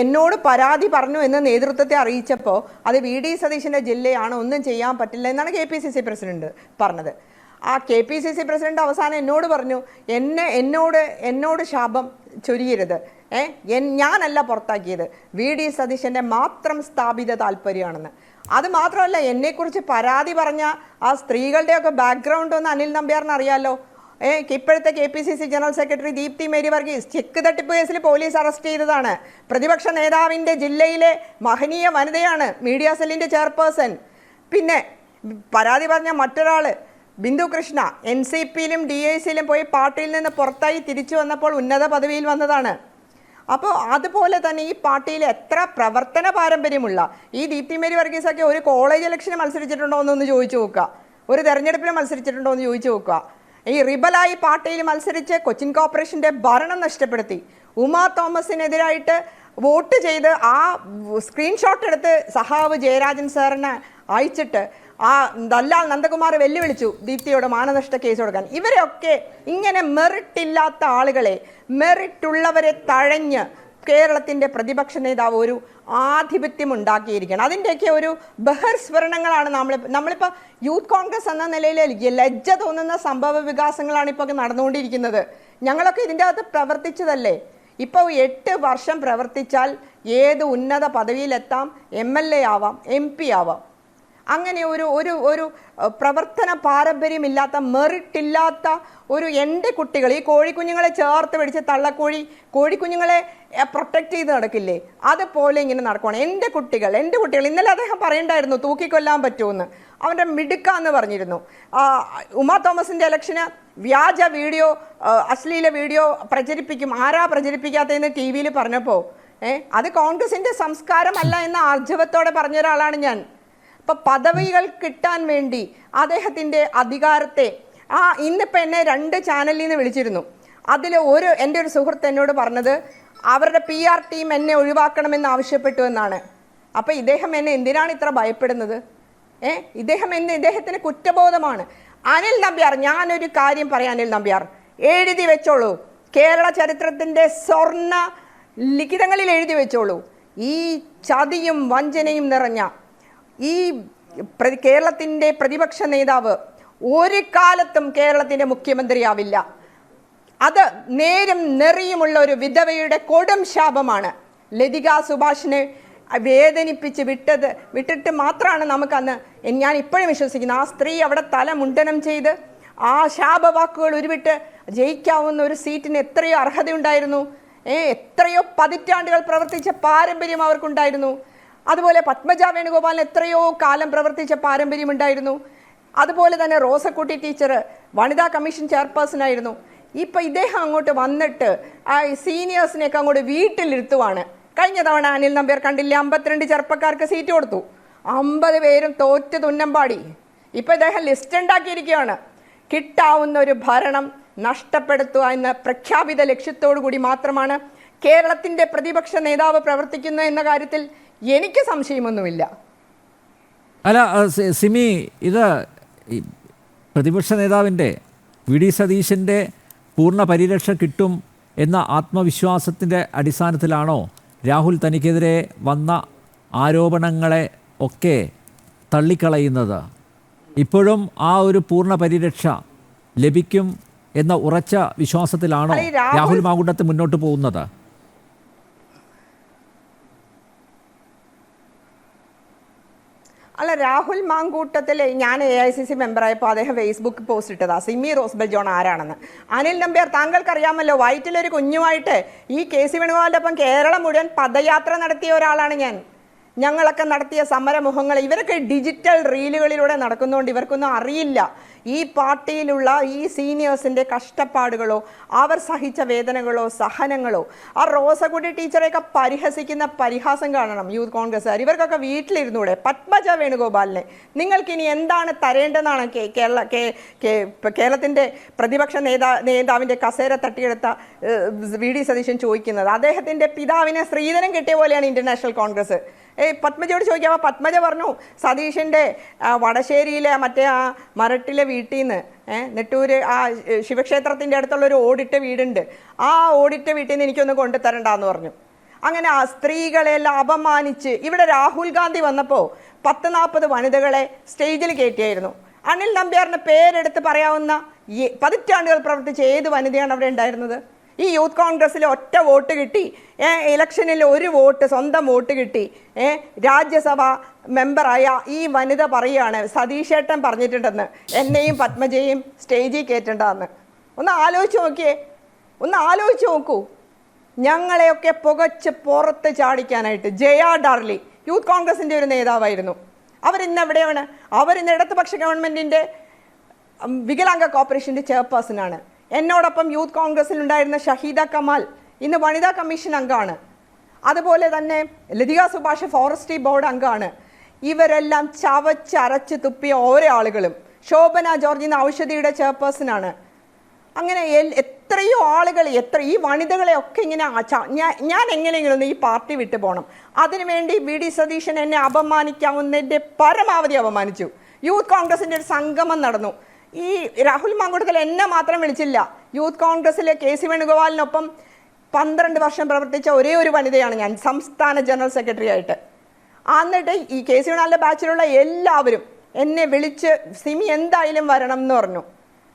എന്നോട് പരാതി പറഞ്ഞു എന്ന് നേതൃത്വത്തെ അറിയിച്ചപ്പോൾ അത് VD സതീശൻ്റെ ജില്ലയാണ്, ഒന്നും ചെയ്യാൻ പറ്റില്ല എന്നാണ് KPCC പ്രസിഡന്റ് പറഞ്ഞത്. ആ KPCC പ്രസിഡന്റ് അവസാനം എന്നോട് പറഞ്ഞു, എന്നോട് ശാപം ചൊരിയരുത്, ഞാനല്ല പുറത്താക്കിയത്, VD സതീശൻ്റെ മാത്രം സ്ഥാപിത താല്പര്യമാണെന്ന്. അത് മാത്രമല്ല, എന്നെക്കുറിച്ച് പരാതി പറഞ്ഞ ആ സ്ത്രീകളുടെയൊക്കെ ബാക്ക്ഗ്രൗണ്ട് ഒന്ന് അനിൽ നമ്പ്യാറിന് അറിയാമല്ലോ. ഇപ്പോഴത്തെ KPCC general secretary Deepthi Mary Varghese cheque തട്ടിപ്പ് കേസിൽ പോലീസ് അറസ്റ്റ് ചെയ്തതാണ്. പ്രതിപക്ഷ നേതാവിൻ്റെ ജില്ലയിലെ മഹനീയ വനിതയാണ്, മീഡിയ സെല്ലിൻ്റെ ചെയർപേഴ്സൺ. പിന്നെ പരാതി പറഞ്ഞ മറ്റൊരാൾ ബിന്ദു കൃഷ്ണ NCPയിലും DICയിലും പോയി പാർട്ടിയിൽ നിന്ന് പുറത്തായി തിരിച്ചു വന്നപ്പോൾ ഉന്നത പദവിയിൽ വന്നതാണ്. അപ്പോൾ അതുപോലെ തന്നെ ഈ പാർട്ടിയിൽ എത്ര പ്രവർത്തന പാരമ്പര്യമുള്ള ഈ ദീപ്തി മേരി വർഗീസൊക്കെ ഒരു കോളേജ് ഇലക്ഷന് മത്സരിച്ചിട്ടുണ്ടോ എന്നൊന്ന് ചോദിച്ചു നോക്കുക, ഒരു തെരഞ്ഞെടുപ്പിന് മത്സരിച്ചിട്ടുണ്ടോ എന്ന് ചോദിച്ചു നോക്കുക. ഈ റിബലായി പാർട്ടിയിൽ മത്സരിച്ച് കൊച്ചിൻ കോർപ്പറേഷൻ്റെ ഭരണം നഷ്ടപ്പെടുത്തി ഉമാ തോമസിനെതിരായിട്ട് വോട്ട് ചെയ്ത് ആ സ്ക്രീൻഷോട്ട് എടുത്ത് സഹാവ് ജയരാജൻ സാറിനെ അയച്ചിട്ട് ആ ദല്ലാൽ നന്ദകുമാർ വെല്ലുവിളിച്ചു ദീപ്തിയോട് മാനനഷ്ട കേസ് കൊടുക്കാൻ. ഇവരെയൊക്കെ ഇങ്ങനെ മെറിറ്റില്ലാത്ത ആളുകളെ മെറിറ്റുള്ളവരെ തഴഞ്ഞ് കേരളത്തിൻ്റെ പ്രതിപക്ഷ നേതാവ് ഒരു ആധിപത്യം ഉണ്ടാക്കിയിരിക്കുകയാണ്. അതിൻ്റെയൊക്കെ ഒരു ബഹിർസ്ഫുരണങ്ങളാണ് നമ്മളിപ്പോൾ യൂത്ത് കോൺഗ്രസ് എന്ന നിലയിൽ ലജ്ജ തോന്നുന്ന സംഭവ വികാസങ്ങളാണ് ഇപ്പോൾ നടന്നുകൊണ്ടിരിക്കുന്നത്. ഞങ്ങളൊക്കെ ഇതിൻ്റെ അകത്ത് പ്രവർത്തിച്ചതല്ലേ. ഇപ്പോൾ 8 വർഷം പ്രവർത്തിച്ചാൽ ഏത് ഉന്നത പദവിയിലെത്താം, MLA ആവാം, MP ആവാം. അങ്ങനെ ഒരു പ്രവർത്തന പാരമ്പര്യമില്ലാത്ത മെറിറ്റില്ലാത്ത ഒരു എൻ്റെ കുട്ടികൾ, ഈ കോഴിക്കുഞ്ഞുങ്ങളെ ചേർത്ത് പിടിച്ച് കോഴിക്കുഞ്ഞുങ്ങളെ പ്രൊട്ടക്റ്റ് ചെയ്ത് നടക്കില്ലേ, അതുപോലെ ഇങ്ങനെ നടക്കണം. എൻ്റെ കുട്ടികൾ ഇന്നലെ അദ്ദേഹം പറയണ്ടായിരുന്നു തൂക്കിക്കൊല്ലാൻ പറ്റുമെന്ന്. അവൻ്റെ മിടുക്കാന്ന് പറഞ്ഞിരുന്നു. ഉമാ തോമസിൻ്റെ ഇലക്ഷന് വ്യാജ വീഡിയോ, അശ്ലീല വീഡിയോ പ്രചരിപ്പിക്കും, ആരാ പ്രചരിപ്പിക്കാത്തതെന്ന് TV പറഞ്ഞപ്പോൾ അത് കോൺഗ്രസിൻ്റെ സംസ്കാരമല്ല എന്ന ആർജവത്തോടെ പറഞ്ഞ ഒരാളാണ് ഞാൻ. ഇപ്പം പദവികൾ കിട്ടാൻ വേണ്ടി അദ്ദേഹത്തിൻ്റെ അധികാരത്തെ ഇന്നിപ്പോൾ എന്നെ 2 ചാനലിൽ നിന്ന് വിളിച്ചിരുന്നു. അതിൽ എൻ്റെ ഒരു സുഹൃത്ത് എന്നോട് പറഞ്ഞത് അവരുടെ PR ടീം എന്നെ ഒഴിവാക്കണമെന്ന് ആവശ്യപ്പെട്ടു എന്നാണ്. അപ്പോൾ ഇദ്ദേഹം എന്നെ എന്തിനാണ് ഇത്ര ഭയപ്പെടുന്നത്? ഇദ്ദേഹത്തിന് കുറ്റബോധമാണ്. അനിൽ നമ്പ്യാർ, ഞാനൊരു കാര്യം പറയാം, അനിൽ നമ്പ്യാർ എഴുതി വെച്ചോളൂ, കേരള ചരിത്രത്തിൻ്റെ സ്വർണ്ണ ലിഖിതങ്ങളിൽ എഴുതി വെച്ചോളൂ. ഈ ചതിയും വഞ്ചനയും നിറഞ്ഞ ഈ കേരളത്തിൻ്റെ പ്രതിപക്ഷ നേതാവ് ഒരു കാലത്തും കേരളത്തിൻ്റെ മുഖ്യമന്ത്രിയാവില്ല. അത് നേരും നെറിയുമുള്ള ഒരു വിധവയുടെ കൊടും ശാപമാണ്. ലതിക സുഭാഷിനെ വേദനിപ്പിച്ച് വിട്ടിട്ട് മാത്രമാണ് നമുക്കന്ന്, ഞാൻ ഇപ്പോഴും വിശ്വസിക്കുന്നത്, ആ സ്ത്രീ അവിടെ തല മുണ്ടനം ചെയ്ത് ആ ശാപവാക്കുകൾ ഉരുവിട്ട് ജയിക്കാവുന്ന ഒരു സീറ്റിന് എത്രയോ അർഹതയുണ്ടായിരുന്നു. എത്രയോ പതിറ്റാണ്ടുകൾ പ്രവർത്തിച്ച പാരമ്പര്യം അവർക്കുണ്ടായിരുന്നു. അതുപോലെ പത്മജ വേണുഗോപാലിന് എത്രയോ കാലം പ്രവർത്തിച്ച പാരമ്പര്യമുണ്ടായിരുന്നു. അതുപോലെ തന്നെ റോസക്കുട്ടി ടീച്ചർ വനിതാ കമ്മീഷൻ ചെയർപേഴ്സൺ ആയിരുന്നു. ഇപ്പം ഇദ്ദേഹം അങ്ങോട്ട് വന്നിട്ട് ആ സീനിയേഴ്സിനെയൊക്കെ അങ്ങോട്ട് വീട്ടിലിരുത്തുവാണ്. കഴിഞ്ഞ തവണ അനിൽ നമ്പ്യാർ കണ്ടില്ല, 52 ചെറുപ്പക്കാർക്ക് സീറ്റ് കൊടുത്തു, 50 പേരും തോറ്റ് തുന്നമ്പാടി. ഇപ്പം ഇദ്ദേഹം ലിസ്റ്റ് ഉണ്ടാക്കിയിരിക്കുകയാണ്. കിട്ടാവുന്ന ഒരു ഭരണം നഷ്ടപ്പെടുത്തുക എന്ന പ്രഖ്യാപിത ലക്ഷ്യത്തോടു കൂടി മാത്രമാണ് കേരളത്തിൻ്റെ പ്രതിപക്ഷ നേതാവ് പ്രവർത്തിക്കുന്നത് എന്ന കാര്യത്തിൽ എനിക്ക് സംശയമൊന്നുമില്ല. അല്ല സിമി, ഇത് പ്രതിപക്ഷ നേതാവിൻ്റെ VD സതീശൻ്റെ പൂർണ്ണ പരിരക്ഷ കിട്ടും എന്ന ആത്മവിശ്വാസത്തിൻ്റെ അടിസ്ഥാനത്തിലാണോ രാഹുൽ തനിക്കെതിരെ വന്ന ആരോപണങ്ങളെ ഒക്കെ തള്ളിക്കളയുന്നത്? ഇപ്പോഴും ആ ഒരു പൂർണ്ണ പരിരക്ഷ ലഭിക്കും എന്ന ഉറച്ച വിശ്വാസത്തിലാണോ രാഹുൽ മാങ്കൂട്ടത്തിൽ മുന്നോട്ട് പോകുന്നത്? അല്ല, രാഹുൽ മാങ്കൂട്ടത്തിൽ ഞാൻ AICC മെമ്പറായപ്പോൾ അദ്ദേഹം ഫേസ്ബുക്ക് പോസ്റ്റ് ഇട്ടതാ സിമി റോസ്ബെൽ ജോൺ ആരാണെന്ന്. അനിൽ നമ്പ്യാർ, താങ്കൾക്കറിയാമല്ലോ, വയറ്റിലൊരു കുഞ്ഞുമായിട്ട് ഈ KC വേണുഗോപാലിൻ്റെ ഒപ്പം കേരളം മുഴുവൻ പദയാത്ര നടത്തിയ ഒരാളാണ് ഞാൻ. ഞങ്ങളൊക്കെ നടത്തിയ സമരമുഖങ്ങൾ, ഇവരൊക്കെ ഡിജിറ്റൽ റീലുകളിലൂടെ നടക്കുന്നതുകൊണ്ട് ഇവർക്കൊന്നും അറിയില്ല ഈ പാർട്ടിയിലുള്ള ഈ സീനിയേഴ്സിൻ്റെ കഷ്ടപ്പാടുകളോ അവർ സഹിച്ച വേദനകളോ സഹനങ്ങളോ. ആ റോസക്കുട്ടി ടീച്ചറെയൊക്കെ പരിഹസിക്കുന്ന പരിഹാസം കാണണം യൂത്ത് കോൺഗ്രസ്സുകാർ. ഇവർക്കൊക്കെ വീട്ടിലിരുന്നൂടെ? പത്മജ വേണുഗോപാലിനെ നിങ്ങൾക്കിനി എന്താണ് തരേണ്ടതെന്നാണ് കേരളത്തിൻ്റെ പ്രതിപക്ഷ നേതാവിൻ്റെ കസേര തട്ടിയെടുത്ത VD സതീശൻ ചോദിക്കുന്നത്. അദ്ദേഹത്തിൻ്റെ പിതാവിനെ സ്ത്രീധനം കിട്ടിയ പോലെയാണ് ഇന്ത്യൻ കോൺഗ്രസ്. പത്മജയോട് ചോദിക്കാം. പത്മജ പറഞ്ഞു സതീഷിൻ്റെ വടശ്ശേരിയിലെ മറ്റേ ആ മരട്ടിലെ വീട്ടിൽ നിന്ന് നെട്ടൂര് ആ ശിവക്ഷേത്രത്തിൻ്റെ അടുത്തുള്ളൊരു ഓടിട്ട വീടുണ്ട്, ആ ഓടിട്ട വീട്ടിൽ നിന്ന് എനിക്കൊന്ന് കൊണ്ടുതരണ്ടെന്ന് പറഞ്ഞു. അങ്ങനെ ആ സ്ത്രീകളെല്ലാം അപമാനിച്ച് ഇവിടെ രാഹുൽ ഗാന്ധി വന്നപ്പോൾ 40-40 വനിതകളെ സ്റ്റേജിൽ കയറ്റിയായിരുന്നു. അനിൽ നമ്പ്യാറിൻ്റെ പേരെടുത്ത് പറയാവുന്ന പതിറ്റാണ്ടുകൾ പ്രവർത്തിച്ച ഏത് വനിതയാണ് അവിടെ ഉണ്ടായിരുന്നത്? ഈ യൂത്ത് കോൺഗ്രസ്സിൽ ഒറ്റ വോട്ട് കിട്ടി, ഇലക്ഷനിൽ 1 വോട്ട്, സ്വന്തം വോട്ട് കിട്ടി, രാജ്യസഭ മെമ്പറായ ഈ വനിത പറയുകയാണ് സതീഷേട്ടൻ പറഞ്ഞിട്ടുണ്ടെന്ന് എന്നെയും പത്മജയും സ്റ്റേജിൽ കയറ്റണ്ടെന്ന്. ഒന്ന് ആലോചിച്ച് നോക്കിയേ, ഒന്ന് ആലോചിച്ച് നോക്കൂ. ഞങ്ങളെയൊക്കെ പുകച്ച് പുറത്ത് ചാടിക്കാനായിട്ട് ജയ ഡാർലി യൂത്ത് കോൺഗ്രസിൻ്റെ ഒരു നേതാവായിരുന്നു. അവരിന്ന് എവിടെയാണ്? അവരിന്ന് ഇടതുപക്ഷ ഗവൺമെൻറ്റിൻ്റെ വികലാംഗ കോർപ്പറേഷൻ്റെ ചെയർപേഴ്സണാണ്. എന്നോടൊപ്പം യൂത്ത് കോൺഗ്രസിൽ ഉണ്ടായിരുന്ന ഷഹീദ കമാൽ ഇന്ന് വനിതാ കമ്മീഷൻ അംഗമാണ്. അതുപോലെ തന്നെ ലതിക സുഭാഷ് ഫോറസ്ട്രി ബോർഡ് അംഗമാണ്. ഇവരെല്ലാം ചവച്ചരച്ച് തുപ്പിയ ഓരോ ആളുകളും. ശോഭന ജോർജ് ഇന്ന് ഔഷധിയുടെ ചെയർപേഴ്സണാണ്. അങ്ങനെ എത്രയോ ആളുകൾ, ഈ വനിതകളെ ഒക്കെ ഇങ്ങനെ ഞാൻ എങ്ങനെയെങ്കിലും ഈ പാർട്ടി വിട്ടു പോകണം. അതിനുവേണ്ടി വി ഡി സതീശൻ എന്നെ അപമാനിക്കാവുന്നതിൻ്റെ പരമാവധി അപമാനിച്ചു. യൂത്ത് കോൺഗ്രസിൻ്റെ ഒരു സംഗമം നടന്നു. ഈ രാഹുൽ മാങ്കൂട്ടത്തിൽ എന്നെ മാത്രം വിളിച്ചില്ല. യൂത്ത് കോൺഗ്രസിലെ കെ സി വേണുഗോപാലിനൊപ്പം 12 വർഷം പ്രവർത്തിച്ച ഒരേ ഒരു വനിതയാണ് ഞാൻ, സംസ്ഥാന ജനറൽ സെക്രട്ടറി ആയിട്ട്. എന്നിട്ട് ഈ കെ സി വേണുഗോപാലിൻ്റെ ബാച്ചിലുള്ള എല്ലാവരും എന്നെ വിളിച്ച് സിമി എന്തായാലും വരണം എന്ന് പറഞ്ഞു.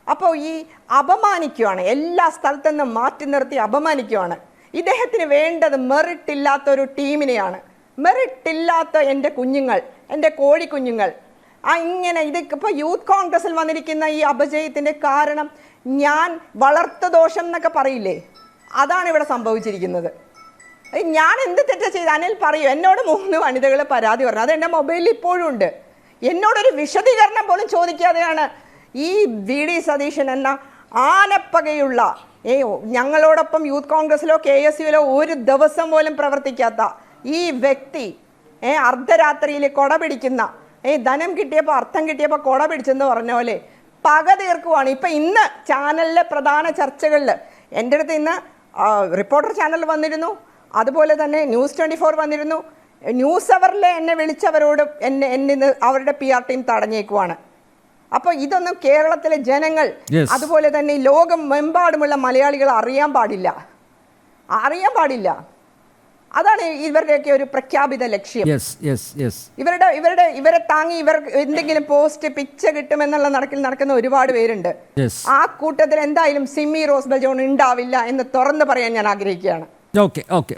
അപ്പോൾ ഈ അപമാനിക്കുവാണ്, എല്ലാ സ്ഥലത്തു നിന്നും മാറ്റി നിർത്തി അപമാനിക്കുവാണ്. ഇദ്ദേഹത്തിന് വേണ്ടത് മെറിറ്റ് ഇല്ലാത്തൊരു ടീമിനെയാണ്, മെറിറ്റ് ഇല്ലാത്ത എൻ്റെ കുഞ്ഞുങ്ങൾ, എൻ്റെ കോഴിക്കുഞ്ഞുങ്ങൾ. ഇങ്ങനെ ഇത് ഇപ്പോൾ യൂത്ത് കോൺഗ്രസിൽ വന്നിരിക്കുന്ന ഈ അപജയത്തിൻ്റെ കാരണം ഞാൻ വളർത്തു ദോഷം എന്നൊക്കെ പറയില്ലേ, അതാണ് ഇവിടെ സംഭവിച്ചിരിക്കുന്നത്. ഞാൻ എന്ത് തെറ്റാ ചെയ്ത് അനിൽ പറയൂ. എന്നോട് 3 വനിതകൾ പരാതി പറഞ്ഞു, അത് എൻ്റെ മൊബൈലിൽ ഇപ്പോഴും ഉണ്ട്. എന്നോടൊരു വിശദീകരണം പോലും ചോദിക്കാതെയാണ് ഈ വി ഡി സതീശൻ എന്ന ആനപ്പകയുള്ള ഞങ്ങളോടൊപ്പം യൂത്ത് കോൺഗ്രസിലോ കെ എസ് യുവിലോ ഒരു ദിവസം പോലും പ്രവർത്തിക്കാത്ത ഈ വ്യക്തി അർദ്ധരാത്രിയിൽ കൊട പിടിക്കുന്ന, ധനം കിട്ടിയപ്പോൾ അർത്ഥം കിട്ടിയപ്പോൾ കൊട പിടിച്ചെന്ന് പറഞ്ഞ പോലെ പക തീർക്കുവാണ്. ഇപ്പം ഇന്ന് ചാനലിലെ പ്രധാന ചർച്ചകളിൽ എൻ്റെ അടുത്ത് ഇന്ന് റിപ്പോർട്ടർ ചാനൽ വന്നിരുന്നു, അതുപോലെ തന്നെ ന്യൂസ് 24 വന്നിരുന്നു. ന്യൂസ് അവറിലെ എന്നെ വിളിച്ചവരോട് എന്നെ അവരുടെ PR ടീം തടഞ്ഞേക്കുവാണ്. അപ്പോൾ ഇതൊന്നും കേരളത്തിലെ ജനങ്ങൾ, അതുപോലെ തന്നെ ലോകമെമ്പാടുമുള്ള മലയാളികൾ അറിയാൻ പാടില്ല. അതാണ് ഇവരുടെയൊക്കെ ഒരു പ്രഖ്യാപിത ലക്ഷ്യം. ഇവരെ താങ്ങി ഇവർ എന്തെങ്കിലും പോസ്റ്റ് പിച്ച കിട്ടുമെന്നുള്ള നടക്കുന്ന ഒരുപാട് പേരുണ്ട്. ആ കൂട്ടത്തിൽ എന്തായാലും സിമ്മി റോസ്ബൽ ജോൺ ഉണ്ടാവില്ല എന്ന് തുറന്നു പറയാൻ ഞാൻ ആഗ്രഹിക്കുകയാണ്.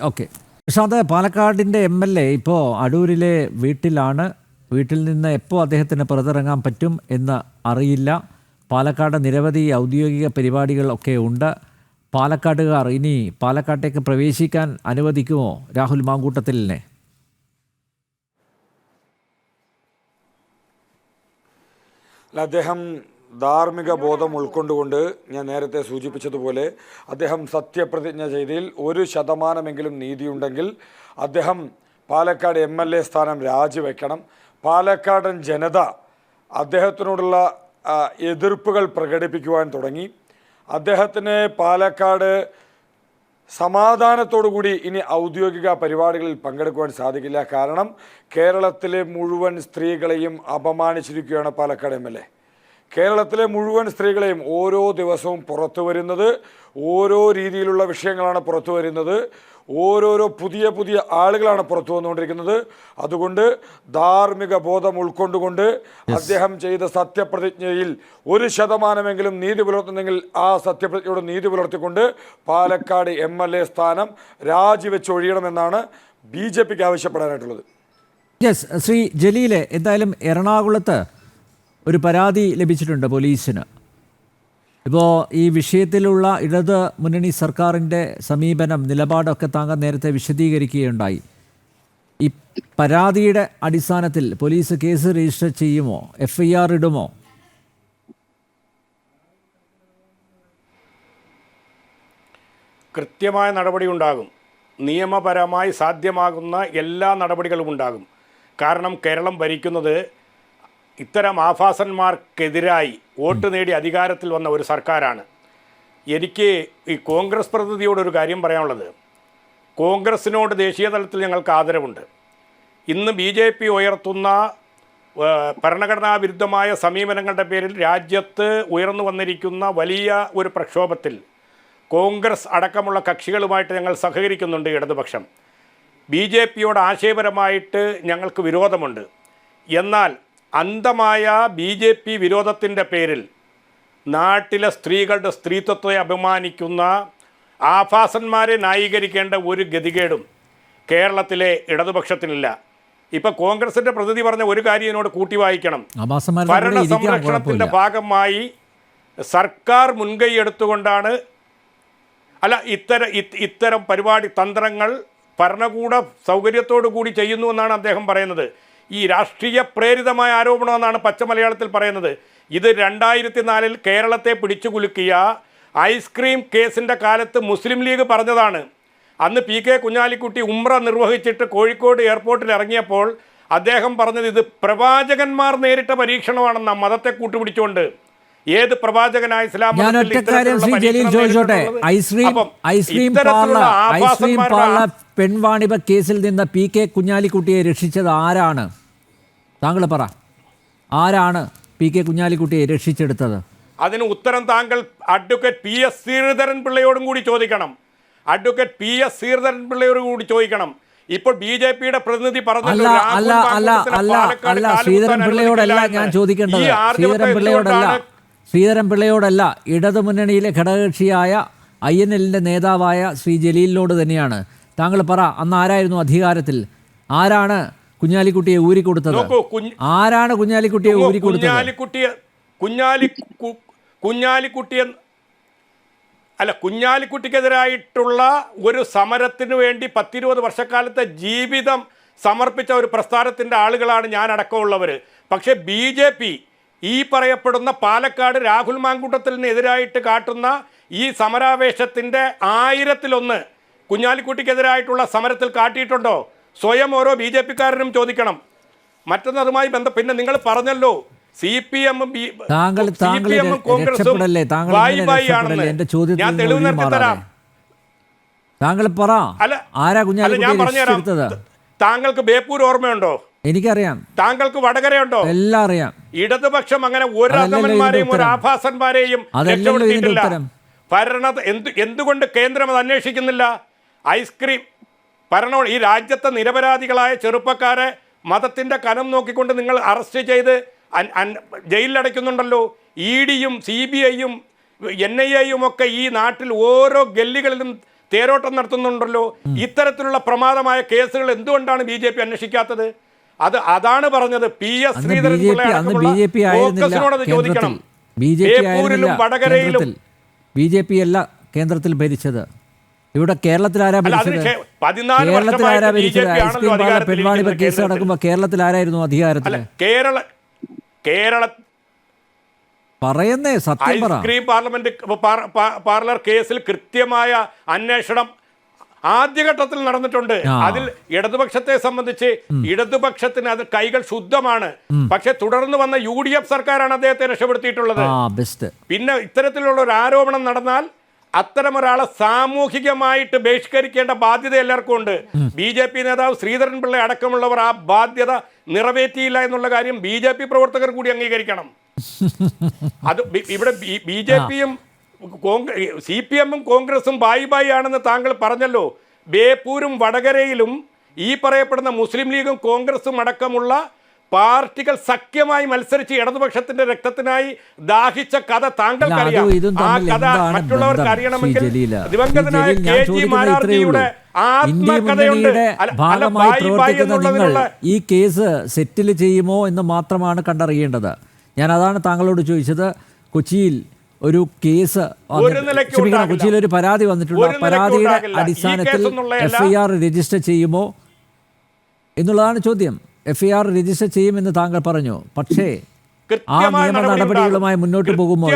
ഓക്കെ പ്രശാന്ത്, പാലക്കാടിൻ്റെ MLA ഇപ്പോൾ അടൂരിലെ വീട്ടിലാണ്. വീട്ടിൽ നിന്ന് എപ്പോൾ അദ്ദേഹത്തിന് പുറത്തിറങ്ങാൻ പറ്റും എന്ന് അറിയില്ല. പാലക്കാട് നിരവധി ഔദ്യോഗിക പരിപാടികളൊക്കെ ഉണ്ട്. പാലക്കാട്ടുകാർ ഇനി പാലക്കാട്ടേക്ക് പ്രവേശിക്കാൻ അനുവദിക്കുമോ രാഹുൽ മാങ്കൂട്ടത്തിലിനെ? അദ്ദേഹം ധാർമ്മിക ബോധം ഉൾക്കൊണ്ടുകൊണ്ട് ഞാൻ നേരത്തെ സൂചിപ്പിച്ചതുപോലെ അദ്ദേഹം സത്യപ്രതിജ്ഞ ചെയ്തതിൽ 1% നീതിയുണ്ടെങ്കിൽ അദ്ദേഹം പാലക്കാട് MLA സ്ഥാനം രാജിവെക്കണം. പാലക്കാടൻ ജനത അദ്ദേഹത്തിനോടുള്ള എതിർപ്പുകൾ പ്രകടിപ്പിക്കുവാൻ തുടങ്ങി. അദ്ദേഹത്തിന് പാലക്കാട് സമാധാനത്തോടുകൂടി ഇനി ഔദ്യോഗിക പരിപാടികളിൽ പങ്കെടുക്കുവാൻ സാധിക്കില്ല. കാരണം കേരളത്തിലെ മുഴുവൻ സ്ത്രീകളെയും അപമാനിച്ചിരിക്കുകയാണ് പാലക്കാട് MLA. കേരളത്തിലെ മുഴുവൻ സ്ത്രീകളെയും ഓരോ ദിവസവും പുറത്തു വരുന്നത് ഓരോ രീതിയിലുള്ള വിഷയങ്ങളാണ് പുറത്തു വരുന്നത്. ഓരോരോ പുതിയ ആളുകളാണ് പുറത്തു വന്നുകൊണ്ടിരിക്കുന്നത്. അതുകൊണ്ട് ധാർമ്മിക ബോധം ഉൾക്കൊണ്ടുകൊണ്ട് അദ്ദേഹം ചെയ്ത സത്യപ്രതിജ്ഞയിൽ 1% നീതി പുലർത്തുന്നെങ്കിൽ ആ സത്യപ്രതിജ്ഞയോട് നീതി പുലർത്തിക്കൊണ്ട് പാലക്കാട് MLA സ്ഥാനം രാജിവെച്ചൊഴിയണമെന്നാണ് BJPക്ക് ആവശ്യപ്പെടാനായിട്ടുള്ളത്. ശ്രീ ജലീലെ, എന്തായാലും എറണാകുളത്ത് ഒരു പരാതി ലഭിച്ചിട്ടുണ്ട് പോലീസിന്. ഇപ്പോൾ ഈ വിഷയത്തിലുള്ള ഇടത് മുന്നണി സർക്കാരിൻ്റെ സമീപനം, നിലപാടൊക്കെ താങ്കൾ നേരത്തെ വിശദീകരിക്കുകയുണ്ടായി. ഈ പരാതിയുടെ അടിസ്ഥാനത്തിൽ പോലീസ് കേസ് രജിസ്റ്റർ ചെയ്യുമോ, FIR ഇടുമോ? കൃത്യമായ നടപടി ഉണ്ടാകും. നിയമപരമായി സാധ്യമാകുന്ന എല്ലാ നടപടികളും ഉണ്ടാകും. കാരണം കേരളം ഭരിക്കുന്നത് ഇത്തരം ആഭാസന്മാർക്കെതിരായി വോട്ട് നേടി അധികാരത്തിൽ വന്ന ഒരു സർക്കാരാണ്. എനിക്ക് ഈ കോൺഗ്രസ് പ്രതിനിധിയോടൊരു കാര്യം പറയാനുള്ളത്, കോൺഗ്രസിനോട് ദേശീയ തലത്തിൽ ഞങ്ങൾക്ക് ആദരവുണ്ട്. ഇന്ന് BJP ഉയർത്തുന്ന ഭരണഘടനാ വിരുദ്ധമായ സമീപനങ്ങളുടെ പേരിൽ രാജ്യത്ത് ഉയർന്നു വന്നിരിക്കുന്ന വലിയ ഒരു പ്രക്ഷോഭത്തിൽ കോൺഗ്രസ് അടക്കമുള്ള കക്ഷികളുമായിട്ട് ഞങ്ങൾ സഹകരിക്കുന്നുണ്ട്. ഇടതുപക്ഷം BJPയോട് ആശയപരമായിട്ട് ഞങ്ങൾക്ക് വിരോധമുണ്ട്. എന്നാൽ അന്ധമായ BJP വിരോധത്തിൻ്റെ പേരിൽ നാട്ടിലെ സ്ത്രീകളുടെ സ്ത്രീത്വത്തെ അപമാനിക്കുന്ന ആഭാസന്മാരെ ന്യായീകരിക്കേണ്ട ഒരു ഗതികേടും കേരളത്തിലെ ഇടതുപക്ഷത്തിനില്ല. ഇപ്പം കോൺഗ്രസിൻ്റെ പ്രതിനിധി പറഞ്ഞ ഒരു കാര്യം എന്നോട് കൂട്ടി വായിക്കണം. ഭരണ സംരക്ഷണത്തിൻ്റെ ഭാഗമായി സർക്കാർ മുൻകൈ എടുത്തുകൊണ്ടാണ് ഇത്തരം പരിപാടി തന്ത്രങ്ങൾ ഭരണകൂട സൗകര്യത്തോടു കൂടി ചെയ്യുന്നു എന്നാണ് അദ്ദേഹം പറയുന്നത്. ഈ രാഷ്ട്രീയ പ്രേരിതമായ ആരോപണമെന്നാണ് പച്ച മലയാളത്തിൽ പറയുന്നത്. ഇത് 2004 കേരളത്തെ പിടിച്ചു കുലുക്കിയ ഐസ്ക്രീം കേസിൻ്റെ കാലത്ത് മുസ്ലിം ലീഗ് പറഞ്ഞതാണ്. അന്ന് PK കുഞ്ഞാലിക്കുട്ടി ഉംറ നിർവഹിച്ചിട്ട് കോഴിക്കോട് എയർപോർട്ടിൽ ഇറങ്ങിയപ്പോൾ അദ്ദേഹം പറഞ്ഞത് ഇത് പ്രവാചകന്മാർ നേരിട്ട പരീക്ഷണമാണെന്ന മതത്തെ കൂട്ടുപിടിച്ചുകൊണ്ട്. ഏത് പ്രവാചകനായ ഇസ്ലാം പെൺവാണിഭ കേസിൽ നിന്ന് PK കുഞ്ഞാലിക്കുട്ടിയെ രക്ഷിച്ചത് ആരാണ്? താങ്കൾ പറ, ആരാണ് PK കുഞ്ഞാലിക്കുട്ടിയെ രക്ഷിച്ചെടുത്തത്? അതിന് ഉത്തരം താങ്കൾ അഡ്വക്കേറ്റ് PS ശ്രീധരൻ പിള്ളയോടും കൂടി ചോദിക്കണം. അഡ്വക്കേറ്റ് PS ശ്രീധരൻ പിള്ളയോട് കൂടി ചോദിക്കണം. ഇപ്പോൾ BJPയുടെ പ്രതിനിധി പറഞ്ഞല്ലോ, ശ്രീധരൻ പിള്ളയോടല്ല ഞാൻ ചോദിക്കേണ്ടത്, ശ്രീധരൻ പിള്ളയോടല്ല, ഇടതുമുന്നണിയിലെ ഘടകകക്ഷിയായ INLന്റെ നേതാവായ ശ്രീ ജലീലിനോട് തന്നെയാണ്. താങ്കൾ പറ, അന്ന് ആരായിരുന്നു അധികാരത്തിൽ? ആരാണ് കുഞ്ഞാലിക്കുട്ടിയെ ഊരിക്കൊടുത്തത്? ആരാണ് കുഞ്ഞാലിക്കുട്ടിയെ ഊരിക്കൊടുത്തത്? കുഞ്ഞാലിക്കുട്ടിക്കെതിരായിട്ടുള്ള ഒരു സമരത്തിന് വേണ്ടി 10-20 വർഷക്കാലത്തെ ജീവിതം സമർപ്പിച്ച ഒരു പ്രസ്ഥാനത്തിൻ്റെ ആളുകളാണ് ഞാൻ അടക്കമുള്ളവർ. പക്ഷേ BJP ഈ പറയപ്പെടുന്ന പാലക്കാട് രാഹുൽ മാങ്കൂട്ടത്തിനെതിരായിട്ട് കാട്ടുന്ന ഈ സമരാവേശത്തിൻ്റെ 1000-1 കുഞ്ഞാലിക്കുട്ടിക്കെതിരായിട്ടുള്ള സമരത്തിൽ കാട്ടിയിട്ടുണ്ടോ? സ്വയം ഓരോ BJPക്കാരനും ചോദിക്കണം. മറ്റൊന്ന് അതുമായി പിന്നെ നിങ്ങൾ പറഞ്ഞല്ലോ CPM-ഉം കോൺഗ്രസും ബായി ആണെന്ന്. ഞാൻ തെളിവ് നിർത്തി തരാം. താങ്കൾ പറ, ആരാ ഞാൻ പറഞ്ഞുതരാം. താങ്കൾക്ക് ബേപ്പൂർ ഓർമ്മയുണ്ടോ? എനിക്കറിയാം. താങ്കൾക്ക് വടകരയുണ്ടോ? എല്ലാം അറിയാം. ഇടതുപക്ഷം അങ്ങനെ ഒരു അധമന്മാരെയും ഒരു ആഭാസന്മാരെയും രക്ഷപ്പെടുത്തിയിട്ടില്ല. എന്തുകൊണ്ട് കേന്ദ്രം അത് അന്വേഷിക്കുന്നില്ല? ഐസ്ക്രീം ഭരണം ഈ രാജ്യത്തെ നിരപരാധികളായ ചെറുപ്പക്കാരെ മതത്തിൻ്റെ കനം നോക്കിക്കൊണ്ട് നിങ്ങൾ അറസ്റ്റ് ചെയ്ത് ജയിലിലടയ്ക്കുന്നുണ്ടല്ലോ. ED-യും CBI-യും NIA-യും ഒക്കെ ഈ നാട്ടിൽ ഓരോ ഗല്ലികളിലും തേരോട്ടം നടത്തുന്നുണ്ടല്ലോ. ഇത്തരത്തിലുള്ള പ്രമാദമായ കേസുകൾ എന്തുകൊണ്ടാണ് BJP അന്വേഷിക്കാത്തത്? അതാണ് പറഞ്ഞത്. PS ശ്രീധരൻ ഫോക്കസിനോട് ചോദിക്കണം. ബേപ്പൂരിലും വടകരയിലും BJP അല്ല കേന്ദ്രത്തിൽ ഭരിച്ചത്. ഇവിടെ കേരളത്തിൽ ആരാ ഭരിച്ചത്? കേരളത്തിൽ ആരാ ഭരിച്ചത്? ഐസ്ക്രീം പാർല പെൺവാണിഭ കേസ് നടക്കുമ്പോൾ കേരളത്തിൽ ആരായിരുന്നു അധികാരത്തിൽ? പറയുന്നേ സത്യം പറ. ഐസ്ക്രീം പാർലർ കേസിൽ കൃത്യമായ അന്വേഷണം ആദ്യഘട്ടത്തിൽ നടന്നിട്ടുണ്ട്. അതിൽ ഇടതുപക്ഷത്തെ സംബന്ധിച്ച് ഇടതുപക്ഷത്തിന് അത് കൈകൾ ശുദ്ധമാണ്. പക്ഷെ തുടർന്ന് വന്ന UDF സർക്കാരാണ് അദ്ദേഹത്തെ രക്ഷപ്പെടുത്തിയിട്ടുള്ളത്. പിന്നെ ഇത്തരത്തിലുള്ള ഒരു ആരോപണം നടന്നാൽ അത്തരമൊരാളെ സാമൂഹികമായിട്ട് ബഹിഷ്കരിക്കേണ്ട ബാധ്യത എല്ലാവർക്കും ഉണ്ട്. BJP നേതാവ് ശ്രീധരൻ പിള്ള അടക്കമുള്ളവർ ആ ബാധ്യത നിറവേറ്റിയില്ല എന്നുള്ള കാര്യം BJP പ്രവർത്തകർ കൂടി അംഗീകരിക്കണം. അത് ഇവിടെ BJP-യും CPM-ഉം കോൺഗ്രസും ബായി ആണെന്ന് താങ്കൾ പറഞ്ഞല്ലോ. ബേപ്പൂരും വടകരയിലും ഈ പറയപ്പെടുന്ന മുസ്ലിം ലീഗും കോൺഗ്രസും അടക്കമുള്ള പാർട്ടികൾ സഖ്യമായി മത്സരിച്ച് ഇടതുപക്ഷത്തിന്റെ രക്തത്തിനായി ദാഹിച്ച കഥ താങ്കൾക്കറിയാം. ആ കഥ മറ്റുള്ളവർക്ക് അറിയണമെങ്കിൽ ദിവംഗതനായ KG മാരാർജിയുടെ ആത്മകഥയുണ്ട്. ഈ കേസ് സെറ്റിൽ ചെയ്യുമോ എന്ന് മാത്രമാണ് കണ്ടറിയേണ്ടത്. ഞാൻ അതാണ് താങ്കളോട് ചോദിച്ചത്. കൊച്ചിയിൽ ഒരു കേസ്, കൊച്ചിയിൽ ഒരു പരാതി വന്നിട്ടുണ്ട്. പരാതിയുടെ അടിസ്ഥാനത്തിൽ FIR രജിസ്റ്റർ ചെയ്യുമോ എന്നുള്ളതാണ് ചോദ്യം. FIR രജിസ്റ്റർ ചെയ്യുമെന്ന് താങ്കൾ പറഞ്ഞു. പക്ഷേ ആ നിയമ നടപടികളുമായി മുന്നോട്ട് പോകുമ്പോൾ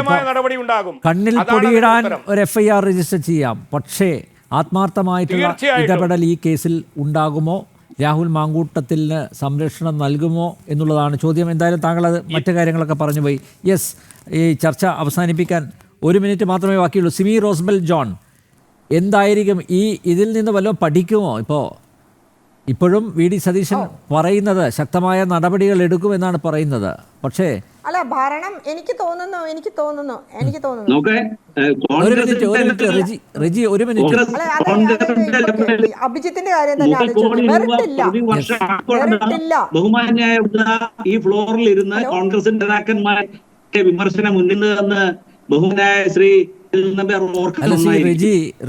കണ്ണിൽ പൊടിയിടാൻ ഒരു FIR രജിസ്റ്റർ ചെയ്യാം. പക്ഷേ ആത്മാർത്ഥമായിട്ടുള്ള ഇടപെടൽ ഈ കേസിൽ ഉണ്ടാകുമോ? രാഹുൽ മാങ്കൂട്ടത്തിന് സംരക്ഷണം നൽകുമോ എന്നുള്ളതാണ് ചോദ്യം. എന്തായാലും താങ്കളത് മറ്റു കാര്യങ്ങളൊക്കെ പറഞ്ഞു പോയി. യെസ്, ഈ ചർച്ച അവസാനിപ്പിക്കാൻ 1 മിനിറ്റ് മാത്രമേ ബാക്കിയുള്ളൂ. സിമി റോസ്ബെൽ ജോൺ, എന്തായിരിക്കും ഇതിൽ നിന്ന് വല്ലതും പഠിക്കുമോ? ഇപ്പോഴും VD സതീശൻ പറയുന്നത് ശക്തമായ നടപടികൾ എടുക്കുമെന്നാണ് പറയുന്നത്. പക്ഷേ അല്ല, ഭരണം എനിക്ക് തോന്നുന്നു റെജി ഒരു മിനിറ്റ്. അഭിജിത്തിന്റെ കാര്യം തന്നെ ബഹുമാന്യായ ഈ ഫ്ലോറിൽ ഇരുന്ന് കോൺഗ്രസിന്റെ നേതാക്കന്മാരുടെ വിമർശനം മുന്നിൽ നിന്ന് ബഹുമാനായ ശ്രീ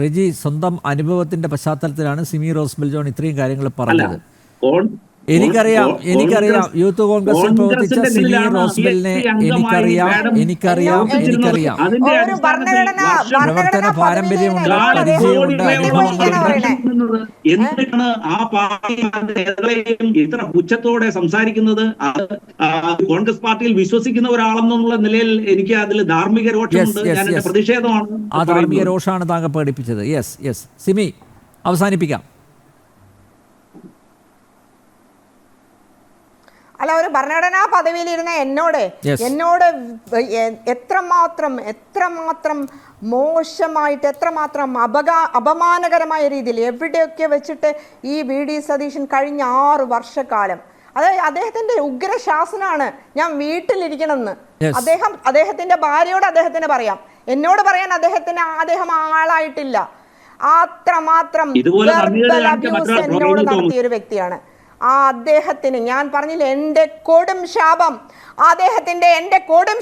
റെജി സ്വന്തം അനുഭവത്തിന്റെ പശ്ചാത്തലത്തിലാണ് സിമി റോസ്ബെൽ ജോൺ ഇത്രയും കാര്യങ്ങൾ പറഞ്ഞത്. എനിക്കറിയാം യൂത്ത് കോൺഗ്രസിൽ പ്രവർത്തിച്ച സിമി റോസ്ബെലിനെ എനിക്കറിയാം ഒരു പ്രവർത്തന പാരമ്പര്യമുണ്ട്, പരിചയമുണ്ട്, അനുഭവങ്ങളുണ്ട്. എന്തിനാണ് ആ പാർട്ടി നേതാക്കളെയും ഇത്ര പുച്ഛത്തോടെ സംസാരിക്കുന്നത്? അത് കോൺഗ്രസ് പാർട്ടിയിൽ വിശ്വസിക്കുന്ന ഒരാളെന്നുള്ള നിലയിൽ എനിക്ക് അതിൽ ധാർമ്മിക രോഷമുണ്ട്. ഞാൻ എന്റെ പ്രതിഷേധമാണ്. ആ ധാർമ്മിക രോഷമാണ് താങ്കൾ പഠിപ്പിച്ചത്. യെസ് സിമി, അവസാനിപ്പിക്കാം. അല്ല, ഒരു ഭരണഘടനാ പദവിയിലിരുന്ന എന്നോട് എത്രമാത്രം മോശമായിട്ട്, എത്രമാത്രം അപമാനകരമായ രീതിയിൽ എവിടെയൊക്കെ വെച്ചിട്ട് ഈ VD സതീശൻ കഴിഞ്ഞ 6 വർഷക്കാലം, അതായത് അദ്ദേഹത്തിന്റെ ഉഗ്രശാസനാണ് ഞാൻ വീട്ടിലിരിക്കണമെന്ന്. അദ്ദേഹത്തിന്റെ ഭാര്യയോട് അദ്ദേഹത്തിന് പറയാം, എന്നോട് പറയാൻ അദ്ദേഹം ആളായിട്ടില്ല. അത്രമാത്രം എന്നോട് നടത്തിയ ഒരു വ്യക്തിയാണ്. ആ അദ്ദേഹത്തിന് ഞാൻ പറഞ്ഞില്ല, എന്റെ കൊടും ശാപം, എന്റെ കൊടും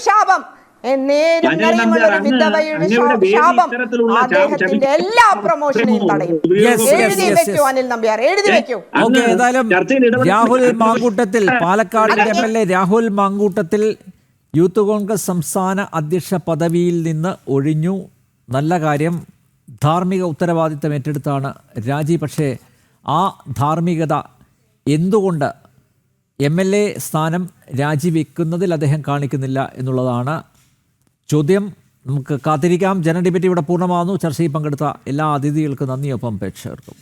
ശാപം, അദ്ദേഹത്തിന്റെ എല്ലാ പ്രൊമോഷനെയും തടയും. എഴുതി വെക്കൂ അനിൽ നമ്പ്യാർ, എഴുതി വെക്കൂ. രാഹുൽ മാങ്കൂട്ടത്തിൽ, പാലക്കാട് MLA രാഹുൽ മാങ്കൂട്ടത്തിൽ യൂത്ത് കോൺഗ്രസ് സംസ്ഥാന അധ്യക്ഷ പദവിയിൽ നിന്ന് ഒഴിഞ്ഞു. നല്ല കാര്യം. ധാർമ്മിക ഉത്തരവാദിത്തം ഏറ്റെടുത്താണ് രാജി. പക്ഷേ ആ ധാർമ്മികത എന്തുകൊണ്ട് MLA സ്ഥാനം രാജിവെക്കുന്നതിൽ അദ്ദേഹം കാണിക്കുന്നില്ല എന്നുള്ളതാണ് ചോദ്യം. നമുക്ക് കാത്തിരിക്കാം. ജനറൽ ഡിബേറ്റ് ഇവിടെ പൂർണ്ണമാകുന്നു. ചർച്ചയിൽ പങ്കെടുത്ത എല്ലാ അതിഥികൾക്കും നന്ദിയൊപ്പം പ്രേക്ഷകർക്കും.